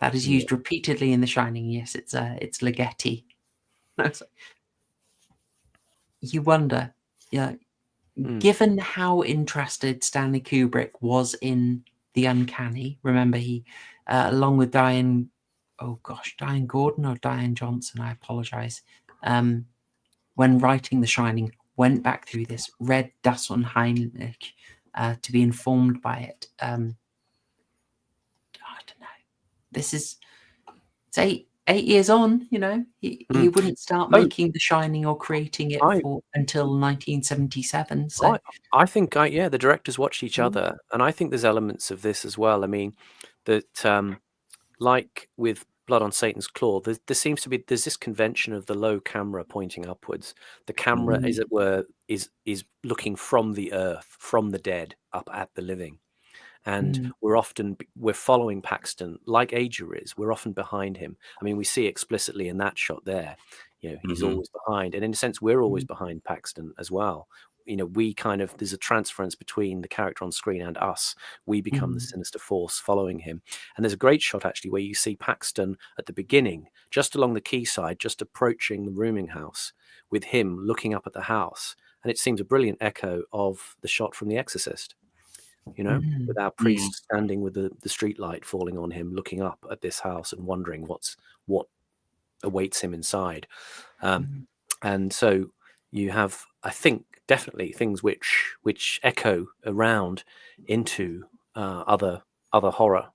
That is used repeatedly in The Shining. Yes, it's Ligeti. You wonder, given how interested Stanley Kubrick was in the uncanny. Remember, he, along with Diane Gordon or Diane Johnson, I apologize, when writing The Shining, went back through this, read Das Unheimliche to be informed by it. I don't know. This is, it's eight years on, he wouldn't start making The Shining or creating it until 1977. So I think the directors watched each other, and I think there's elements of this as well. I mean, that like with Blood on Satan's Claw, there seems to be this convention of the low camera pointing upwards. The camera, as it were, is looking from the earth, from the dead, up at the living. And we're following Paxton like Ager is. We're often behind him. I mean, we see explicitly in that shot there, he's always behind. And in a sense, we're always behind Paxton as well. We there's a transference between the character on screen and us. We become the sinister force following him. And there's a great shot actually where you see Paxton at the beginning, just along the quayside, just approaching the rooming house with him looking up at the house. And it seems a brilliant echo of the shot from The Exorcist. With our priest standing with the street light falling on him, looking up at this house and wondering what awaits him inside. And so you have, I think, definitely things which echo around into other horror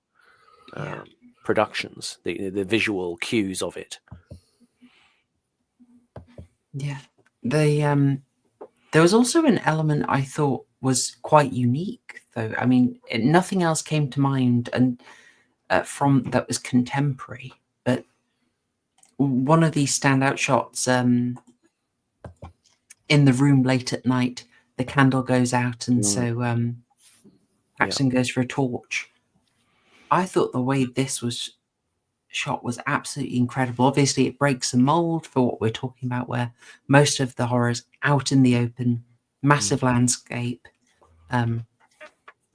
productions, the visual cues of it. Yeah, there was also an element I thought was quite unique, though. I mean, nothing else came to mind, and from that was contemporary. But one of these standout shots, in the room late at night, the candle goes out, and so Paxton goes for a torch. I thought the way this was shot was absolutely incredible. Obviously, it breaks the mold for what we're talking about, where most of the horror's out in the open, massive landscape,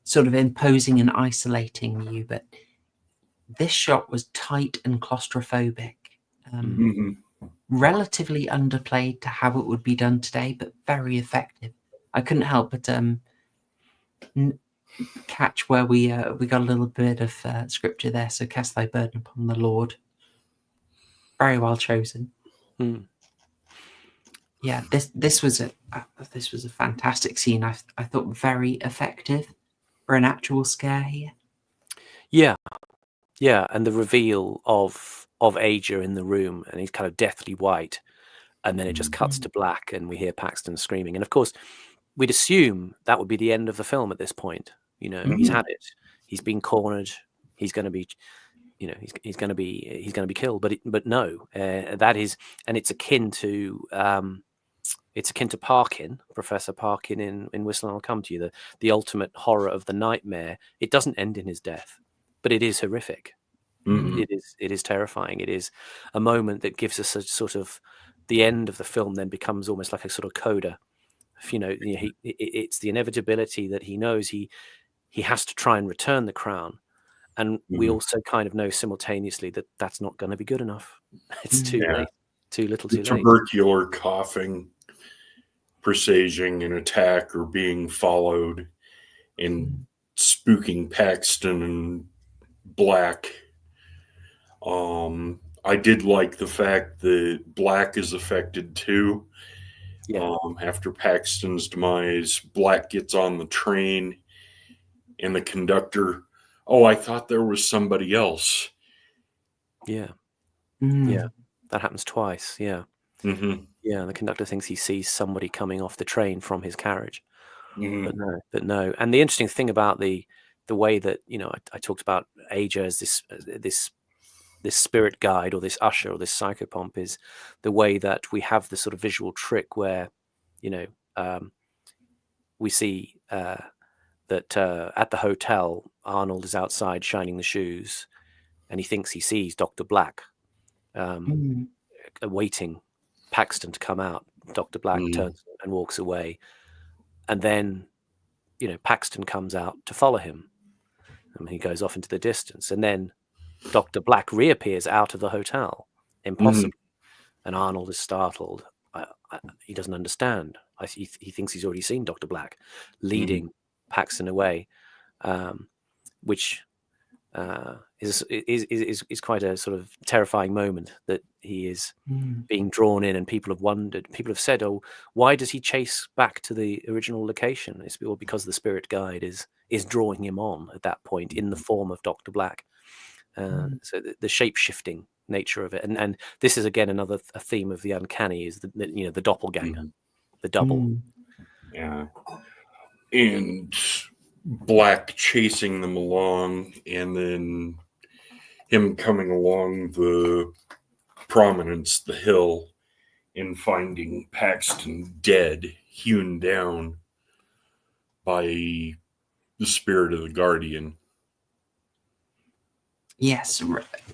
sort of imposing and isolating you. But this shot was tight and claustrophobic, relatively underplayed to how it would be done today, but very effective. I couldn't help but catch where we got a little bit of scripture there. So cast thy burden upon the Lord. Very well chosen. Yeah, this was a fantastic scene. I thought very effective for an actual scare here. Yeah, and the reveal of Ager in the room, and he's kind of deathly white, and then it just cuts to black, and we hear Paxton screaming. And of course, we'd assume that would be the end of the film at this point. He's had it. He's been cornered. He's going to be, he's going to be killed. But no, that is, and it's akin to Parkin, Professor Parkin in Whistle and I'll Come to You. The ultimate horror of the nightmare. It doesn't end in his death, but it is horrific. It is terrifying. It is a moment that gives us a sort of, the end of the film then becomes almost like a sort of coda. It's the inevitability that he knows he has to try and return the crown, and we also kind of know simultaneously that that's not going to be good enough. It's too late, too little, too late. Tubercular coughing, presaging an attack or being followed, and spooking Paxton and Black. I did like the fact that Black is affected too. After Paxton's demise, Black gets on the train, and the conductor, I thought there was somebody else. Yeah, that happens twice. Yeah, Yeah, the conductor thinks he sees somebody coming off the train from his carriage, but no. And the interesting thing about the way that, you know, I talked about Aja as this spirit guide or this usher or this psychopomp, is the way that we have the sort of visual trick where, you know, we see that at the hotel, Arnold is outside shining the shoes, and he thinks he sees Dr. Black awaiting Paxton to come out. Dr. Black turns and walks away, and then, you know, Paxton comes out to follow him, and he goes off into the distance, and then Dr. Black reappears out of the hotel, impossibly, and Arnold is startled. He doesn't understand. He thinks he's already seen Dr. Black leading Paxton away, which is quite a sort of terrifying moment, that he is being drawn in, and people have said, oh, why does he chase back to the original location? It's because the spirit guide is drawing him on at that point in the form of Dr. Black. So the shape-shifting nature of it, and this is again another a theme of the uncanny, is the doppelganger, the double. Yeah, and Black chasing them along, and then him coming along the prominence, the hill, and finding Paxton dead, hewn down by the spirit of the Guardian. Yes.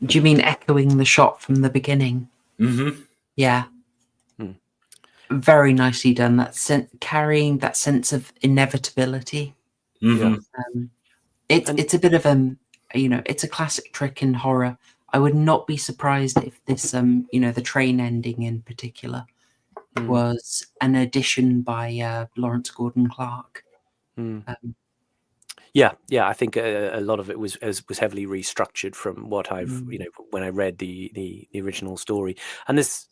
Do you mean echoing the shot from the beginning? Yeah. Very nicely done. That carrying that sense of inevitability. It's a bit of it's a classic trick in horror. I would not be surprised if this the train ending in particular was an addition by Lawrence Gordon Clark. Yeah, I think a lot of it was heavily restructured from what I've when I read the original story. And this,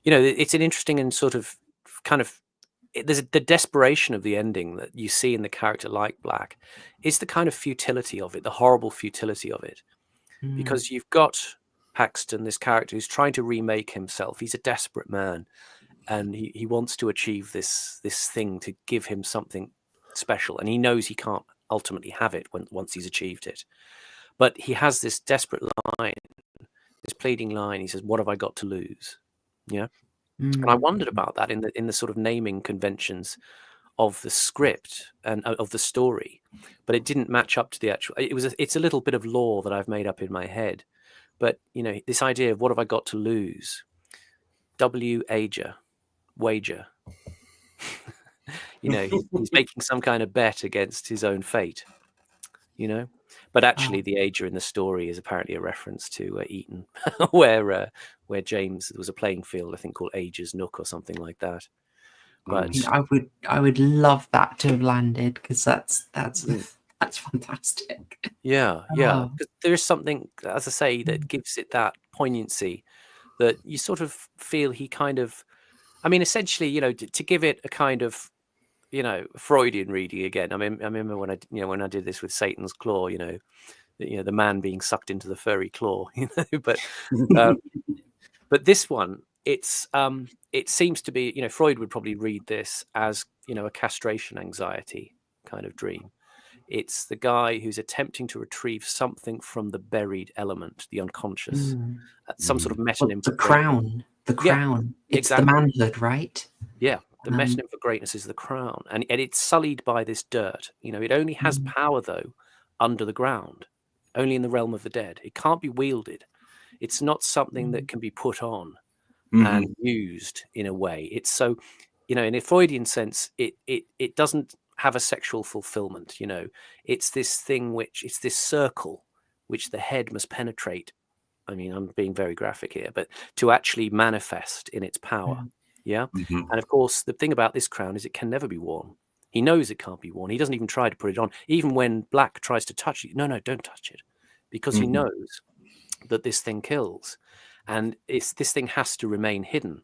it's an interesting and sort of kind of, there's the desperation of the ending that you see in the character like Black is the kind of futility of it, the horrible futility of it, because you've got Paxton, this character who's trying to remake himself. He's a desperate man, and he wants to achieve this thing to give him something special, and he knows he can't ultimately have it once he's achieved it. But he has this desperate line, this pleading line. He says, "What have I got to lose?" Yeah. And I wondered about that in the sort of naming conventions of the script and of the story, but it didn't match up to the actual. It's a little bit of lore that I've made up in my head, but this idea of what have I got to lose? Wager. He's making some kind of bet against his own fate. But actually, the Ager in the story is apparently a reference to Eton, where James, there was a playing field, I think, called Ager's Nook or something like that. But I would love that to have landed, because that's fantastic. Yeah. Because there is something, as I say, that gives it that poignancy that you sort of feel he kind of, I mean, essentially, to give it a kind of, Freudian reading again. I mean, I remember when I did this with Satan's Claw, the man being sucked into the furry claw, but this one, it seems to be, Freud would probably read this as, a castration anxiety kind of dream. It's the guy who's attempting to retrieve something from the buried element, the unconscious, some sort of metonym. The crown. Yeah, it's exactly. The manhood, right? Yeah. The metonym for greatness is the crown, and it's sullied by this dirt. It only has power, though, under the ground, only in the realm of the dead. It can't be wielded. It's not something that can be put on and used in a way. It's so, in a Freudian sense, it doesn't have a sexual fulfillment. It's this thing it's this circle which the head must penetrate. I mean, I'm being very graphic here, but to actually manifest in its power. Yeah. And of course, the thing about this crown is it can never be worn. He knows it can't be worn. He doesn't even try to put it on. Even when Black tries to touch it, no, don't touch it, because he knows that this thing kills, and this thing has to remain hidden.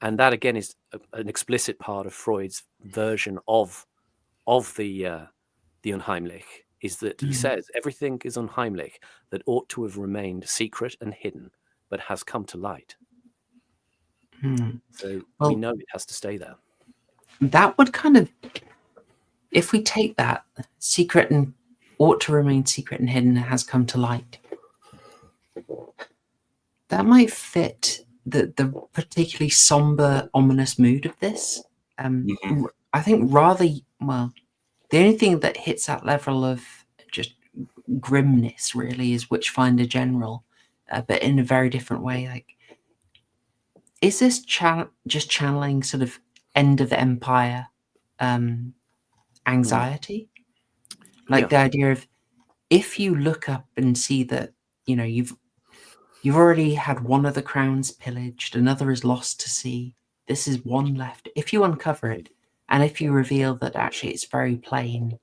And that again is an explicit part of Freud's version of the unheimlich, is that he says everything is unheimlich that ought to have remained secret and hidden, but has come to light. So we Well, know it has to stay there. that would kind of, if we take that secret and ought to remain secret and hidden has come to light, that might fit the particularly somber, ominous mood of this. I think rather, well, the only thing that hits that level of just grimness really is Witchfinder General, but in a very different way. Like, is this just channeling sort of end of the empire anxiety? Like the idea of, if you look up and see that, you know, you've already had one of the crowns pillaged, another is lost to sea, this is one left. If you uncover it, and if you reveal that actually it's very plain,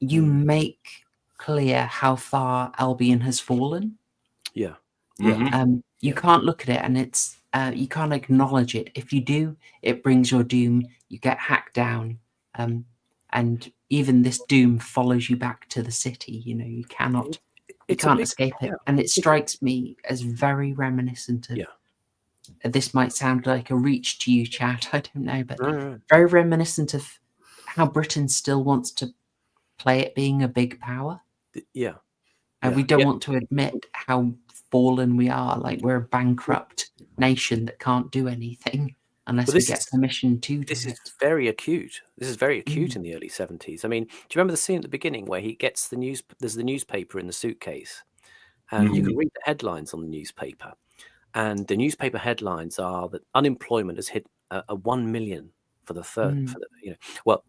you make clear how far Albion has fallen. Yeah. You can't look at it and it's you can't acknowledge it. If you do, it brings your doom. You get hacked down, and even this doom follows you back to the city. You know, you can't escape it. And it strikes me as very reminiscent of. This might sound like a reach to you, chat. I don't know, but very reminiscent of how Britain still wants to play it being a big power. And we don't want to admit how fallen we are. Like, we're a bankrupt nation that can't do anything unless we get permission to do This it. is very acute. This is very acute in the early 70s. I mean, do you remember the scene at the beginning where he gets the news? There's the newspaper in the suitcase, and you can read the headlines on the newspaper. And the newspaper headlines are that unemployment has hit a 1 million for the third. For the, you know, well,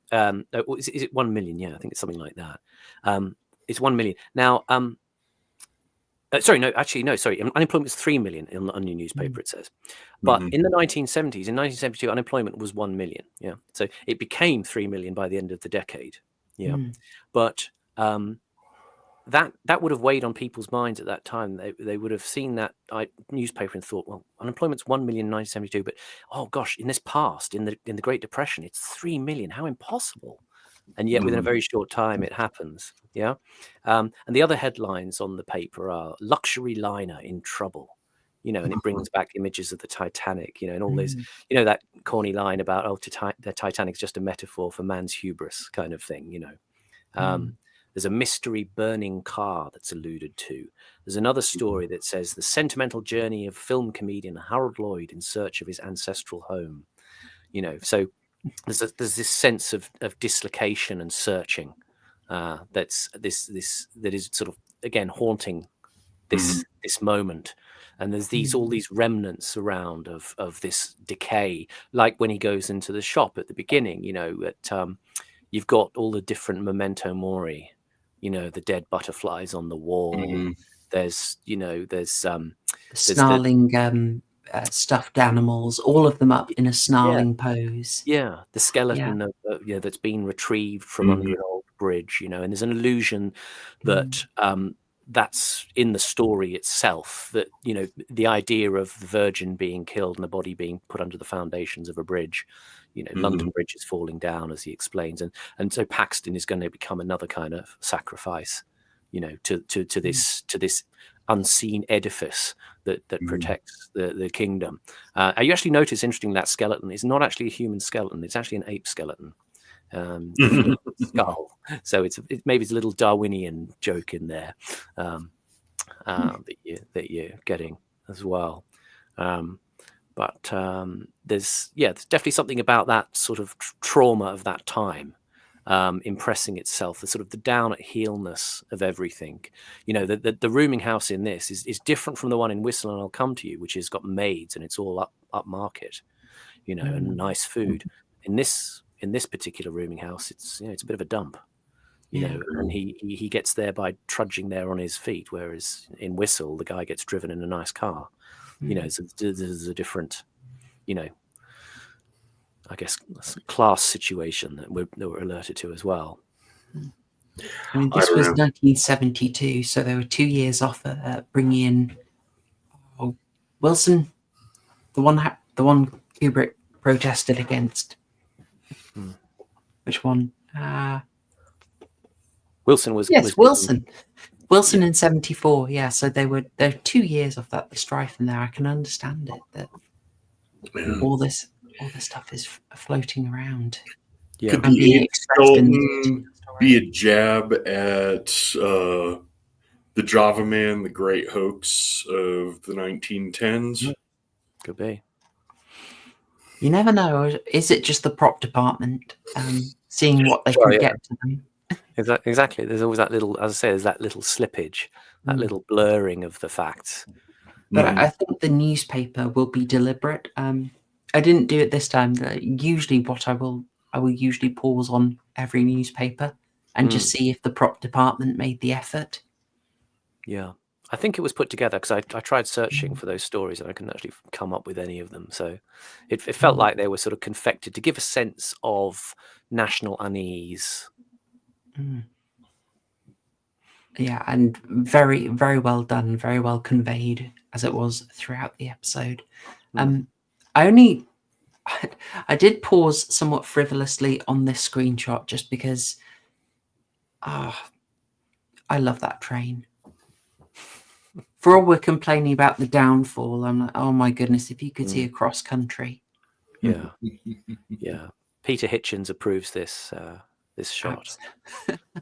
is it 1 million? Yeah, I think it's something like that. It's 1 million now. Sorry, unemployment is 3 million on your newspaper, it says. But in the 1970s, in 1972, unemployment was 1 million. Yeah. So it became 3 million by the end of the decade. Yeah. But that would have weighed on people's minds at that time. They would have seen that newspaper and thought, well, unemployment's 1 million in 1972, but oh gosh, in this past, in the Great Depression, it's 3 million. How impossible. And yet within a very short time it happens. Yeah. And the other headlines on the paper are luxury liner in trouble, you know, and it brings back images of the Titanic, you know, and all those, you know, that corny line about, oh, the Titanic's just a metaphor for man's hubris kind of thing, you know. There's a mystery burning car that's alluded to. There's another story that says the sentimental journey of film comedian Harold Lloyd in search of his ancestral home, you know. So there's this sense of dislocation and searching that is sort of again haunting this moment, and there's all these remnants around of this decay, like when he goes into the shop at the beginning, you know, that you've got all the different memento mori, you know, the dead butterflies on the wall. There's snarling stuffed animals, all of them up in a snarling pose. Yeah, the skeleton that's been retrieved from under an old bridge, you know, and there's an illusion that that's in the story itself, that, you know, the idea of the Virgin being killed and the body being put under the foundations of a bridge, you know, London Bridge is falling down, as he explains, and so Paxton is going to become another kind of sacrifice, you know, to this unseen edifice that protects the kingdom. You actually notice, interesting, that skeleton is not actually a human skeleton; it's actually an ape skeleton. Skull. So maybe it's a little Darwinian joke in there that you're getting as well. But there's definitely something about that sort of trauma of that time impressing itself, the sort of the down at heelness of everything. You know, the rooming house in this is different from the one in Whistle and I'll Come to You, which has got maids and it's all upmarket, you know, and nice food. In this particular rooming house, it's a bit of a dump, you know, and he gets there by trudging there on his feet, whereas in Whistle the guy gets driven in a nice car. You know, so there's a different, you know, I guess, class situation that we're alerted to as well. I mean, this was 1972, so they were 2 years off bringing in Wilson, the one Kubrick protested against. Which one? Wilson was. Yes, Wilson. Wilson in 74, yeah. So they're 2 years off that strife in there. I can understand it that all this stuff is floating around. Yeah. Could And the being Abe expressed in Skeleton be a jab at the Java Man, the great hoax of the 1910s? Could be. You never know. Is it just the prop department seeing what they Well, can yeah. get to them? Exactly. There's always that little, as I say, there's that little slippage, that little blurring of the facts. But I think the newspaper will be deliberate. I didn't do it this time. Usually, what I will usually pause on every newspaper and just see if the prop department made the effort. Yeah. I think it was put together because I tried searching for those stories and I couldn't actually come up with any of them. So it felt like they were sort of confected to give a sense of national unease. Yeah, and very, very well done, very well conveyed as it was throughout the episode. I did pause somewhat frivolously on this screenshot just because I love that train. For all we're complaining about the downfall, I'm like, oh my goodness, if you could see across country. Yeah. Yeah. Peter Hitchens approves this shot.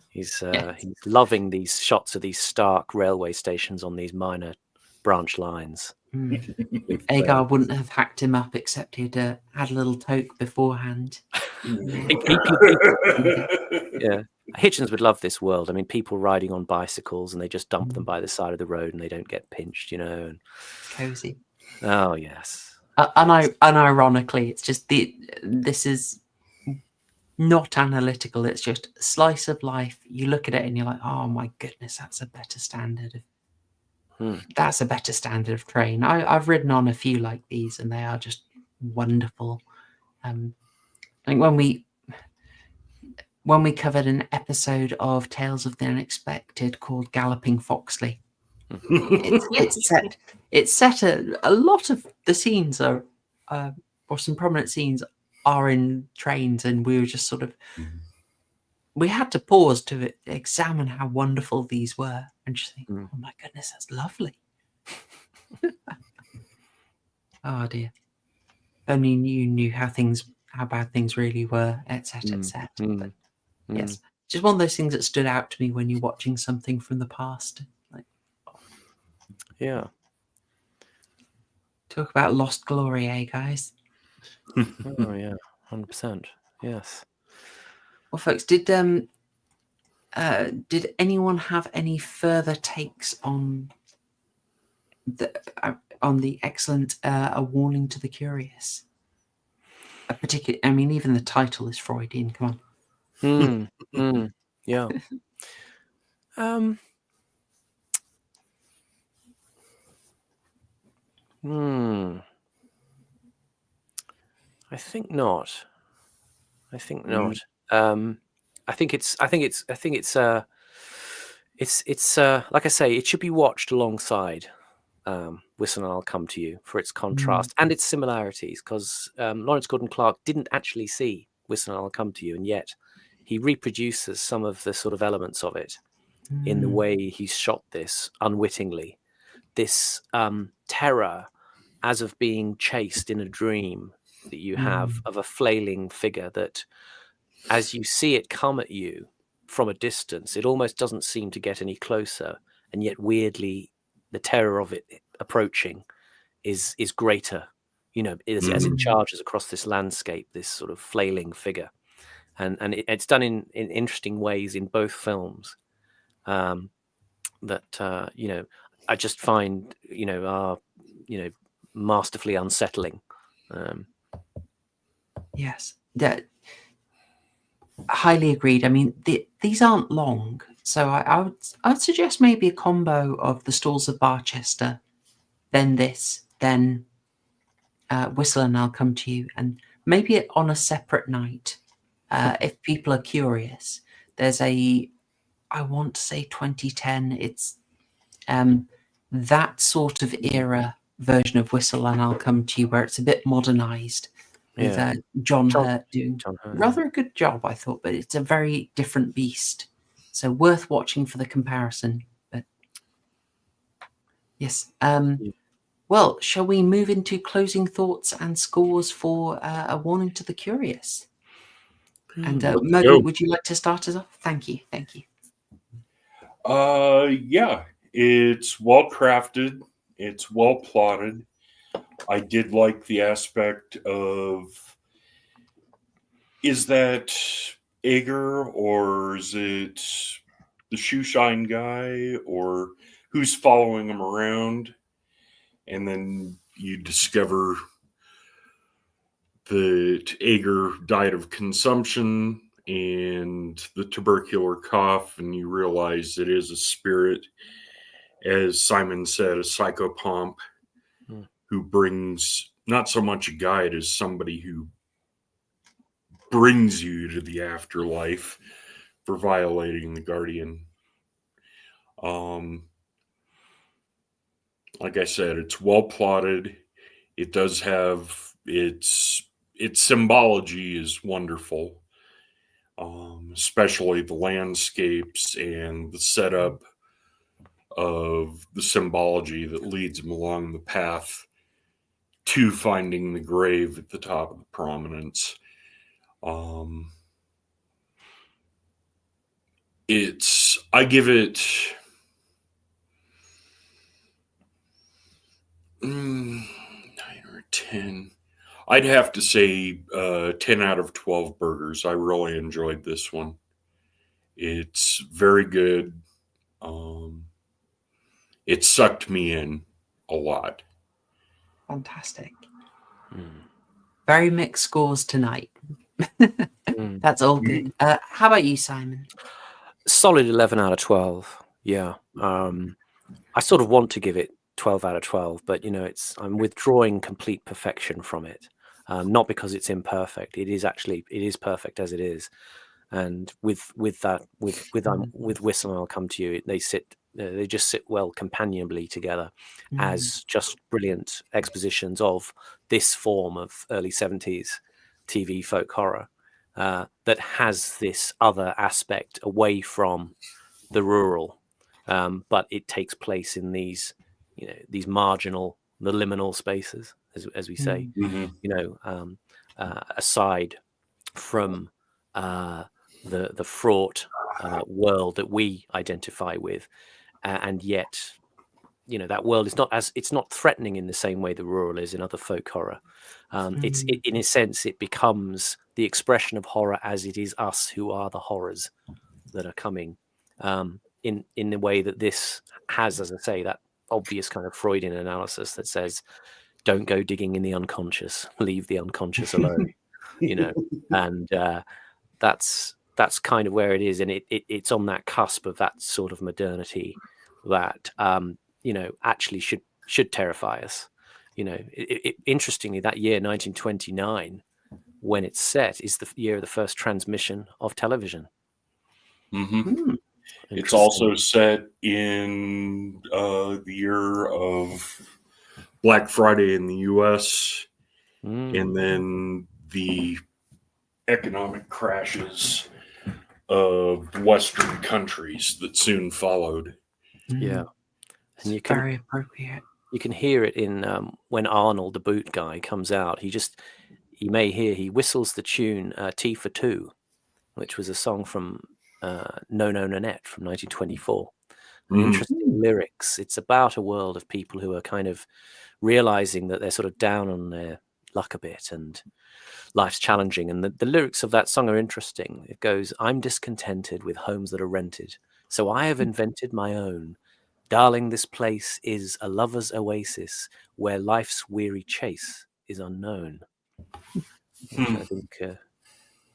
He's loving these shots of these stark railway stations on these minor branch lines. Agar wouldn't have hacked him up except he'd had a little toke beforehand. Yeah. Hitchens would love this world. I mean, people riding on bicycles and they just dump them by the side of the road and they don't get pinched, And, cozy. Oh, yes. Unironically, it's just this is not analytical. It's just a slice of life. You look at it and you're like, oh my goodness, that's a better standard. That's a better standard of train. I've ridden on a few like these and they are just wonderful. I think when we covered an episode of Tales of the Unexpected called Galloping Foxley, it's set a lot of the scenes are or some prominent scenes are in trains, and we were just sort of we had to pause to examine how wonderful these were and just think, oh my goodness, that's lovely. Oh dear. Only you knew how bad things really were, etc. But yes, just one of those things that stood out to me when you're watching something from the past. Like, yeah. Talk about lost glory, eh, guys? Oh yeah, 100%. Yes. Well, folks, did anyone have any further takes on the excellent A Warning to the Curious? I mean, even the title is Freudian. Come on. Yeah. I think not. I think not. I think it's like I say, it should be watched alongside Whistle and I'll Come to You for its contrast and its similarities, because Lawrence Gordon Clark didn't actually see Whistle and I'll Come to You, and yet he reproduces some of the sort of elements of it in the way he's shot this unwittingly. This terror as of being chased in a dream that you have of a flailing figure that, as you see it come at you from a distance, it almost doesn't seem to get any closer, and yet weirdly the terror of it approaching is greater, as it charges across this landscape, this sort of flailing figure. And it's done in interesting ways in both films that I just find are masterfully unsettling. Yes, that highly agreed. I mean, these aren't long, so I would suggest maybe a combo of The Stalls of Barchester, then this, then Whistle and I'll Come to You, and maybe it on a separate night if people are curious. There's I want to say 2010. It's that sort of era version of Whistle and I'll Come to You, where it's a bit modernized. With John Hurt doing rather a good job, I thought, but it's a very different beast. So worth watching for the comparison. But Yes. Well, shall we move into closing thoughts and scores for A Warning to the Curious? And Let's Murgoot, go. would you like to start us off? Thank you. Thank you. Yeah, it's well crafted. It's well plotted. I did like the aspect of, is that Ager or is it the shoe shine guy or who's following him around? And then you discover that Ager died of consumption and the tubercular cough, and you realize it is a spirit, as Simon said, a psychopomp who brings not so much a guide as somebody who brings you to the afterlife for violating the Guardian. Like I said, it's well plotted. It does have its symbology is wonderful, especially the landscapes and the setup of the symbology that leads him along the path to finding the grave at the top of the prominence. I give it 9 or 10. I'd have to say 10 out of 12 burgers. I really enjoyed this one. It's very good. It sucked me in a lot. Fantastic. Very mixed scores tonight. That's all good. How about you, Simon? Solid 11 out of 12. Yeah. I sort of want to give it 12 out of 12, but I'm withdrawing complete perfection from it. Not because it's imperfect. It is perfect as it is. And with Whistle, I'll come to you. They just sit well companionably together as just brilliant expositions of this form of early 70s TV folk horror that has this other aspect away from the rural, but it takes place in these marginal, the liminal spaces, as we say, aside from the fraught world that we identify with, and yet that world is it's not threatening in the same way the rural is in other folk horror. In a sense, it becomes the expression of horror as it is us who are the horrors that are coming, in the way that this has, as I say, that obvious kind of Freudian analysis that says, don't go digging in the unconscious, leave the unconscious alone. And that's kind of where it is, and it's on that cusp of that sort of modernity that actually should terrify us. Interestingly, that year 1929, when it's set, is the year of the first transmission of television. It's also set in the year of Black Friday in the U.S. and then the economic crashes of Western countries that soon followed. Yeah, and very appropriate. You can hear it in when Arnold, the boot guy, comes out. He whistles the tune "Tea for Two," which was a song from No No Nanette from 1924. Interesting lyrics. It's about a world of people who are kind of realizing that they're sort of down on their luck a bit and life's challenging. And the lyrics of that song are interesting. It goes, "I'm discontented with homes that are rented, so I have invented my own. Darling, this place is a lover's oasis where life's weary chase is unknown." Which I think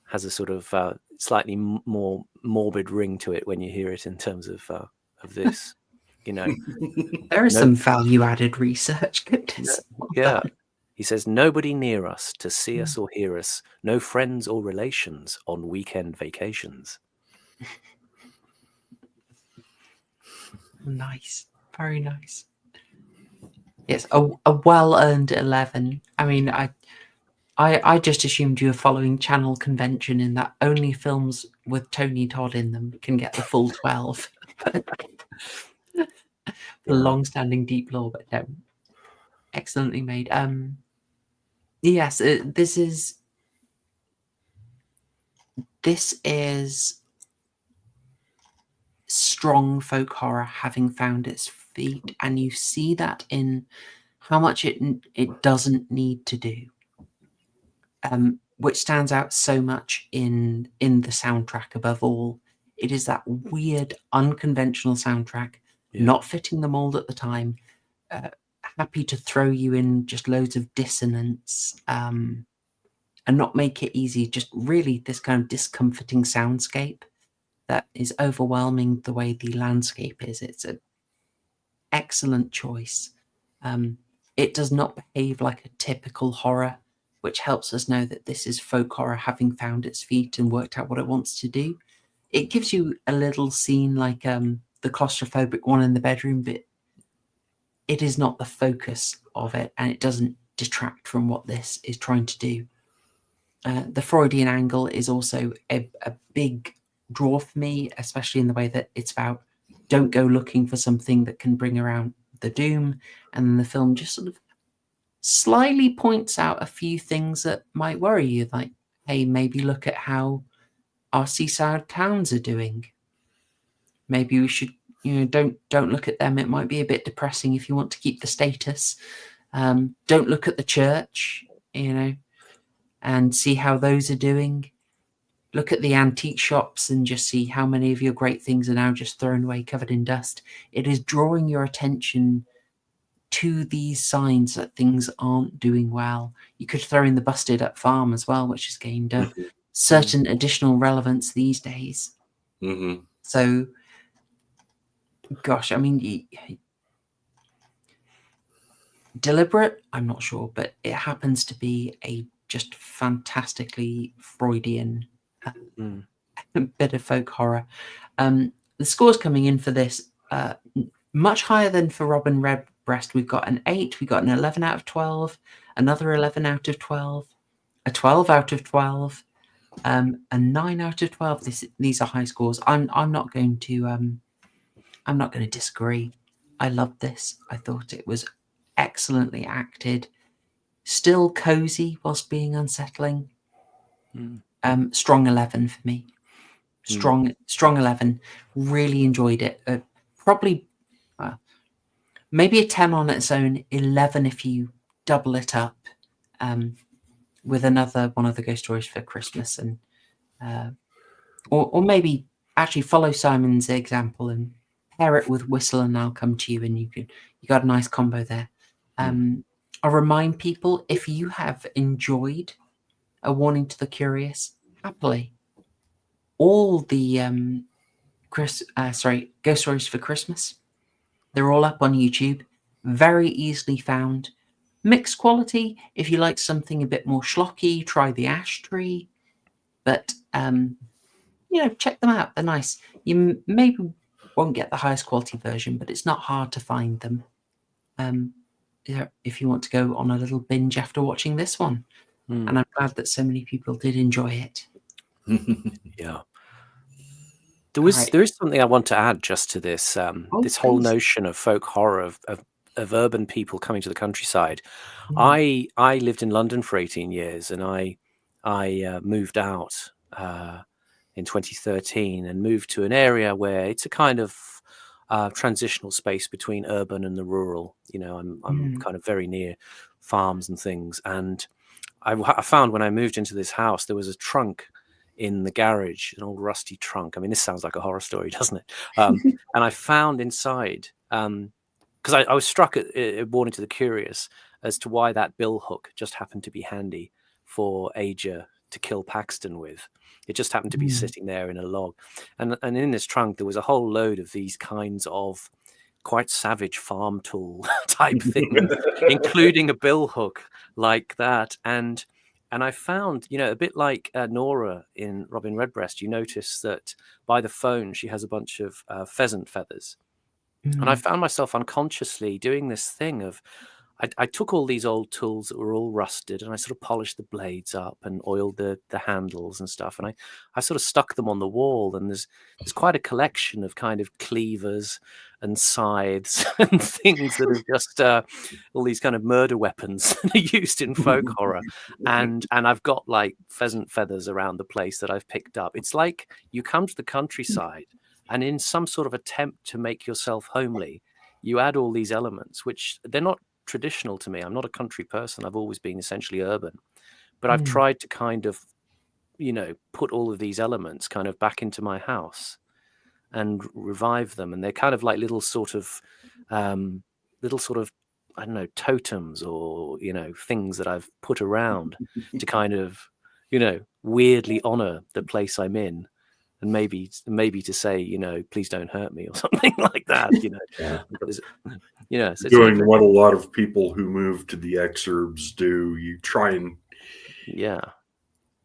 has a sort of slightly more morbid ring to it when you hear it in terms of this. There is some value-added research. Goodness. Yeah. He says, "Nobody near us to see us or hear us. No friends or relations on weekend vacations." Nice. Very nice. Yes, a well-earned 11. I mean, I just assumed you were following channel convention in that only films with Tony Todd in them can get the full 12. for long-standing deep lore, but no, excellently made. Yes, this is strong folk horror having found its feet, and you see that in how much it doesn't need to do, which stands out so much in the soundtrack above all. It is that weird, unconventional soundtrack, not fitting the mold at the time, happy to throw you in just loads of dissonance, and not make it easy, just really this kind of discomforting soundscape that is overwhelming the way the landscape is. It's an excellent choice. It does not behave like a typical horror, which helps us know that this is folk horror having found its feet and worked out what it wants to do. It gives you a little scene like the claustrophobic one in the bedroom, but it is not the focus of it, and it doesn't detract from what this is trying to do. The Freudian angle is also a big draw for me, especially in the way that it's about don't go looking for something that can bring around the doom, and then the film just sort of slyly points out a few things that might worry you, like, hey, maybe look at how our seaside towns are doing. Maybe we should, don't look at them. It might be a bit depressing if you want to keep the status. Don't look at the church, and see how those are doing. Look at the antique shops and just see how many of your great things are now just thrown away, covered in dust. It is drawing your attention to these signs that things aren't doing well. You could throw in the busted up farm as well, which has gained a certain additional relevance these days. So, gosh, I mean, deliberate, I'm not sure, but it happens to be a just fantastically Freudian bit of folk horror. The scores coming in for this much higher than for Robin Redbreast. We've got an 8, we've got an 11 out of 12, another 11 out of 12, a 12 out of 12, a 9 out of 12. These are high scores. I'm not going to disagree. I loved this. I thought it was excellently acted, still cozy whilst being unsettling. Strong 11 for me. Strong 11. Really enjoyed it. Probably maybe a 10 on its own, 11 if you double it up with another one of the ghost stories for Christmas, and or maybe actually follow Simon's example and pair it with Whistle and I'll Come to You, and you got a nice combo there. I'll remind people, if you have enjoyed A Warning to the Curious, happily, all the ghost stories for Christmas, they're all up on YouTube, very easily found. Mixed quality. If you like something a bit more schlocky, try the Ash Tree. But check them out. They're nice. You maybe won't get the highest quality version, but it's not hard to find them. If you want to go on a little binge after watching this one. And I'm glad that so many people did enjoy it. Yeah. There is something I want to add just to this this whole notion of folk horror of urban people coming to the countryside. I lived in London for 18 years, and I moved out in 2013 and moved to an area where it's a kind of transitional space between urban and the rural. I'm kind of very near farms and things, and I found when I moved into this house there was a trunk in the garage, an old rusty trunk. I mean, this sounds like a horror story, doesn't it? And I found inside, because I was struck at Warning to the Curious as to why that bill hook just happened to be handy for Aja to kill Paxton with. It just happened to be sitting there in a log. And in this trunk, there was a whole load of these kinds of quite savage farm tool type things, including a bill hook like that. And I found, a bit like Nora in Robin Redbreast, you notice that by the phone, she has a bunch of pheasant feathers. And I found myself unconsciously doing this thing of I took all these old tools that were all rusted, and I sort of polished the blades up and oiled the handles and stuff, and I sort of stuck them on the wall. And there's quite a collection of kind of cleavers and scythes and things that are just all these kind of murder weapons that are used in folk horror. And I've got like pheasant feathers around the place that I've picked up. It's like you come to the countryside, and in some sort of attempt to make yourself homely, you add all these elements, which they're not traditional to me. I'm not a country person. I've always been essentially urban, but I've tried to kind of, put all of these elements kind of back into my house and revive them. And they're kind of like little sort of, I don't know, totems or, things that I've put around to kind of, weirdly honor the place I'm in. And maybe to say, please don't hurt me or something like that, So doing what a lot of people who move to the exurbs do. You try and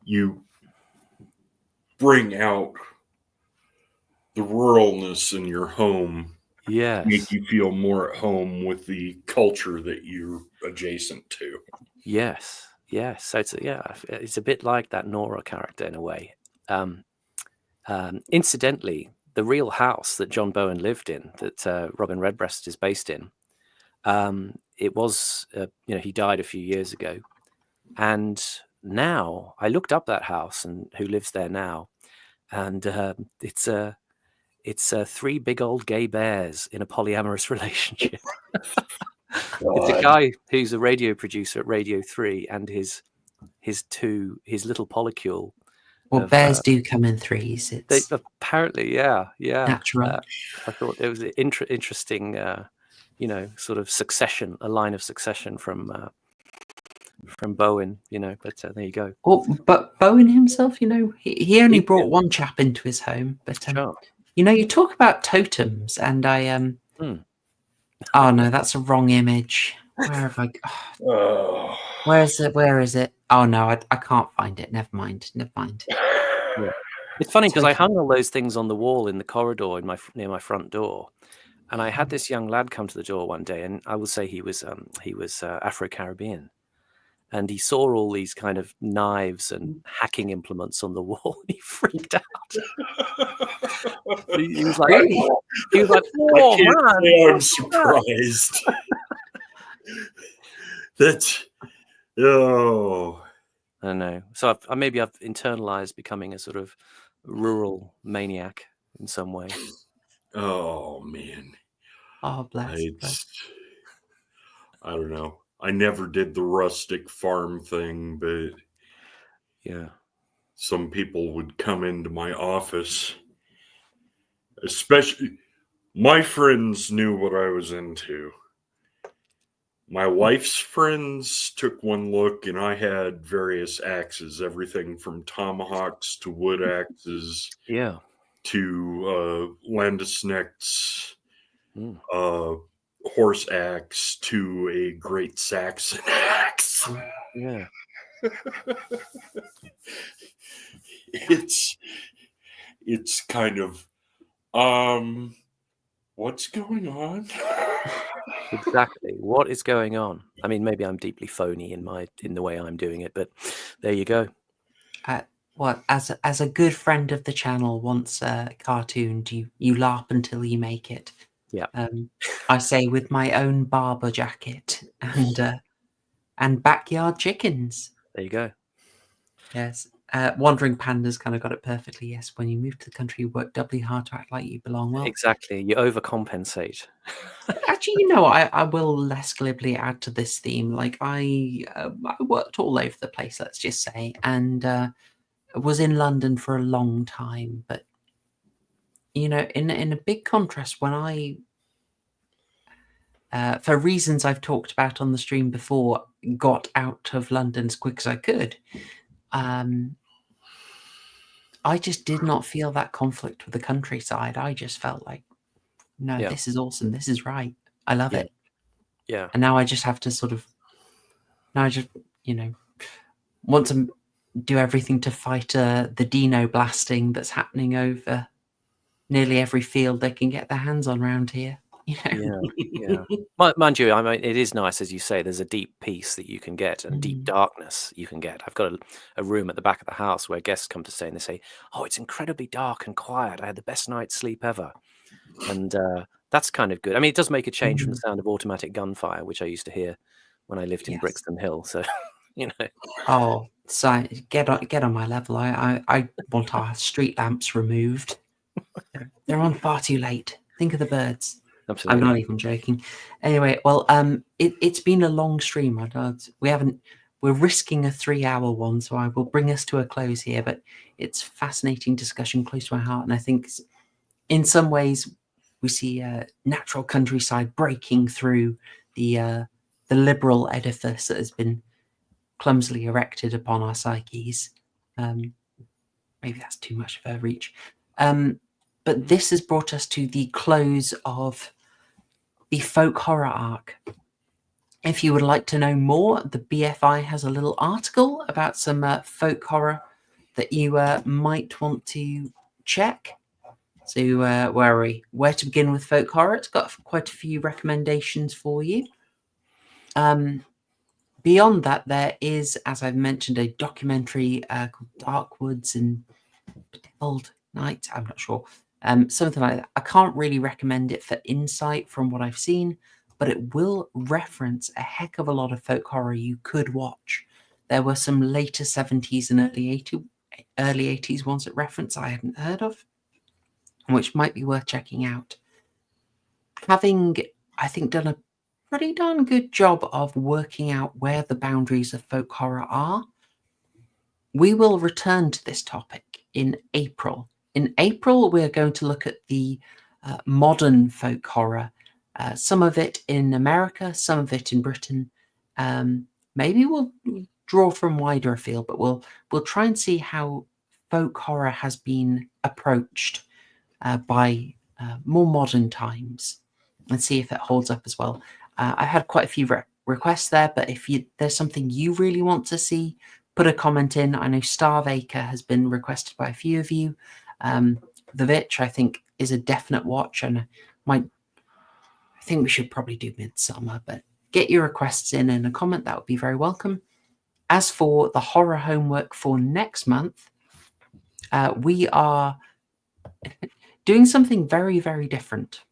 you bring out the ruralness in your home. Yes. Make you feel more at home with the culture that you're adjacent to. Yes. So it's a bit like that Nora character in a way. Incidentally, the real house that John Bowen lived in, that Robin Redbreast is based in, it was, he died a few years ago. And now I looked up that house and who lives there now. And it's 3 big old gay bears in a polyamorous relationship. It's a guy who's a radio producer at Radio 3 and his little polycule. Well, bears do come in threes. It's apparently, yeah. natural. I thought it was an interesting, sort of succession, a line of succession from Bowen, But there you go. Oh, but Bowen himself, he only brought one chap into his home. But Sure. you talk about totems, and I Oh no, that's a wrong image. Where have I? Oh. Where is it? Oh no, I can't find it. Never mind. Yeah. It's funny because I hung all those things on the wall in the corridor near my front door, and I had this young lad come to the door one day, and I will say he was Afro-Caribbean, and he saw all these kind of knives and hacking implements on the wall. And he freaked out. He was like, Really? "Oh man, I'm surprised." That's I know. So maybe I've internalized becoming a sort of rural maniac in some way. Oh man. Oh bless. I don't know. I never did the rustic farm thing, but yeah, some people would come into my office. Especially my friends knew what I was into. My wife's friends took one look, and I had various axes, everything from tomahawks to wood axes, to Landesknechts, horse axe to a great Saxon axe. Yeah, it's kind of what's going on? Exactly. What is going on? I mean, maybe I'm deeply phony in the way I'm doing it, but there you go. As a good friend of the channel once cartooned, you laugh until you make it. Yeah. I say with my own barber jacket and backyard chickens. There you go. Yes. Wandering Panda's kind of got it perfectly. Yes, when you move to the country, you work doubly hard to act like you belong well. Exactly. You overcompensate. Actually, I will less glibly add to this theme. Like I worked all over the place, let's just say, and was in London for a long time. But in a big contrast, when I, for reasons I've talked about on the stream before, got out of London as quick as I could. I just did not feel that conflict with the countryside. I just felt like, no, this is awesome. This is right. I love it. Yeah. And now I just have to want to do everything to fight the dino blasting that's happening over nearly every field they can get their hands on around here. You know? Yeah. Mind you, I mean, it is nice, as you say. There's a deep peace that you can get, and deep darkness you can get. I've got a room at the back of the house where guests come to stay, and they say, "Oh, it's incredibly dark and quiet. I had the best night's sleep ever," and that's kind of good. I mean, it does make a change from the sound of automatic gunfire, which I used to hear when I lived in Yes. Brixton Hill. So, you know. Oh, so get on my level. I want our street lamps removed. They're on far too late. Think of the birds. Absolutely. I'm not even joking. Anyway, well, it's been a long stream. We're risking a 3-hour one, so I will bring us to a close here. But it's fascinating discussion, close to my heart, and I think in some ways we see natural countryside breaking through the liberal edifice that has been clumsily erected upon our psyches. Maybe that's too much of a reach. But this has brought us to the close of the folk horror arc. If you would like to know more, the BFI has a little article about some folk horror that you might want to check. So where are we? Where to begin with folk horror? It's got quite a few recommendations for you. Beyond that, there is, as I've mentioned, a documentary called Dark Woods and Old Night. I'm not sure. Something like that. I can't really recommend it for insight from what I've seen, but it will reference a heck of a lot of folk horror you could watch. There were some later 70s and early 80s ones that reference I hadn't heard of, which might be worth checking out. Having, I think, done a pretty darn good job of working out where the boundaries of folk horror are, we will return to this topic in April. In April, we're going to look at the modern folk horror, some of it in America, some of it in Britain. Maybe we'll draw from wider afield, but we'll try and see how folk horror has been approached by more modern times, and see if it holds up as well. I had quite a few requests there, but if there's something you really want to see, put a comment in. I know Starvaker has been requested by a few of you. The Vitch, I think, is a definite watch, and I think we should probably do Midsummer, but get your requests in a comment. That would be very welcome. As for the horror homework for next month, we are doing something very, very different.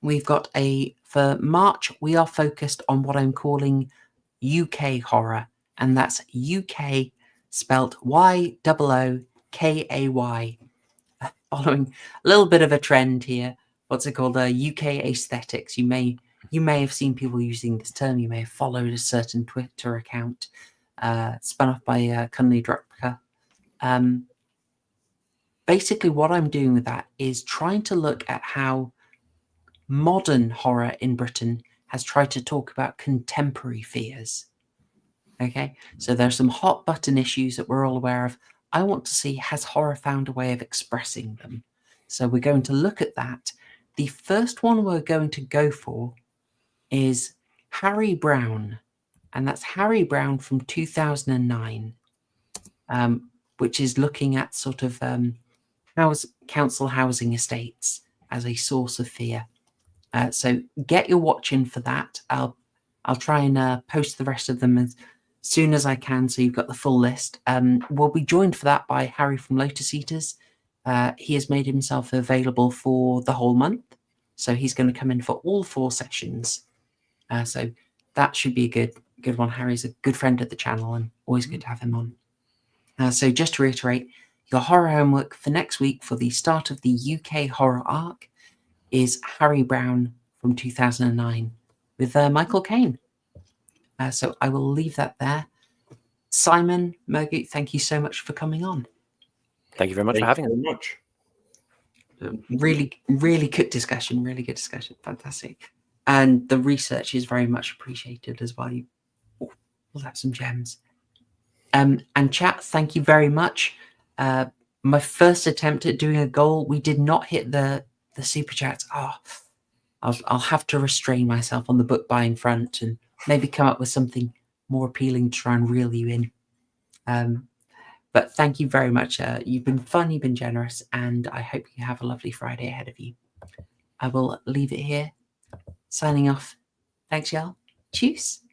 We've got for March, we are focused on what I'm calling UK horror, and that's UK spelt YOOKAY, following a little bit of a trend here. What's it called? UK aesthetics. You may have seen people using this term. You may have followed a certain Twitter account spun off by Cunley Dropka. Basically, what I'm doing with that is trying to look at how modern horror in Britain has tried to talk about contemporary fears. Okay, so there's some hot button issues that we're all aware of. I want to see, has horror found a way of expressing them? So we're going to look at that. The first one we're going to go for is Harry Brown, and that's Harry Brown from 2009, which is looking at sort of council housing estates as a source of fear. So get your watch in for that. I'll try and post the rest of them as soon as I can, so you've got the full list. We'll be joined for that by Harry from Lotus Eaters. He has made himself available for the whole month, so he's going to come in for all 4 sessions. So that should be a good one. Harry's a good friend of the channel, and always good to have him on. So just to reiterate, your horror homework for next week for the start of the UK horror arc is Harry Brown from 2009 with Michael Caine. So I will leave that there. Simon, Murgoot, thank you so much for coming on. Thank you very much for having us. Really, really good discussion. Really good discussion. Fantastic. And the research is very much appreciated as well. We'll have some gems. And chat, thank you very much. My first attempt at doing a goal, we did not hit the super chats. I'll have to restrain myself on the book buying front and maybe come up with something more appealing to try and reel you in. But thank you very much. You've been fun, you've been generous, and I hope you have a lovely Friday ahead of you. I will leave it here. signing off. Thanks, y'all. Tschüss.